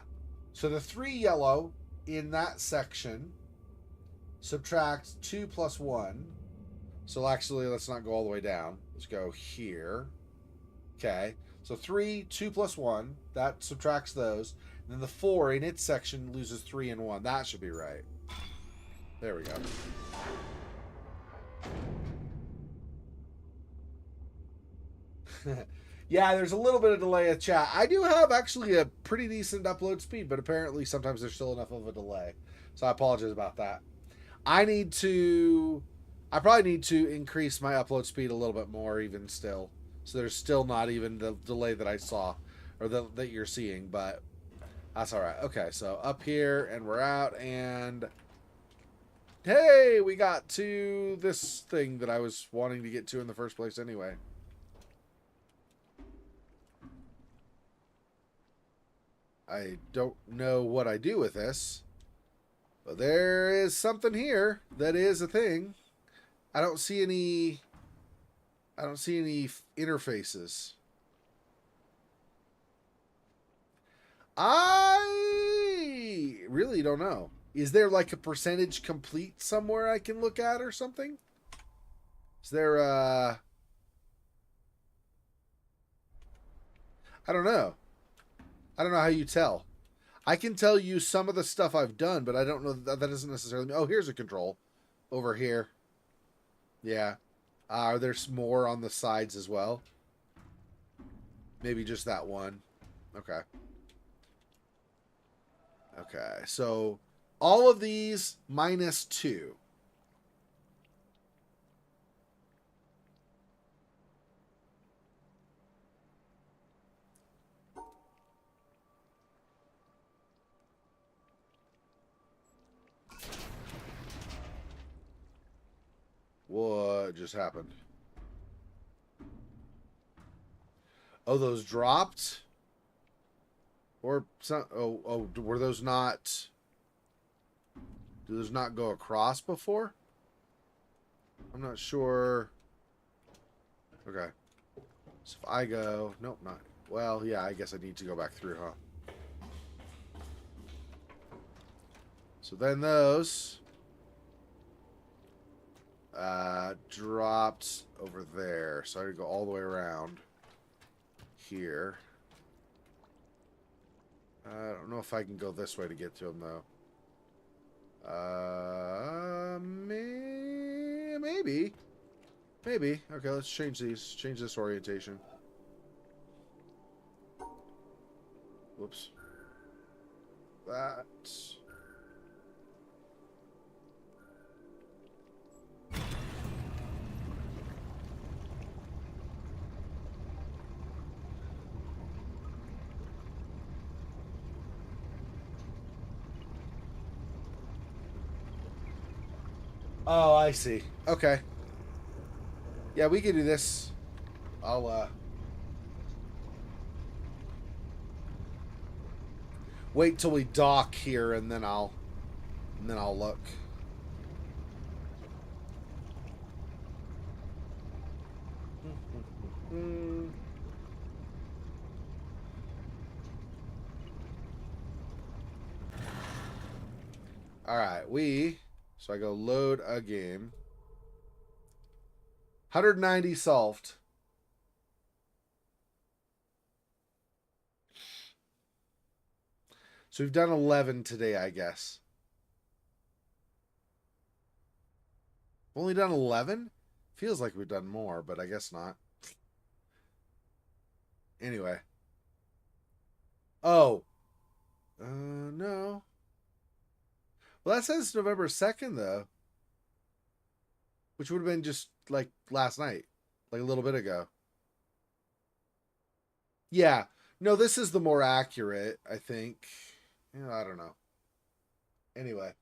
S1: So the 3 yellow in that section subtract 2 plus 1. So actually, let's not go all the way down. Let's go here. Okay. So 3, 2 plus 1. That subtracts those. And then the 4 in its section loses 3 and 1. That should be right. There we go. Yeah, there's a little bit of delay in chat. I do have actually a pretty decent upload speed, but apparently sometimes there's still enough of a delay. So I apologize about that. I probably need to increase my upload speed a little bit more even still. So there's still not even the delay that I saw or that you're seeing, but that's all right. Okay, so up here and we're out and Hey, we got to this thing that I was wanting to get to in the first place anyway. I don't know what I do with this, but there is something here that is a thing. I don't see any interfaces. I really don't know. Is there like a percentage complete somewhere I can look at or something? Is there I don't know. I don't know how you tell. I can tell you some of the stuff I've done, but I don't know that doesn't necessarily mean, oh, here's a control over here. Yeah. Are there more on the sides as well? Maybe just that one. Okay. Okay. So all of these -2. What just happened? Oh, those dropped? Or some? Oh, were those not? Do those not go across before? I'm not sure. Okay. So if I go, nope, not. Well, yeah, I guess I need to go back through, huh? So then those dropped over there. So I gotta go all the way around here. I don't know if I can go this way to get to them, though. Maybe. Maybe. Okay, let's change these. Change this orientation. Whoops. That. Oh, I see. Okay. Yeah, we can do this. I'll wait till we dock here and then I'll look. All right, so I go load a game. 190 solved. So we've done 11 today, I guess. Only done 11? Feels like we've done more, but I guess not. Anyway. Oh. No. Well, that says November 2nd, though. Which would have been just, like, last night. Like, a little bit ago. Yeah. No, this is the more accurate, I think. I don't know. Anyway.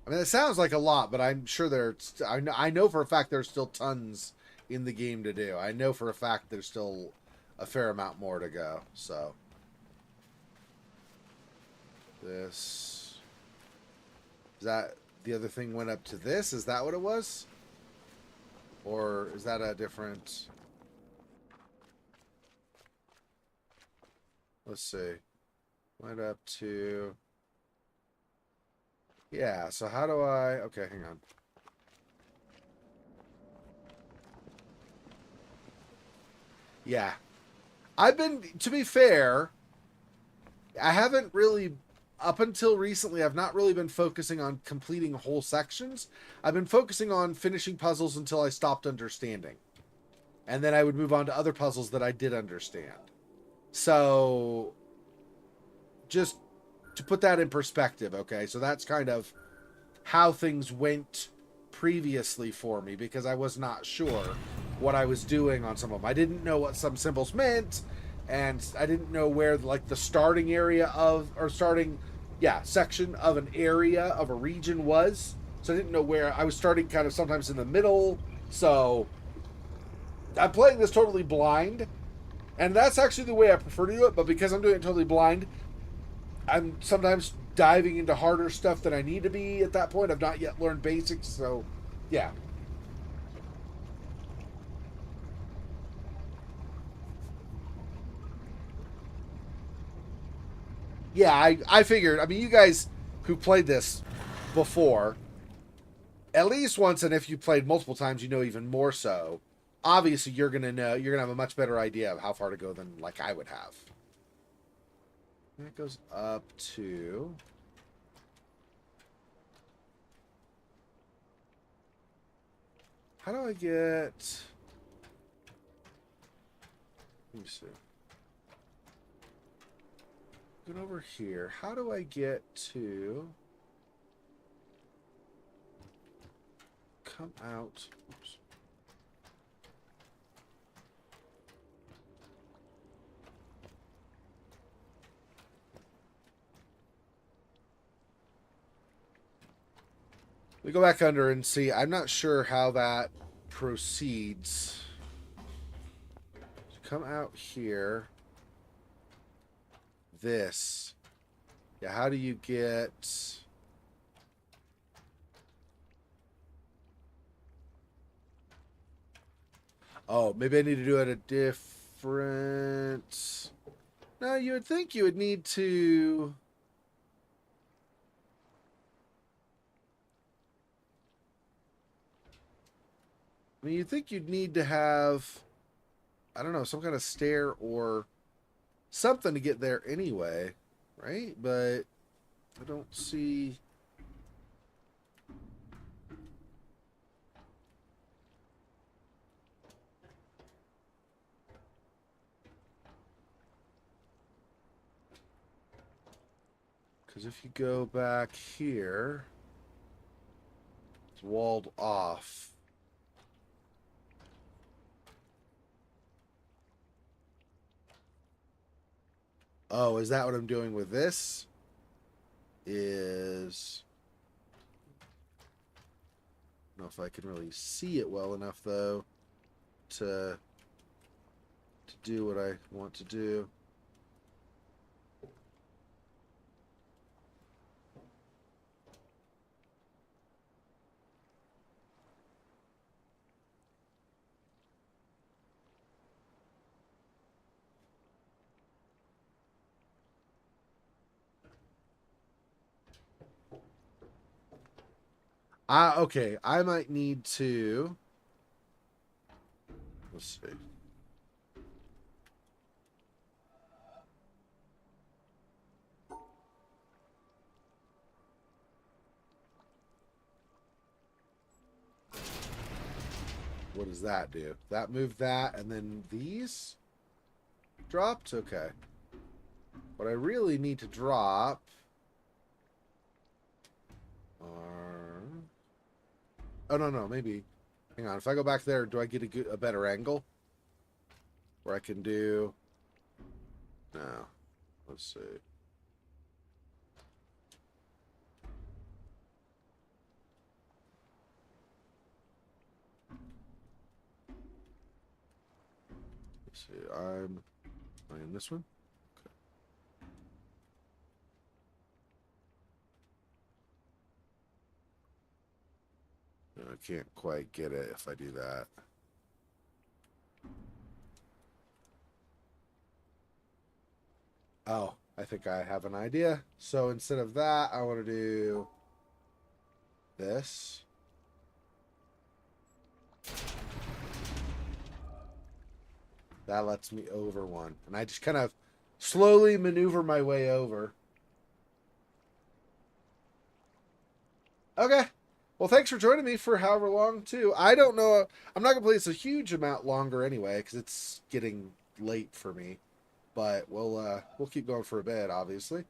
S1: I mean, it sounds like a lot, but I'm sure I know for a fact there's still tons in the game to do. I know for a fact there's still a fair amount more to go. So this is that the other thing went up to this? Is that what it was? Or is that a different? Let's see. Went up to. Yeah, so how do I... Okay, hang on. Yeah. To be fair, I haven't really, up until recently, I've not really been focusing on completing whole sections. I've been focusing on finishing puzzles until I stopped understanding. And then I would move on to other puzzles that I did understand. So, just to put that in perspective, okay? So that's kind of how things went previously for me, because I was not sure what I was doing on some of them. I didn't know what some symbols meant, and I didn't know where, like, the starting area of, or starting yeah, section of an area of a region was. So I didn't know where I was starting kind of sometimes in the middle. So I'm playing this totally blind. And that's actually the way I prefer to do it, but because I'm doing it totally blind, I'm sometimes diving into harder stuff than I need to be at that point. I've not yet learned basics, so yeah. Yeah, I figured. I mean, you guys who played this before, at least once, and if you played multiple times, you know even more so. Obviously, you're gonna have a much better idea of how far to go than like I would have. And it goes up to. How do I get? Let me see. Get over here. How do I get to come out? Oops. We go back under and see. I'm not sure how that proceeds. Come out here. This. Yeah, how do you get... Oh, maybe I need to do it a different... No, you would think you would need to... I mean, you'd think you'd need to have... I don't know, some kind of stair or something to get there anyway, right? But I don't see... Because if you go back here, it's walled off. Oh, is that what I'm doing with this? Is... I don't know if I can really see it well enough, though, to do what I want to do. Okay, I might need to... Let's see. What does that do? That moved that, and then these dropped? Okay. What I really need to drop are... Oh, no, maybe. Hang on, if I go back there, do I get a better angle? Where I can do... No. Let's see. Let's see. I'm in this one. Okay. I can't quite get it if I do that. Oh, I think I have an idea. So instead of that, I want to do this. That lets me over one. And I just kind of slowly maneuver my way over. Okay. Well, thanks for joining me for however long, too. I don't know. I'm not going to play this a huge amount longer anyway, because it's getting late for me. But we'll keep going for a bit, obviously.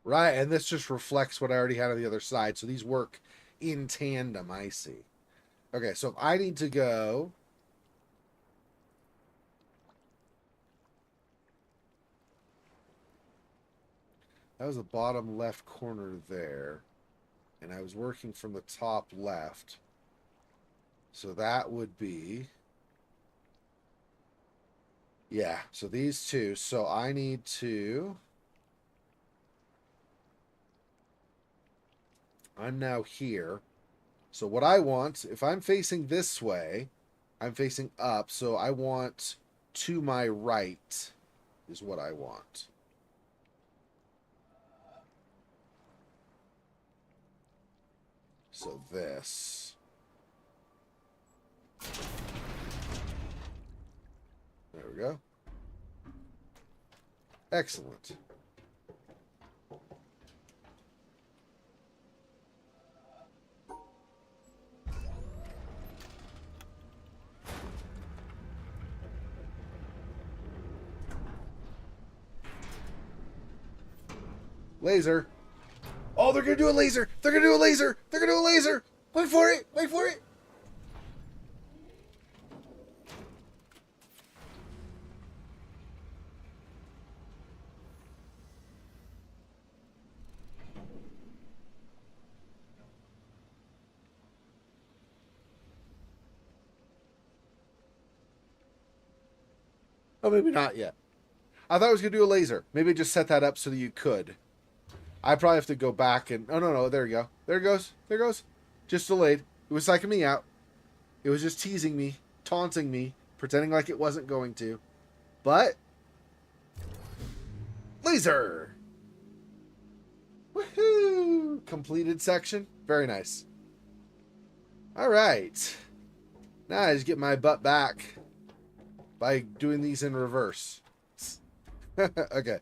S1: Right, and this just reflects what I already had on the other side. So these work in tandem, I see. Okay, so if I need to go... That was the bottom left corner there. And I was working from the top left. So that would be... Yeah, so these two. So I need to... I'm now here. So what I want, if I'm facing this way, I'm facing up. So I want to my right is what I want. So this. There we go. Excellent. Laser. Oh, they're going to do a laser. They're going to do a laser. They're going to do a laser. Wait for it. Wait for it. Oh, maybe not yet. I thought I was going to do a laser. Maybe just set that up so that you could. I probably have to go back and... Oh, no. There you go. There it goes. There it goes. Just delayed. It was psyching me out. It was just teasing me, taunting me, pretending like it wasn't going to. But... Laser! Woohoo! Completed section. Very nice. Alright. Now I just get my butt back by doing these in reverse. Okay.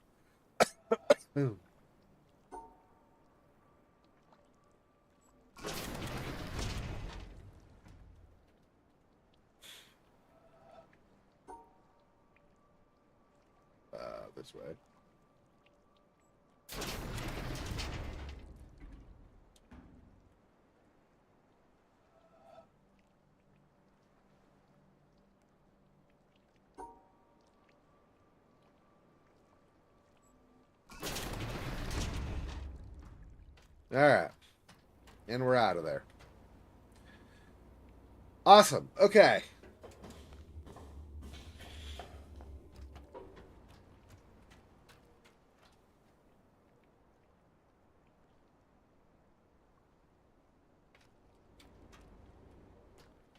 S1: This way. Alright. And we're out of there. Awesome. Okay.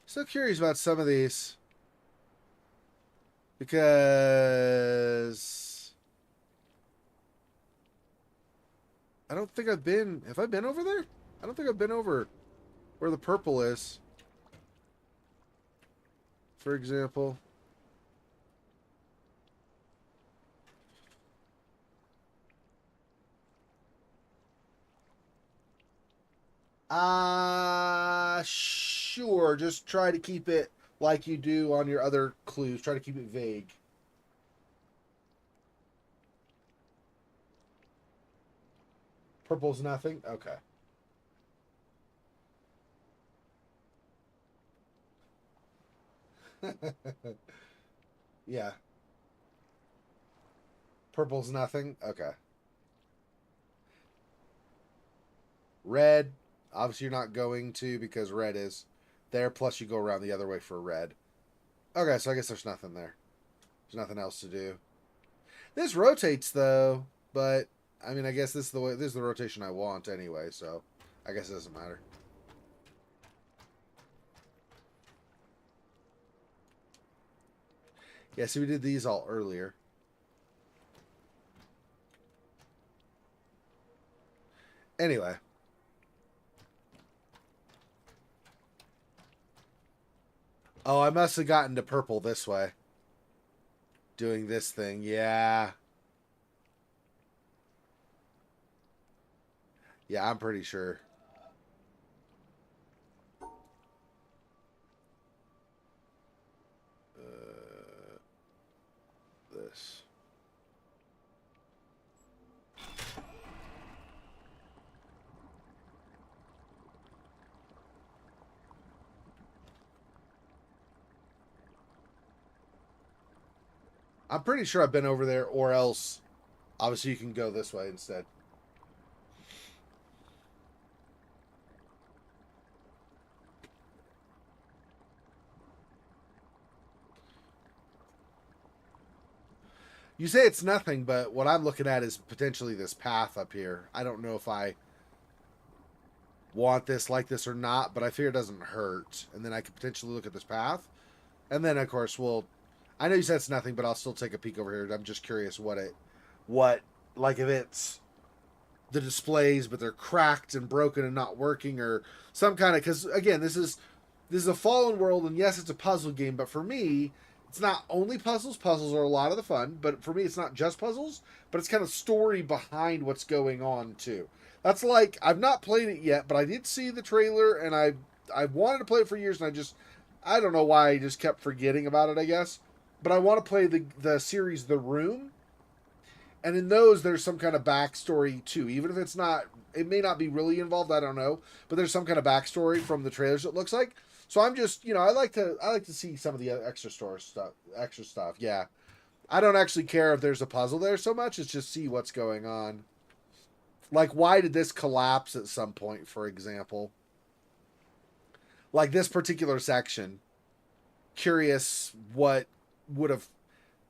S1: Still curious about some of these. Because... I don't think I've been... Have I been over there? I don't think I've been over where the purple is. For example. Sure. Just try to keep it like you do on your other clues. Try to keep it vague. Purple's nothing? Okay. Yeah. Purple's nothing? Okay. Red. Obviously, you're not going to because red is there. Plus, you go around the other way for red. Okay, so I guess there's nothing there. There's nothing else to do. This rotates, though. But, I mean, I guess this is the way. This is the rotation I want anyway, so I guess it doesn't matter. Yeah, see, we did these all earlier. Anyway. Oh, I must have gotten to purple this way. Doing this thing, yeah. Yeah, I'm pretty sure. This. I'm pretty sure I've been over there, or else obviously you can go this way instead. You say it's nothing, but what I'm looking at is potentially this path up here. I don't know if I want this like this or not, but I fear it doesn't hurt. And then I could potentially look at this path. And then, of course, we'll. I know you said it's nothing, but I'll still take a peek over here. I'm just curious what, like if it's the displays, but they're cracked and broken and not working, or some kind of. Because again, this is a Fallen World, and yes, it's a puzzle game, but for me, it's not only puzzles. Puzzles are a lot of the fun, but for me, it's not just puzzles, but it's kind of story behind what's going on too. That's like I've not played it yet, but I did see the trailer, and I wanted to play it for years, and I don't know why I just kept forgetting about it. I guess, but I want to play the series The Room, and in those there's some kind of backstory too, even if it's not. It may not be really involved. I don't know, but there's some kind of backstory from the trailers. It looks like. So I'm just, I like to see some of the extra stuff. Yeah, I don't actually care if there's a puzzle there so much. It's just see what's going on. Like, why did this collapse at some point, for example? Like this particular section. Curious what would have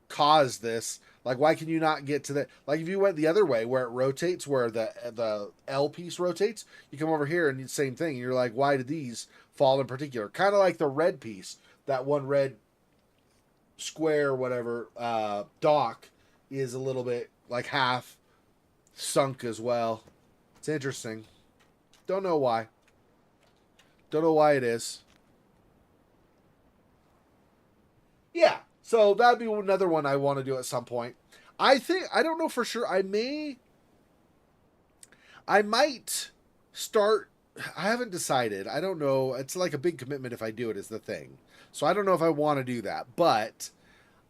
S1: caused this. Like, why can you not get to the like if you went the other way where it rotates, where the L piece rotates, you come over here and the same thing. And you're like, why did these fall in particular? Kind of like the red piece, that one red square, whatever dock is a little bit like half sunk as well. It's interesting. Don't know why. Don't know why it is. Yeah. So that'd be another one I want to do at some point. I don't know for sure. I might start. I haven't decided. I don't know. It's like a big commitment if I do it, is the thing. So I don't know if I want to do that. But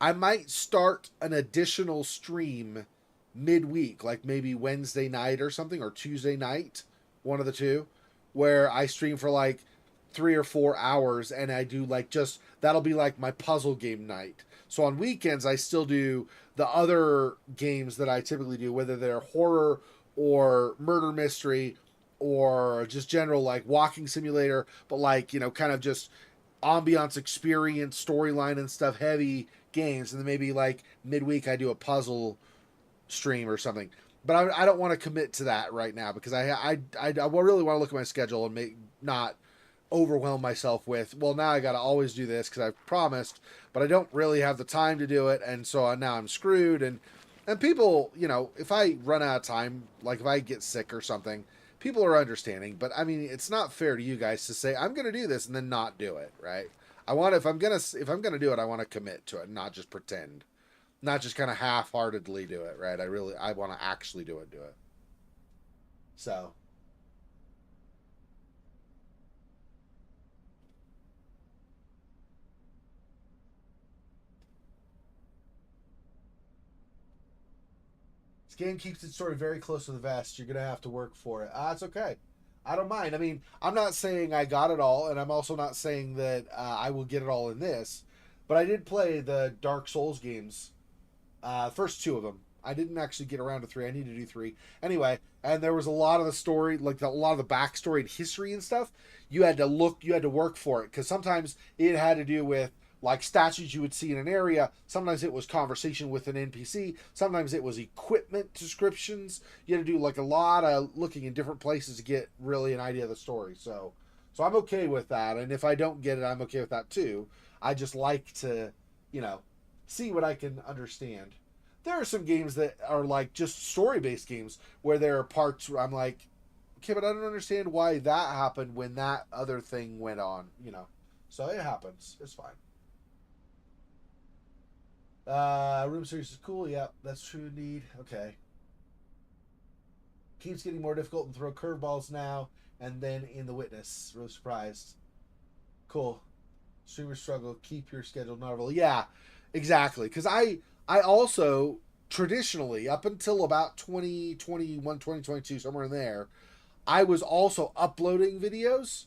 S1: I might start an additional stream midweek, like maybe Wednesday night or something, or Tuesday night, one of the two, where I stream for like 3 or 4 hours and I do like just that'll be like my puzzle game night. So on weekends, I still do the other games that I typically do, whether they're horror or murder mystery or just general like walking simulator, but like, kind of just ambiance experience, storyline and stuff, heavy games. And then maybe like midweek, I do a puzzle stream or something. But I don't want to commit to that right now because I really want to look at my schedule and make not overwhelm myself with, well, now I got to always do this because I've promised, but I don't really have the time to do it, and so now I'm screwed. And people, if I run out of time, like if I get sick or something, people are understanding. But I mean, it's not fair to you guys to say I'm going to do this and then not do it, right? I want if I'm gonna do it, I want to commit to it, not just pretend, not just kind of half-heartedly do it, right? I want to actually do it. So this game keeps its story very close to the vest. You're gonna have to work for it. It's okay. I don't mind. I mean, I'm not saying I got it all, and I'm also not saying that I will get it all in this. But I did play the Dark Souls games, first two of them. I didn't actually get around to three. I need to do three anyway. And there was a lot of the story, like a lot of the backstory and history and stuff. You had to work for it because sometimes it had to do with like statues you would see in an area. Sometimes it was conversation with an NPC. Sometimes it was equipment descriptions. You had to do like a lot of looking in different places to get really an idea of the story. So I'm okay with that. And if I don't get it, I'm okay with that too. I just like to, you know, see what I can understand. There are some games that are like just story based games where there are parts where I'm like, okay, but I don't understand why that happened when that other thing went on. So it happens. It's fine. Room service is cool. Yeah, that's true indeed. Okay. Keeps getting more difficult and throw curveballs now and then in the witness. Really surprised. Cool. Streamer struggle. Keep your schedule normal. Yeah, exactly. Because I also traditionally up until about 2021, 2022, somewhere in there, I was also uploading videos,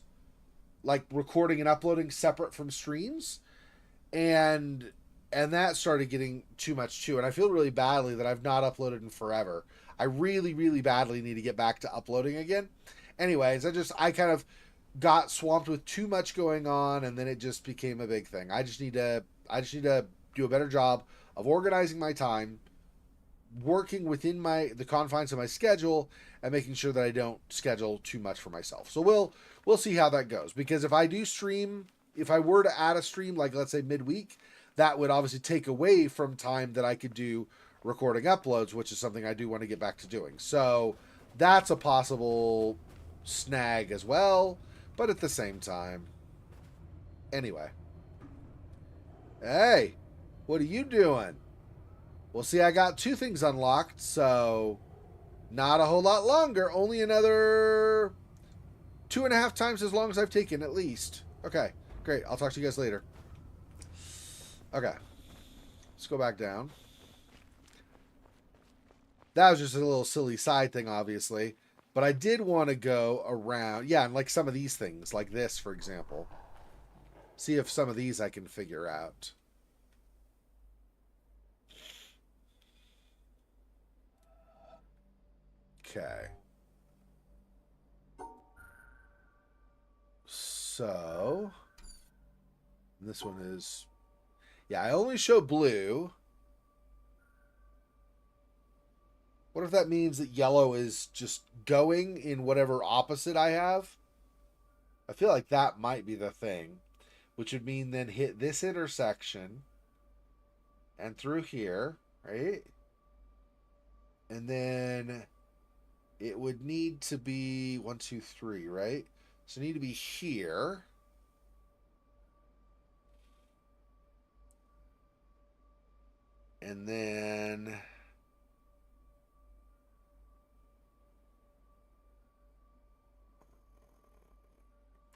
S1: like recording and uploading separate from streams, and And that started getting too much too. And I feel really badly that I've not uploaded in forever. I really, really badly need to get back to uploading again. Anyways, I kind of got swamped with too much going on, and then it just became a big thing. I just need to do a better job of organizing my time, working within the confines of my schedule, and making sure that I don't schedule too much for myself. So we'll see how that goes. Because if I do stream, if I were to add a stream, like let's say midweek, that would obviously take away from time that I could do recording uploads, which is something I do want to get back to doing. So that's a possible snag as well. But at the same time, anyway. Hey, what are you doing? Well, see, I got two things unlocked, so not a whole lot longer. Only another 2.5 times as long as I've taken, at least. Okay, great. I'll talk to you guys later. Okay, let's go back down. That was just a little silly side thing, obviously. But I did want to go around. Yeah, and like some of these things, like this, for example. See if some of these I can figure out. Okay. So, this one is... Yeah, I only show blue. What if that means that yellow is just going in whatever opposite I have? I feel like that might be the thing. Which would mean then hit this intersection and through here, right? And then it would need to be 1, 2, 3, right? So it need to be here. And then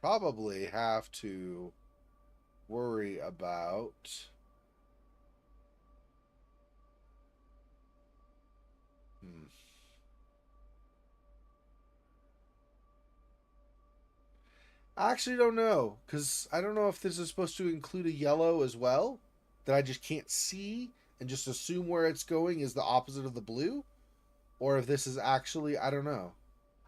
S1: probably have to worry about I actually don't know, because I don't know if this is supposed to include a yellow as well that I just can't see and just assume where it's going is the opposite of the blue, or if this is actually, I don't know.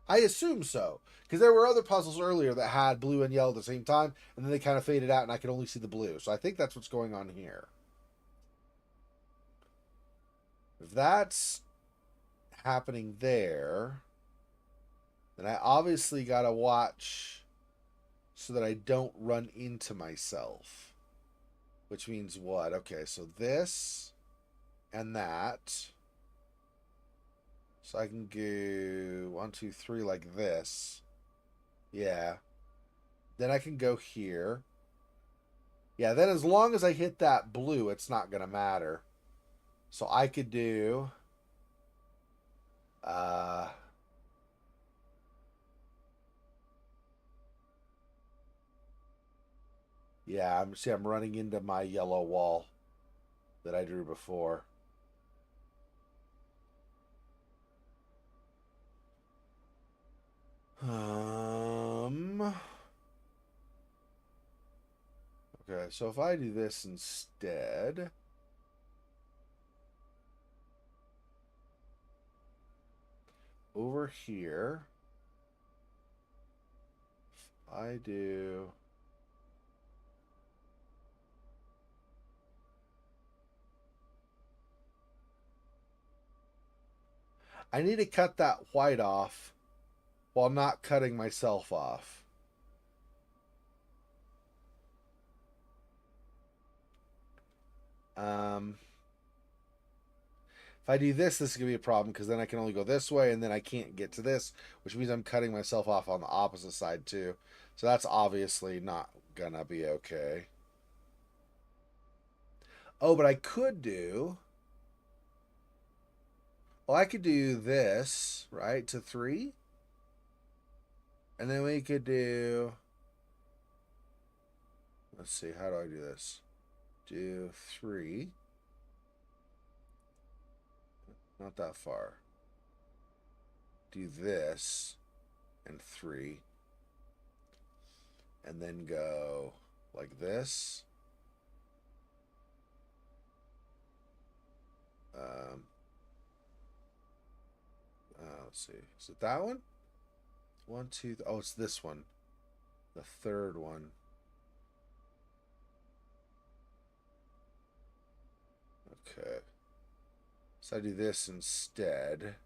S1: I assume so, because there were other puzzles earlier that had blue and yellow at the same time, and then they kind of faded out and I could only see the blue. So I think that's what's going on here. If that's happening there, then I obviously got to watch so that I don't run into myself. Which means what? Okay, so this and that. So I can go 1, 2, 3 like this. Yeah. Then I can go here. Yeah, then as long as I hit that blue, it's not going to matter. So I could do... yeah, I'm running into my yellow wall that I drew before. Okay, so if I do this instead, over here, if I do... I need to cut that white off while not cutting myself off. If I do this, this is going to be a problem because then I can only go this way and then I can't get to this, which means I'm cutting myself off on the opposite side too. So that's obviously not going to be okay. Oh, but I could do... Well, I could do this, right, to 3. And then we could do... Let's see, how do I do this? Do 3. Not that far. Do this and 3. And then go like this. Let's see. Is it that one? 1, 2. Oh, it's this one. The third one. Okay. So I do this instead.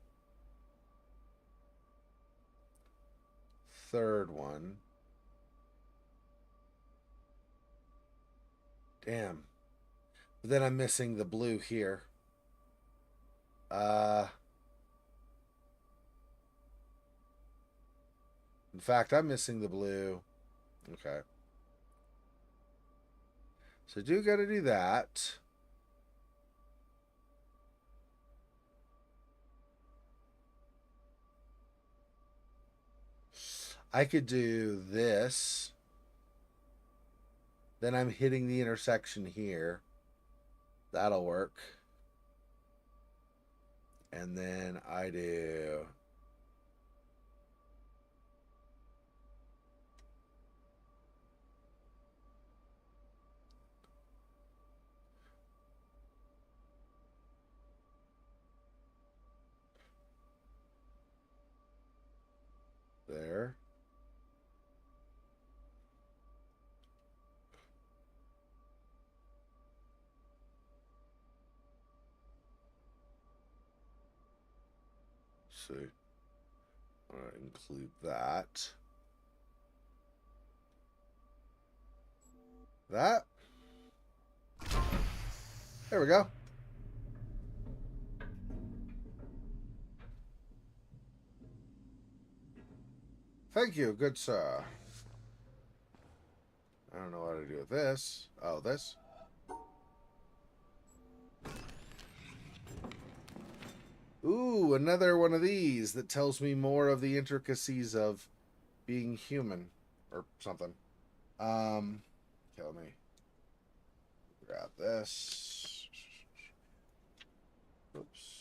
S1: Third one. Damn. But then I'm missing the blue here. In fact, I'm missing the blue. Okay. So I do got to do that. I could do this. Then I'm hitting the intersection here. That'll work. And then I do... there. See. I'm going to include that. That. There we go. Thank you, good sir. I don't know what to do with this. Oh, this. Ooh, another one of these that tells me more of the intricacies of being human or something. Okay, let me grab this. Oops.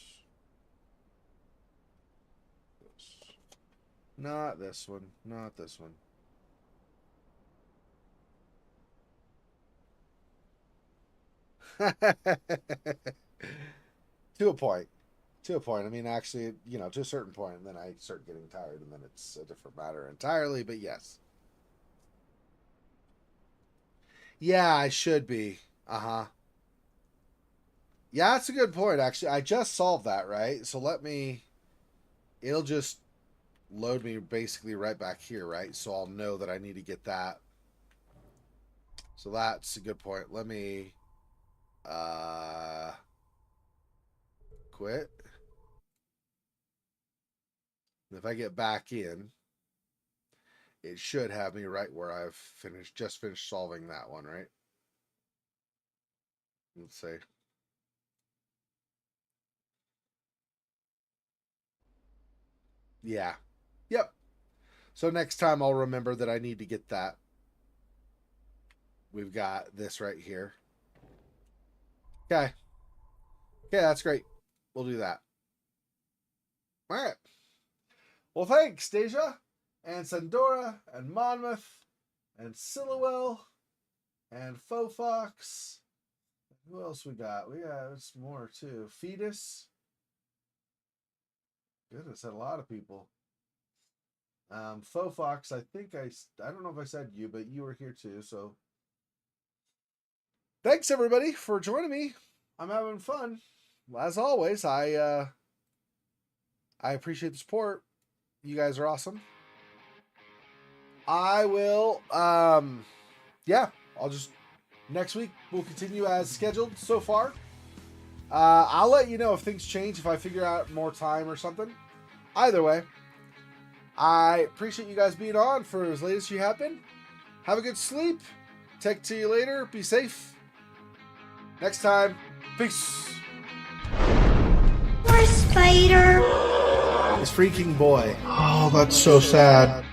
S1: Not this one. Not this one. To a point. To a point. I mean, actually, you know, to a certain point, and then I start getting tired, and then it's a different matter entirely, but yes. Yeah, I should be. Uh-huh. Yeah, that's a good point, actually. I just solved that, right? So let me... It'll just load me basically right back here, right? So I'll know that I need to get that. So that's a good point. Let me... quit. If I get back in, it should have me right where I've just finished solving that one, right? Let's see. Yeah. Yep. So next time I'll remember that I need to get that. We've got this right here. Okay. Okay, that's great. We'll do that. All right. Well, thanks, Deja, and Sandora, and Monmouth, and Sillowell, and Fofox. Who else we got? We got some more, too. Fetus. Goodness, had a lot of people. Fofox, I think I don't know if I said you, but you were here, too, so. Thanks, everybody, for joining me. I'm having fun. As always, I appreciate the support. You guys are awesome. I will, yeah, I'll just, next week, we'll continue as scheduled so far. I'll let you know if things change, if I figure out more time or something. Either way, I appreciate you guys being on for as late as you have been. Have a good sleep. Take to you later. Be safe. Next time, peace.
S2: Poor spider.
S1: This freaking boy.
S3: Oh, that's so sad.